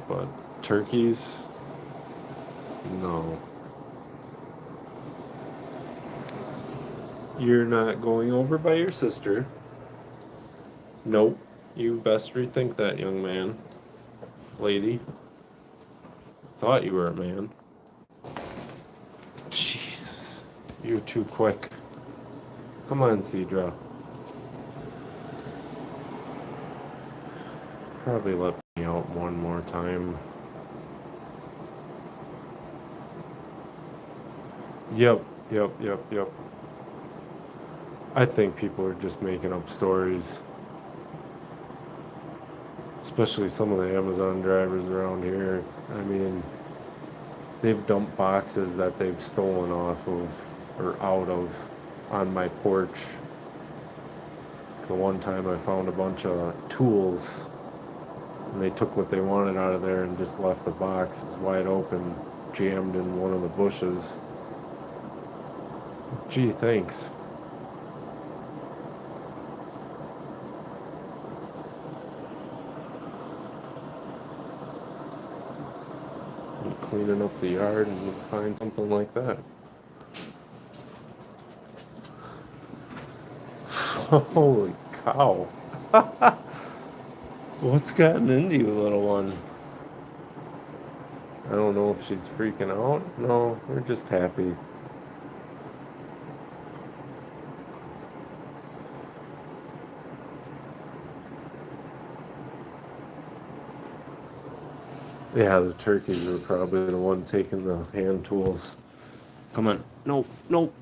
but turkeys, no. You're not going over by your sister. Nope. You best rethink that, young man. Lady. Thought you were a man. Jesus. You're too quick. Come on, Cedra. Probably let me out one more time. Yep. I think people are just making up stories. Especially some of the Amazon drivers around here. I mean, they've dumped boxes that they've stolen off of or out of on my porch. The one time I found a bunch of tools and they took what they wanted out of there and just left the box. It was wide open, jammed in one of the bushes. Gee, thanks. You're cleaning up the yard and you find something like that. Holy cow. What's gotten into you, little one? I don't know if she's freaking out. No, we're just happy. Yeah, the turkeys were probably the one taking the hand tools. Come on. No, no.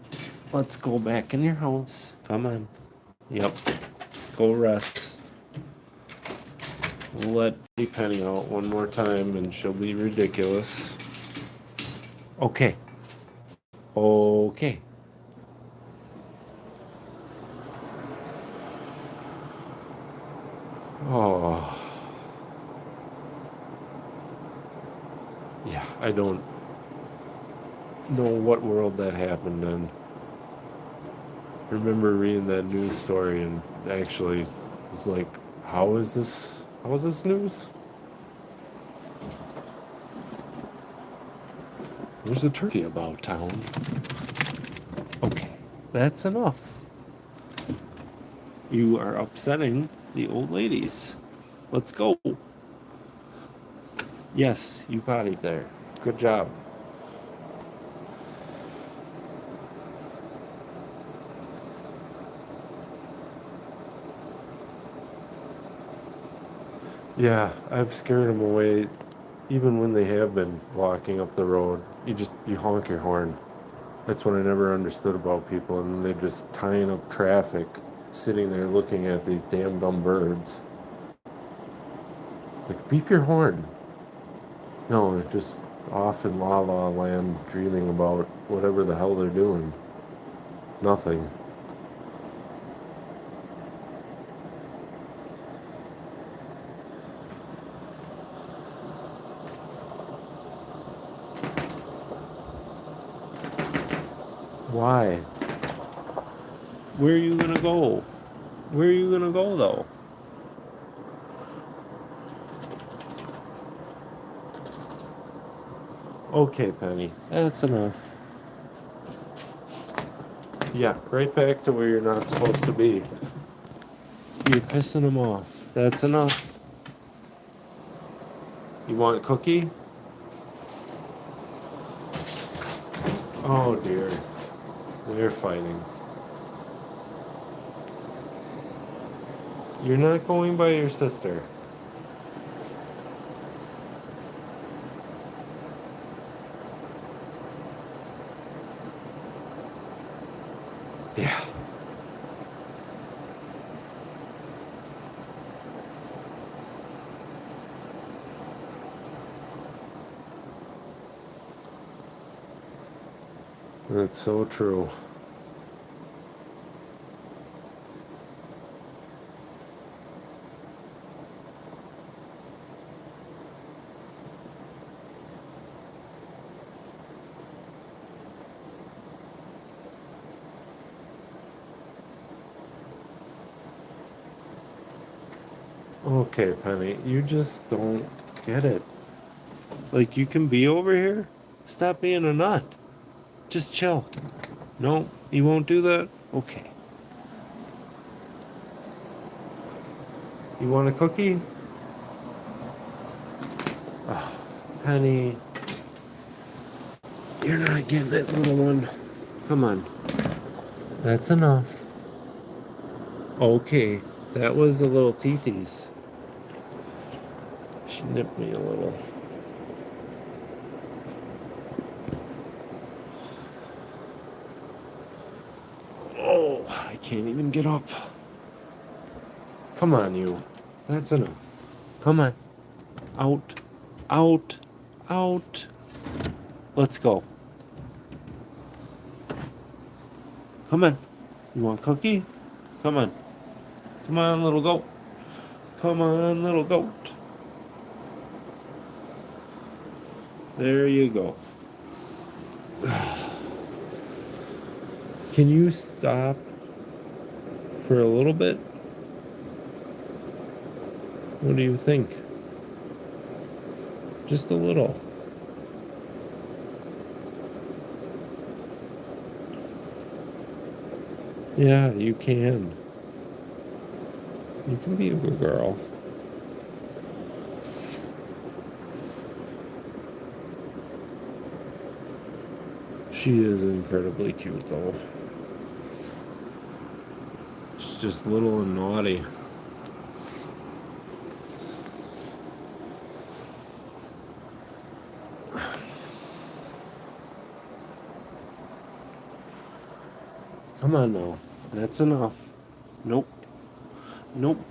Let's go back in your house. Come on. Yep. Go rest. We'll let Penny out one more time and she'll be ridiculous. Okay. Okay. Oh. Yeah, I don't know what world that happened in. I remember reading that news story and actually was like, how is this news? There's a turkey about town. Okay, that's enough. You are upsetting the old ladies. Let's go. Yes, you pottied there. Good job. Yeah, I've scared them away. Even when they have been walking up the road, you honk your horn. That's what I never understood about people, and they're just tying up traffic, sitting there looking at these damn dumb birds. It's like, beep your horn. No, they're just off in la la land dreaming about whatever the hell they're doing. Nothing. Why? Where are you gonna go? Where are you gonna go, though? Okay, Penny, that's enough. Yeah, right back to where you're not supposed to be. You're pissing them off. That's enough. You want a cookie? Oh dear. They're fighting. You're not going by your sister. Yeah. That's so true. Okay, Penny, you just don't get it. Like, you can be over here? Stop being a nut. Just chill. No, you won't do that? Okay. You want a cookie? Oh, Penny. You're not getting it, little one. Come on. That's enough. Okay. That was the little teethies. She nipped me a little. Oh, I can't even get up. Come on, you. That's enough. Come on. Out. Out. Out. Let's go. Come on. You want cookie? Come on. Come on, little goat. Come on, little goat. There you go. Can you stop for a little bit? What do you think? Just a little. Yeah, you can. You can be a good girl. She is incredibly cute, though. She's just little and naughty. Come on now. That's enough. Nope. Nope.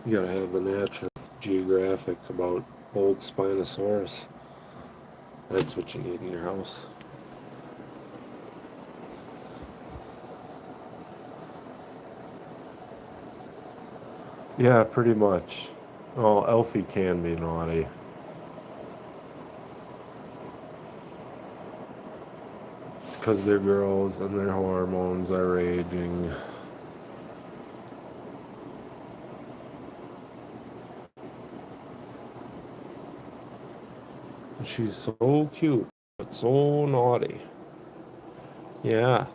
You gotta have the National Geographic about old Spinosaurus. That's what you need in your house. Yeah, pretty much. Oh, Elfie can be naughty. It's because they're girls and their hormones are raging. She's so cute, but so naughty. Yeah,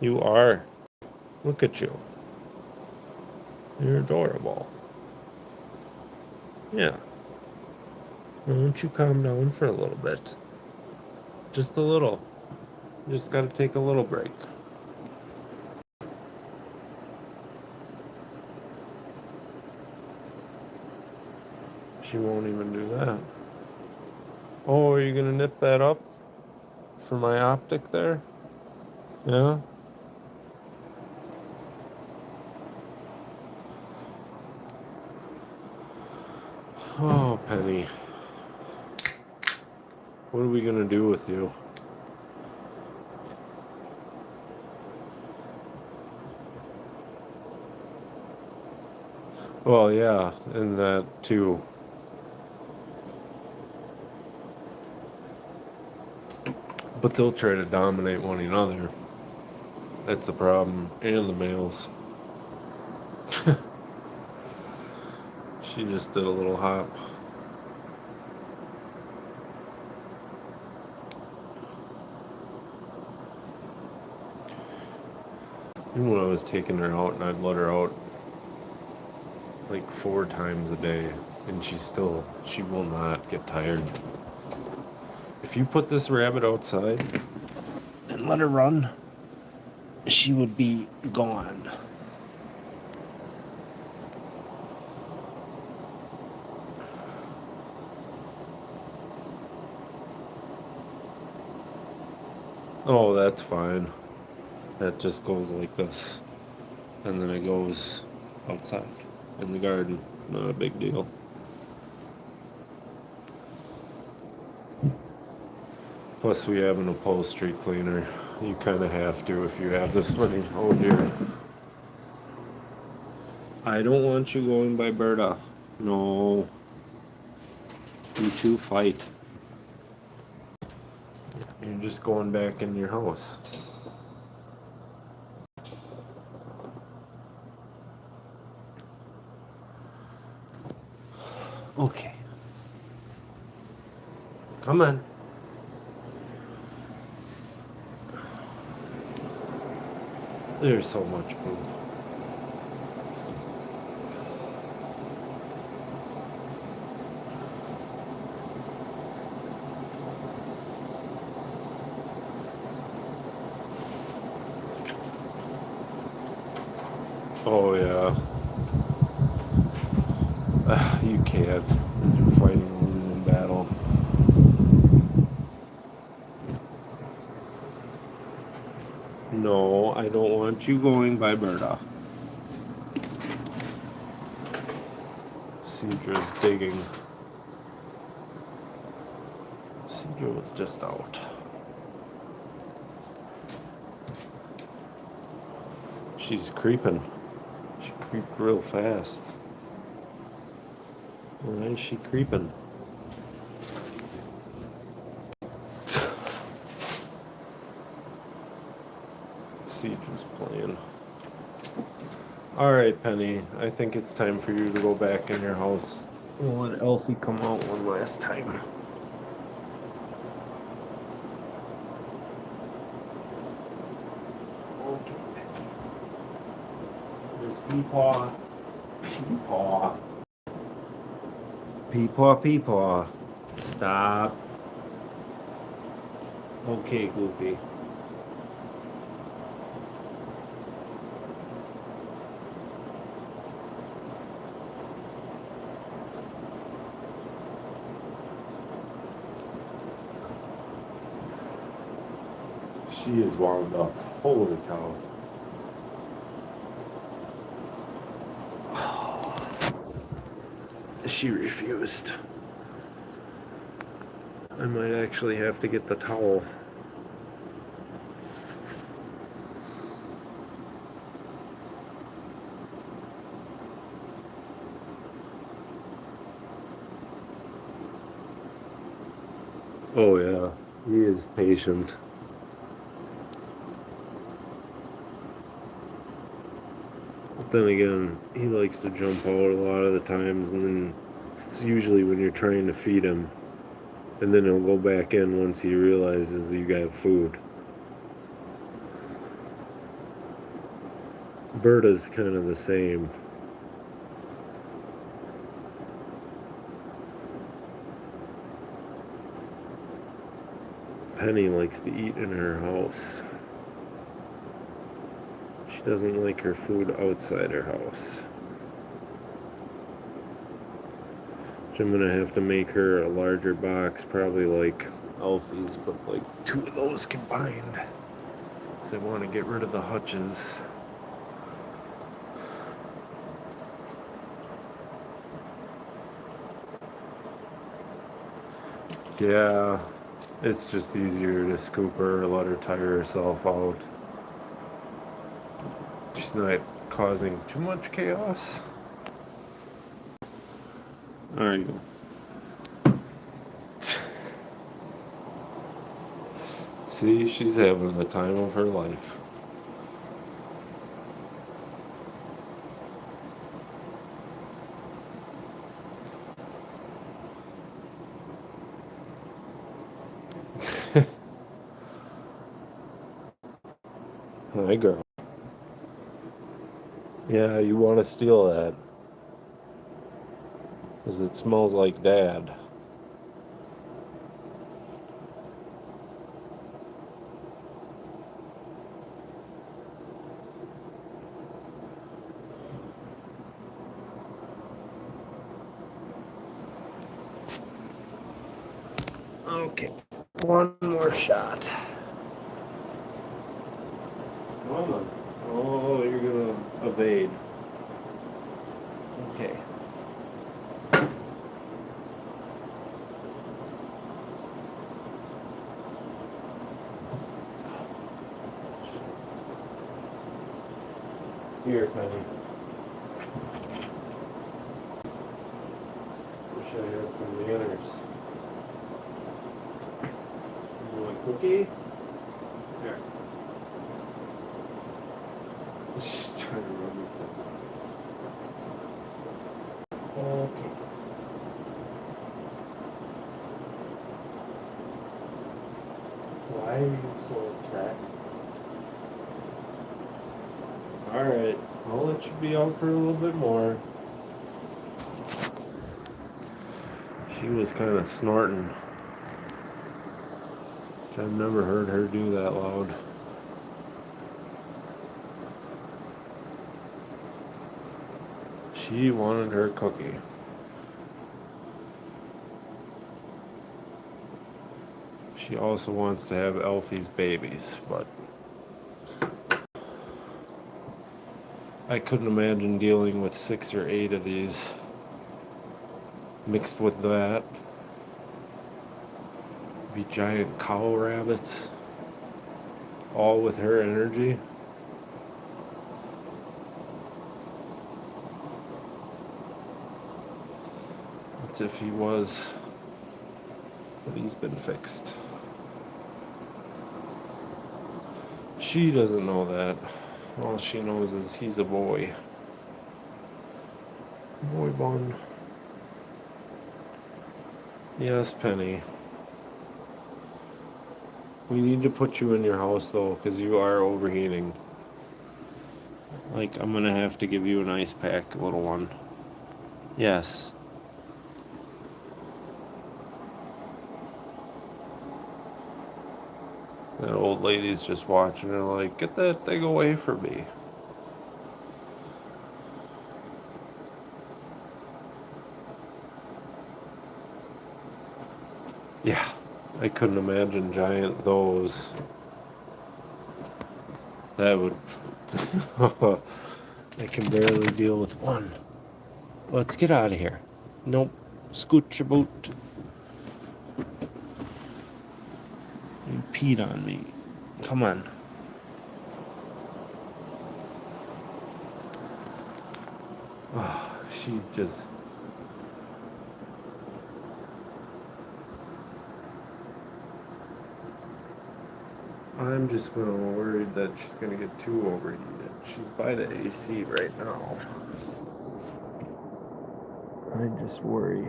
you are. Look at you. You're adorable. Yeah. Why don't you calm down for a little bit? Just a little. Just gotta take a little break. She won't even do that. Oh, are you gonna nip that up for my optic there? Yeah? Oh, Penny. What are we gonna do with you? Well, yeah, and that too. But they'll try to dominate one another. That's the problem. And the males. She just did a little hop. Even when I was taking her out and I'd let her out like 4 times a day, and she will not get tired. If you put this rabbit outside and let her run, she would be gone. Oh, that's fine. That just goes like this. And then it goes outside in the garden. Not a big deal. Plus, we have an upholstery cleaner. You kind of have to if you have this many. Oh dear. I don't want you going by Berta. No. You two fight. You're just going back in your house. Okay. Come on. There's so much poo. Oh yeah. You can't. You're fighting a losing battle. No, I don't want you going by Berta. Cedra's digging. Cedra was just out. She's creeping. She creeped real fast. Why is she creeping? Cedra's playing. Alright, Penny. I think it's time for you to go back in your house. We'll let Elfie come out one last time. Okay. Just peepaw. Peepaw. Peepaw, peepaw. Stop. Okay, Goofy. She is wound up. Holy cow. She refused. I might actually have to get the towel. Oh yeah, he is patient. But then again, he likes to jump out a lot of the times, and then it's usually when you're trying to feed him, and then he'll go back in once he realizes you got food. Berta's kind of the same. Penny likes to eat in her house. She doesn't like her food outside her house. So I'm gonna have to make her a larger box, probably like Alfie's, but like 2 of those combined. Because I want to get rid of the hutches. Yeah, it's just easier to scoop her, let her tire herself out. She's not causing too much chaos. There you go. See, she's having the time of her life. Hi, girl. Yeah, you want to steal that. Because it smells like Dad. Okay, one more shot. Come on. Oh, you're gonna evade. Okay. Here, Penny. Wish I had some manners. You want a cookie? Here. She's trying to run with it. Okay. Why are you so upset? Alright, I'll let you be out for a little bit more. She was kind of snorting, which I've never heard her do that loud. She wanted her cookie. She also wants to have Alfie's babies, but I couldn't imagine dealing with 6 or 8 of these mixed with that. Be giant cow rabbits, all with her energy. It's if he was, but he's been fixed. She doesn't know that. All she knows is he's a boy. Boy bun. Yes, Penny. We need to put you in your house though, because you are overheating. Like, I'm gonna have to give you an ice pack, little one. Yes. That old lady's just watching her like, get that thing away from me. Yeah, I couldn't imagine giant those. That would... I can barely deal with one. Let's get out of here. Nope. Scooch your boot. You peed on me. Come on. Oh, she just... I'm just worried that she's going to get too overheated. She's by the AC right now. I just worry.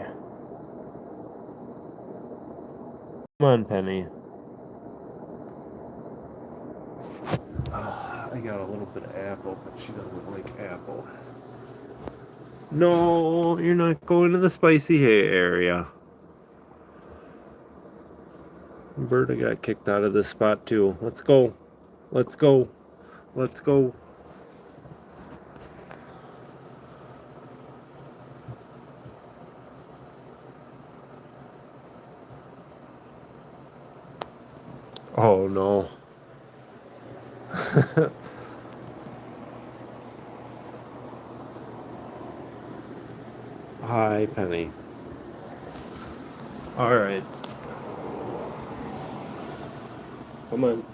Come on, Penny. I got a little bit of apple, but she doesn't like apple. No, you're not going to the spicy hay area. Berta got kicked out of this spot too. Let's go. Let's go. Let's go. Oh no. Hi, Penny. Alright. Come on.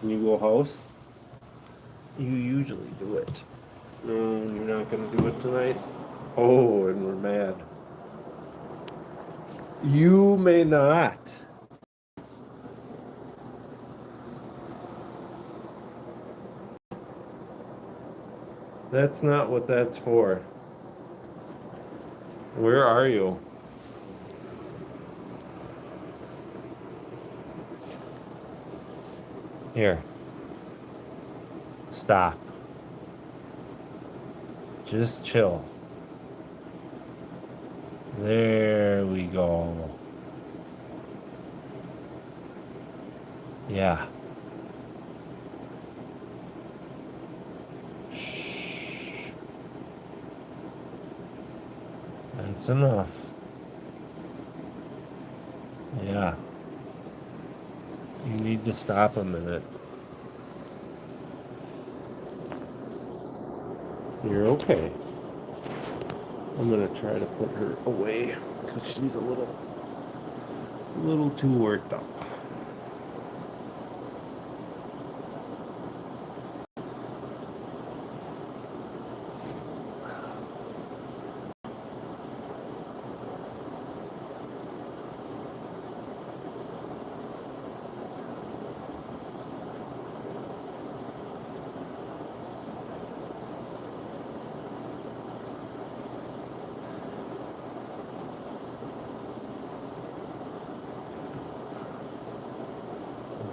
Can you go house? You usually do it. No, you're not going to do it tonight? Oh, and we're mad. You may not. That's not what that's for. Where are you? Here. Stop. Just chill. There we go. Yeah. Shh. That's enough. Yeah. You need to stop a minute. You're okay. I'm gonna try to put her away because she's a little too worked up.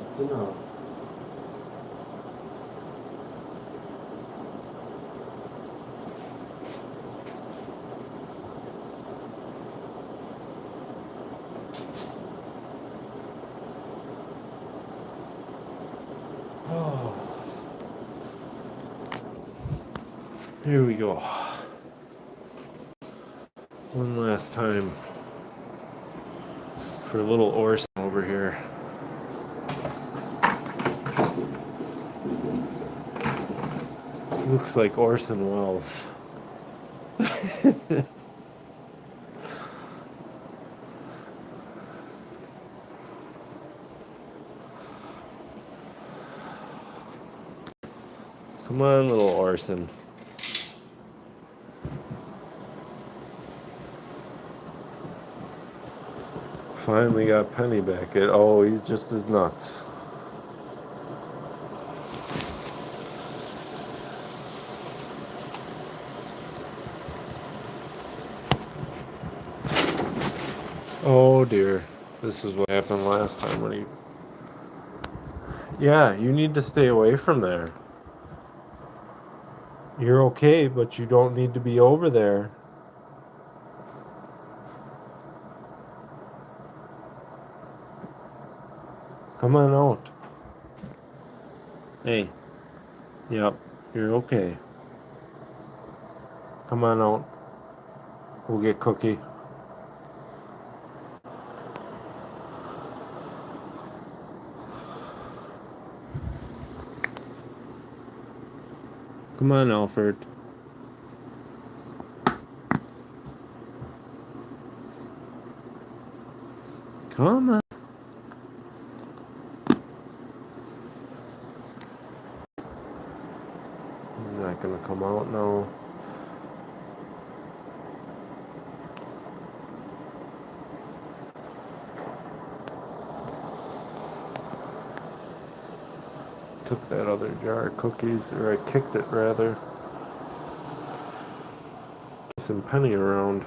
That's enough. Oh. Here we go. One last time for little Orson over here. Looks like Orson Welles. Come on, little Orson. Finally got Penny back. Oh, he's just as nuts. Oh dear. This is what happened last time when he... Yeah, you need to stay away from there. You're okay, but you don't need to be over there. Come on out. Hey. Yep. You're okay. Come on out. We'll get Cookie. Come on, Alfred. Come on. He's not gonna come out now. Took that other jar of cookies, or I kicked it rather. Some Penny around.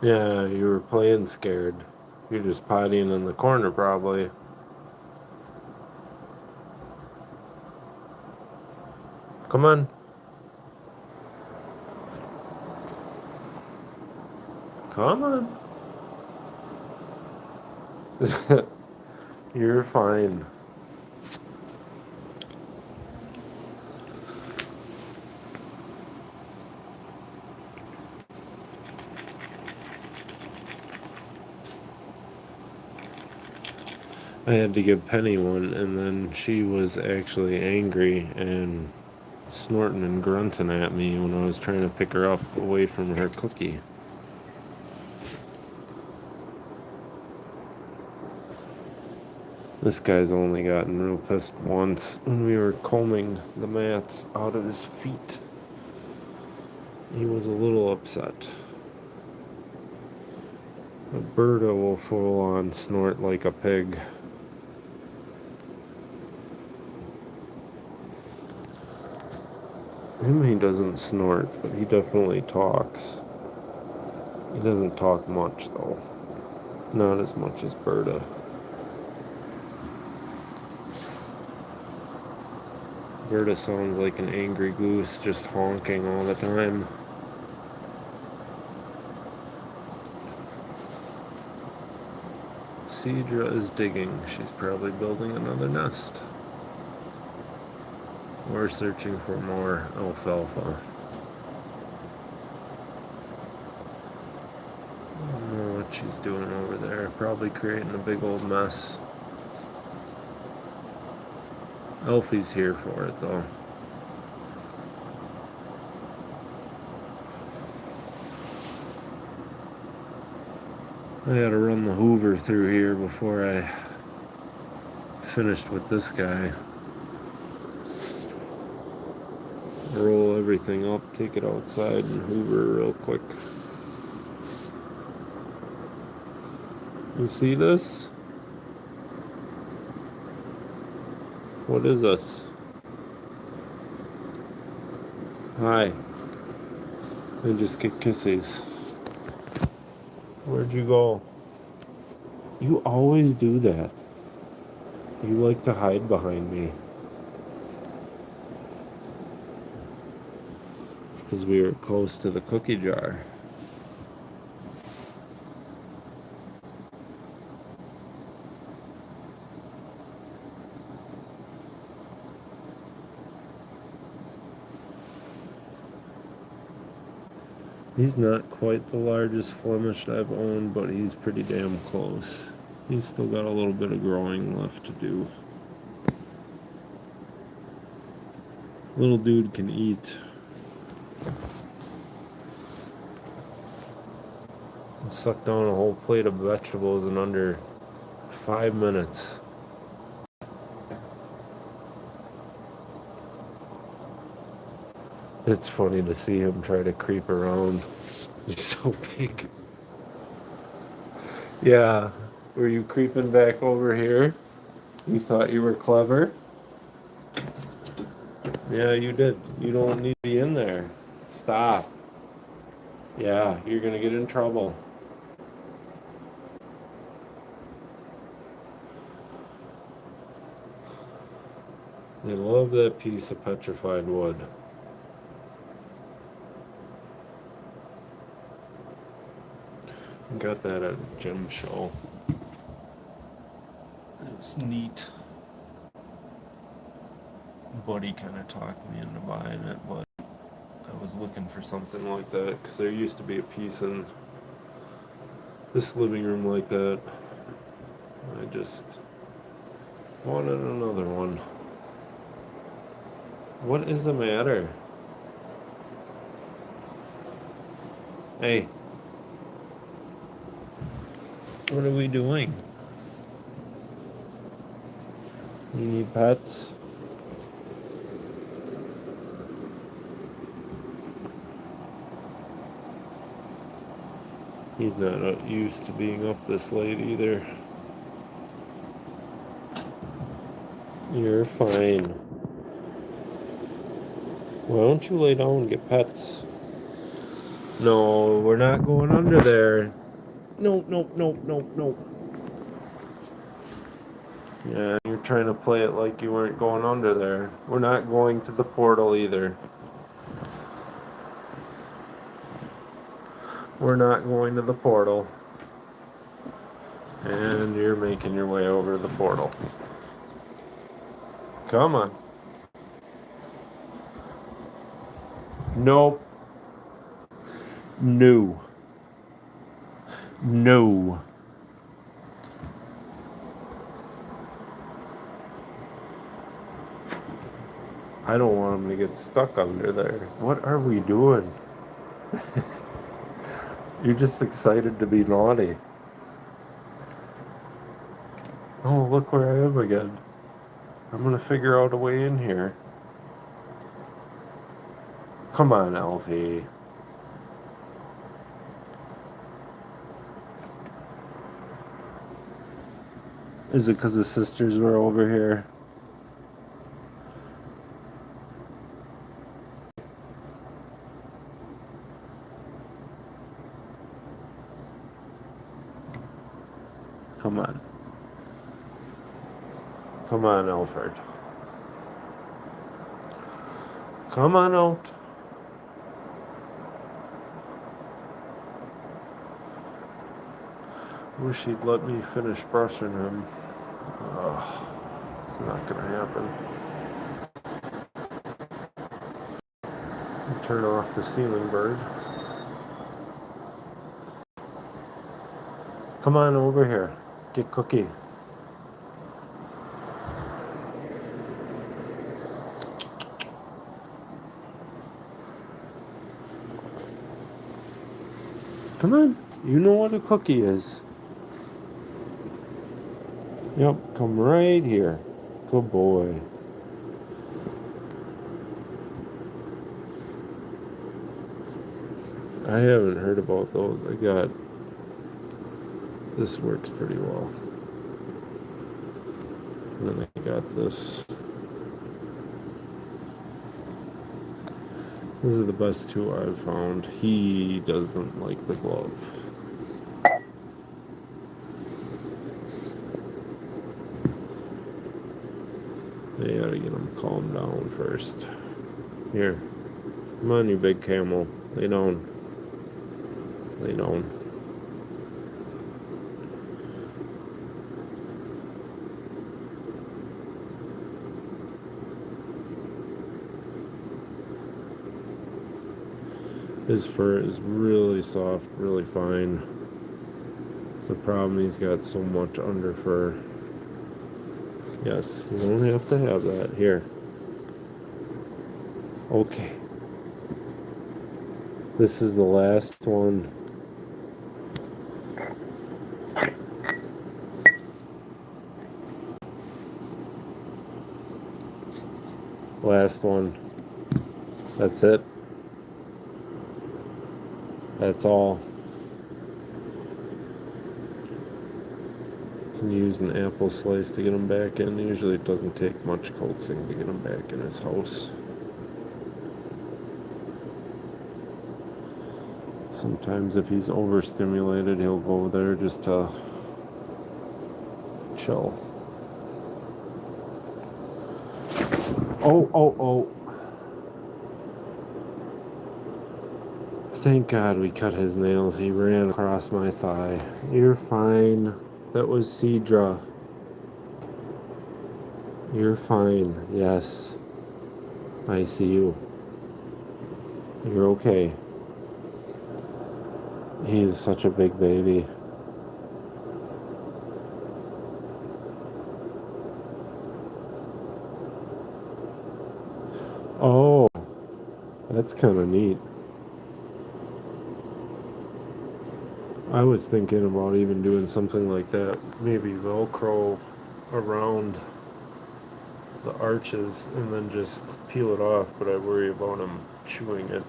Yeah, you were playing scared. You're just pottying in the corner, probably. Come on. Come on. You're fine. I had to give Penny one, and then she was actually angry and snorting and grunting at me when I was trying to pick her up away from her cookie. This guy's only gotten real pissed once when we were combing the mats out of his feet. He was a little upset. Alberta will full on snort like a pig. He doesn't snort, but he definitely talks. He doesn't talk much, though. Not as much as Berta. Berta sounds like an angry goose, just honking all the time. Cedrika is digging. She's probably building another nest. Or searching for more alfalfa. I don't know what she's doing over there. Probably creating a big old mess. Elfie's here for it, though. I had to run the Hoover through here before I finished with this guy. Roll everything up, take it outside, and Hoover real quick. You see this? What is this? Hi. I just get kisses. Where'd you go? You always do that. You like to hide behind me. It's because we were close to the cookie jar. He's not quite the largest Flemish I've owned, but he's pretty damn close. He's still got a little bit of growing left to do. Little dude can eat. And suck down a whole plate of vegetables in under 5 minutes. It's funny to see him try to creep around. He's so big. Yeah. Were you creeping back over here? You thought you were clever? Yeah, you did. You don't need to be in there. Stop. Yeah, you're gonna get in trouble. They love that piece of petrified wood. Got that at a gym show. It was neat. Buddy kind of talked me into buying it, but I was looking for something like that because there used to be a piece in this living room like that. I just wanted another one. What is the matter? Hey, what are we doing? You need pets? He's not used to being up this late either. You're fine. Why don't you lay down and get pets? No, we're not going under there. No, no, no, no, no. Yeah, you're trying to play it like you weren't going under there. We're not going to the portal either. We're not going to the portal. And you're making your way over to the portal. Come on. Nope. No. No. I don't want him to get stuck under there. What are we doing? You're just excited to be naughty. Oh, look where I am again. I'm gonna figure out a way in here. Come on, Alfie. Is it because the sisters were over here? Come on. Come on, Alfred. Come on out. Wish he'd let me finish brushing him. Ugh, it's not gonna happen. Turn off the ceiling bird. Come on over here. Get Cookie. Come on. You know what a cookie is. Yep, come right here. Good boy. I haven't heard about those. This works pretty well. And then I got this. These are the best two I've found. He doesn't like the glove. They gotta get him calmed down first. Here. Come on, you big camel. Lay down. Lay down. His fur is really soft, really fine. It's the problem, he's got so much under fur. Yes, you don't have to have that. Here. Okay. This is the last one. Last one. That's it. That's all. Can use an apple slice to get him back in. Usually it doesn't take much coaxing to get him back in his house. Sometimes if he's overstimulated, he'll go there just to chill. Oh, oh, oh. Thank God we cut his nails. He ran across my thigh. You're fine. That was Cedra. You're fine. Yes. I see you. You're okay. He is such a big baby. Oh, that's kind of neat. I was thinking about even doing something like that. Maybe Velcro around the arches and then just peel it off, but I worry about him chewing it.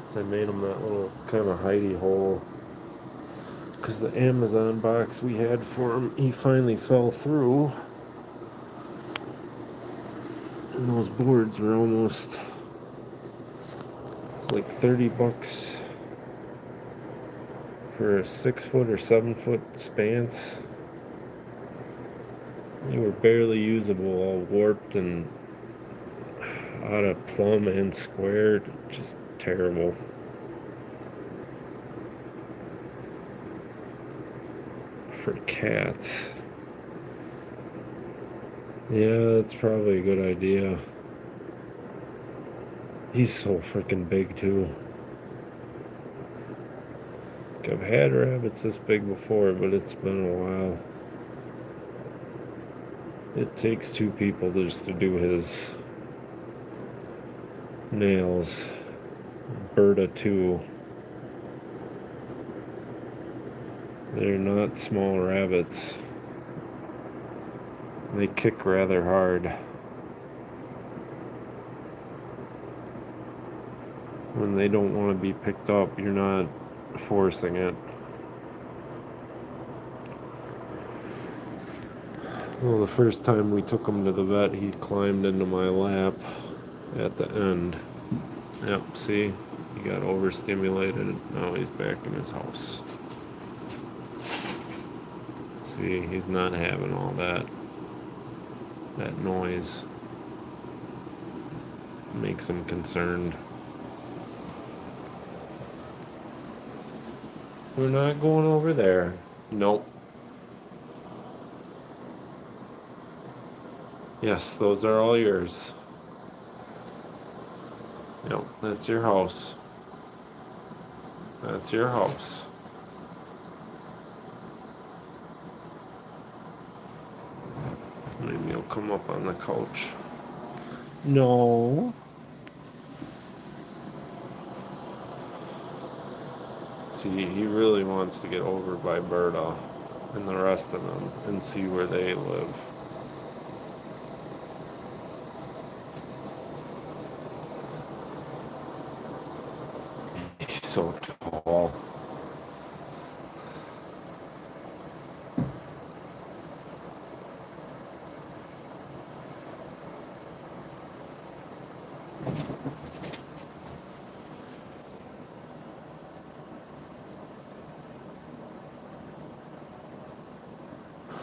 So I made him that little kind of hidey hole. Because the Amazon box we had for him, he finally fell through. And those boards were almost like $30 for a 6-foot or 7-foot spanse. They were barely usable, all warped and out of plumb and squared. Just terrible. For cats. Yeah, that's probably a good idea. He's so freaking big too. I've had rabbits this big before, but it's been a while. It takes 2 people just to do his nails. Alberta too. They're not small rabbits. They kick rather hard. When they don't want to be picked up, you're not forcing it. Well, the first time we took him to the vet, he climbed into my lap at the end. Yep, see? He got overstimulated. Now he's back in his house. See, he's not having all that noise. Makes him concerned. We're not going over there. Nope. Yes, those are all yours. Yep, that's your house. That's your house. Maybe he'll come up on the couch. No. See, he really wants to get over by Berta and the rest of them and see where they live. He's so tall.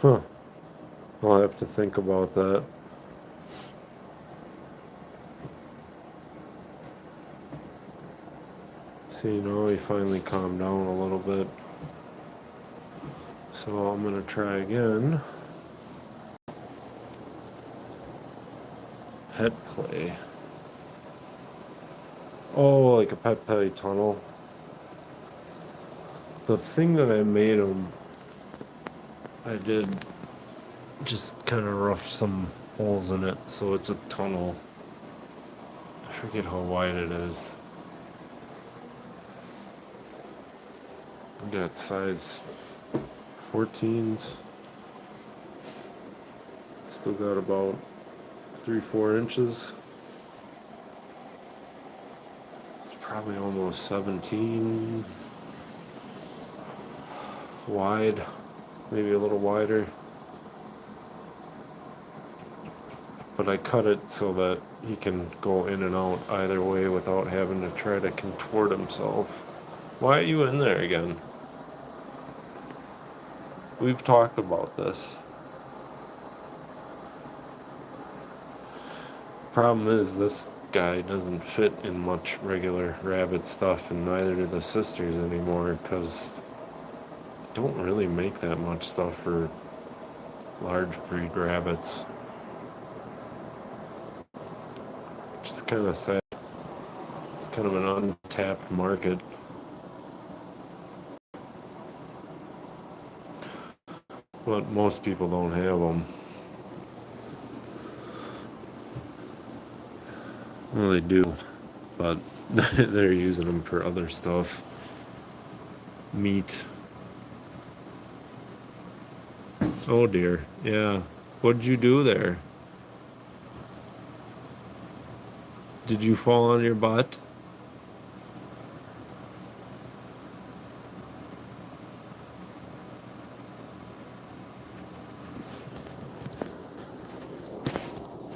Huh. I'll have to think about that. See, now he finally calmed down a little bit. So I'm going to try again. Pet play. Oh, like a pet play tunnel. The thing that I made him, I did just kind of rough some holes in it, so it's a tunnel. I forget how wide it is. I got size 14s. Still got about 3-4 inches. It's probably almost 17 wide, maybe a little wider. But I cut it so that he can go in and out either way without having to try to contort himself. Why are you in there again? We've talked about this. Problem is, this guy doesn't fit in much regular rabbit stuff, and neither do the sisters anymore, because don't really make that much stuff for large breed rabbits. Which is kind of sad. It's kind of an untapped market. But most people don't have them. Well, they do, but they're using them for other stuff. Meat. Oh dear, yeah. What did you do there? Did you fall on your butt?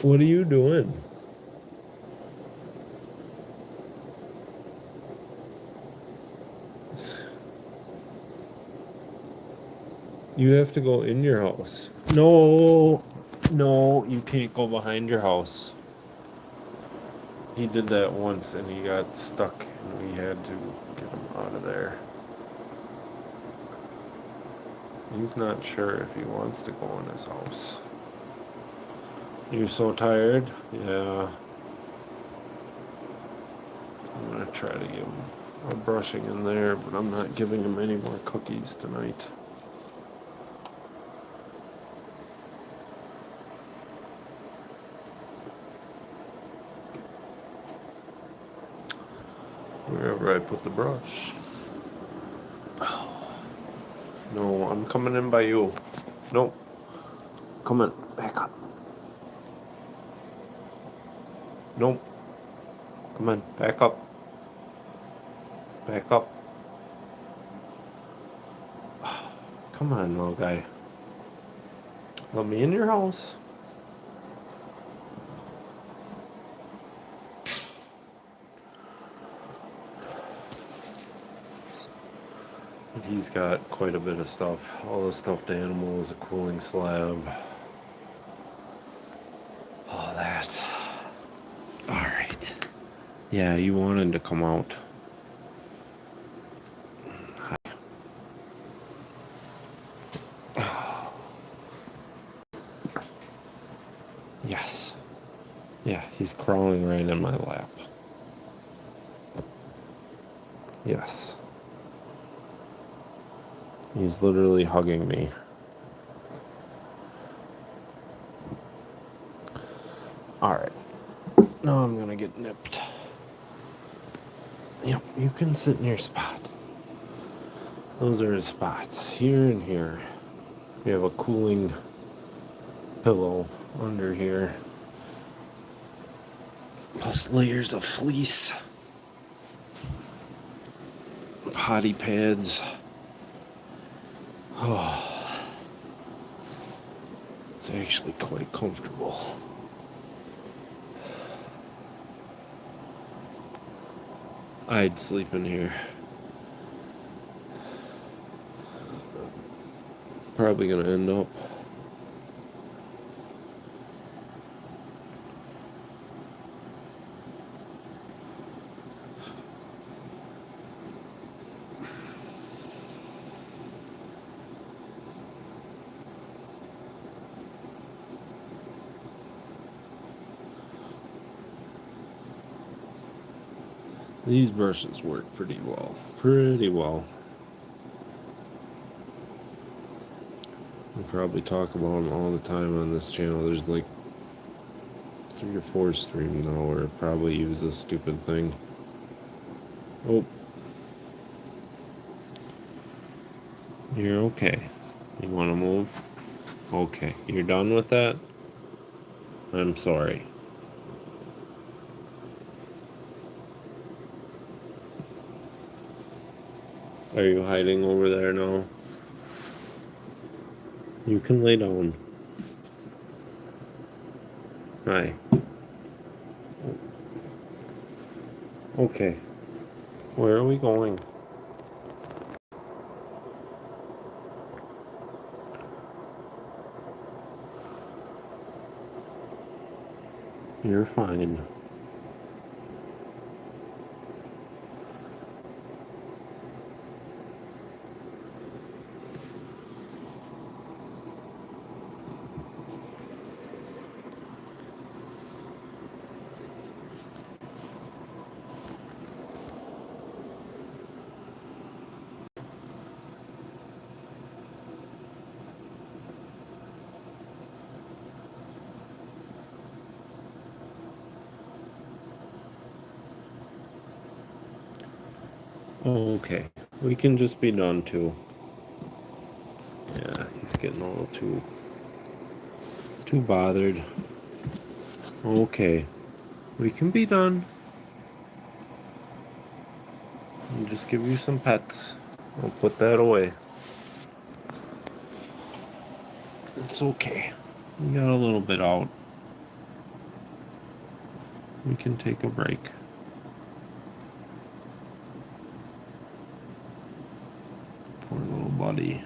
What are you doing? You have to go in your house. No, no, you can't go behind your house. He did that once and he got stuck and we had to get him out of there. He's not sure if he wants to go in his house. You're so tired? Yeah. I'm gonna try to give him a brushing in there, but I'm not giving him any more cookies tonight. Wherever I put the brush. No, I'm coming in by you. No. Come on, back up. Nope. Come on, back up. Back up. Come on, little guy. Let me in your house. He's got quite a bit of stuff. All the stuffed animals, a cooling slab. All that. Alright. Yeah, you wanted to come out. Yes. Yeah, he's crawling right in my lap. Yes. He's literally hugging me. Alright. Now I'm gonna get nipped. Yep, you can sit in your spot. Those are his spots. Here and here. We have a cooling pillow under here. Plus layers of fleece. Potty pads. Oh. It's actually quite comfortable. I'd sleep in here. Probably gonna end up. These brushes work pretty well. Pretty well. We probably talk about them all the time on this channel. There's like 3 or 4 streams now where I probably use this stupid thing. Oh. You're okay. You want to move? Okay. You're done with that? I'm sorry. Are you hiding over there now? You can lay down. Hi. Okay. Where are we going? You're fine. Okay, we can just be done too. Yeah, he's getting a little too bothered. Okay, we can be done. I'll just give you some pets. I'll put that away. It's okay. We got a little bit out. We can take a break. Poor little buddy.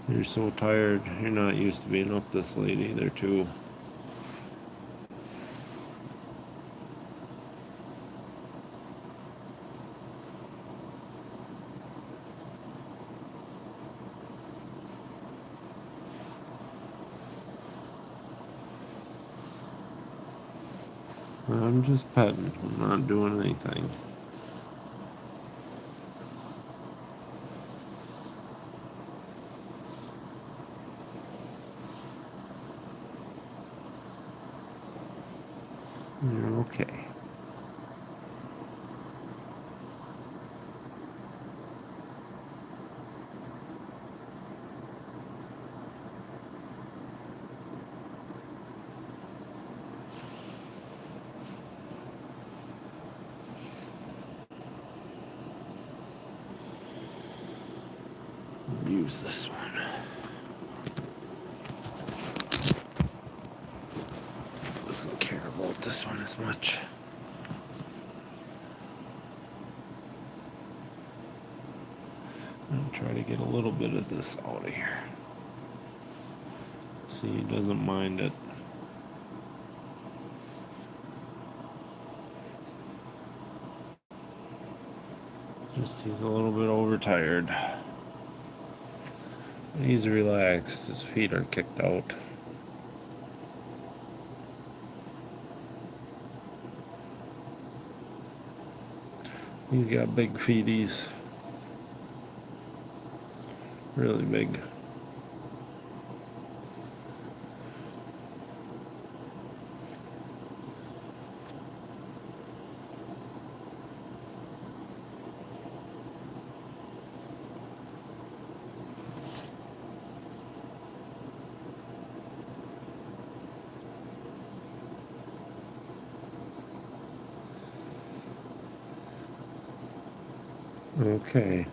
You're so tired. You're not used to being up this late either, too. I'm just petting. I'm not doing anything. You're okay. Use this one. Doesn't care about this one as much. I'll try to get a little bit of this out of here. See, he doesn't mind it. Just he's a little bit overtired. He's relaxed. His feet are kicked out. He's got big feeties. Really big. Okay.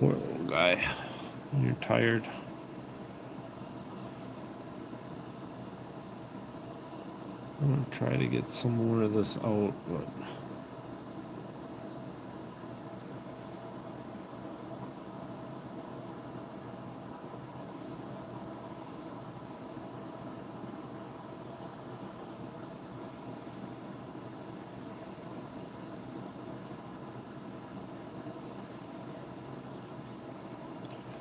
Poor little guy. You're tired. I'm gonna try to get some more of this out, but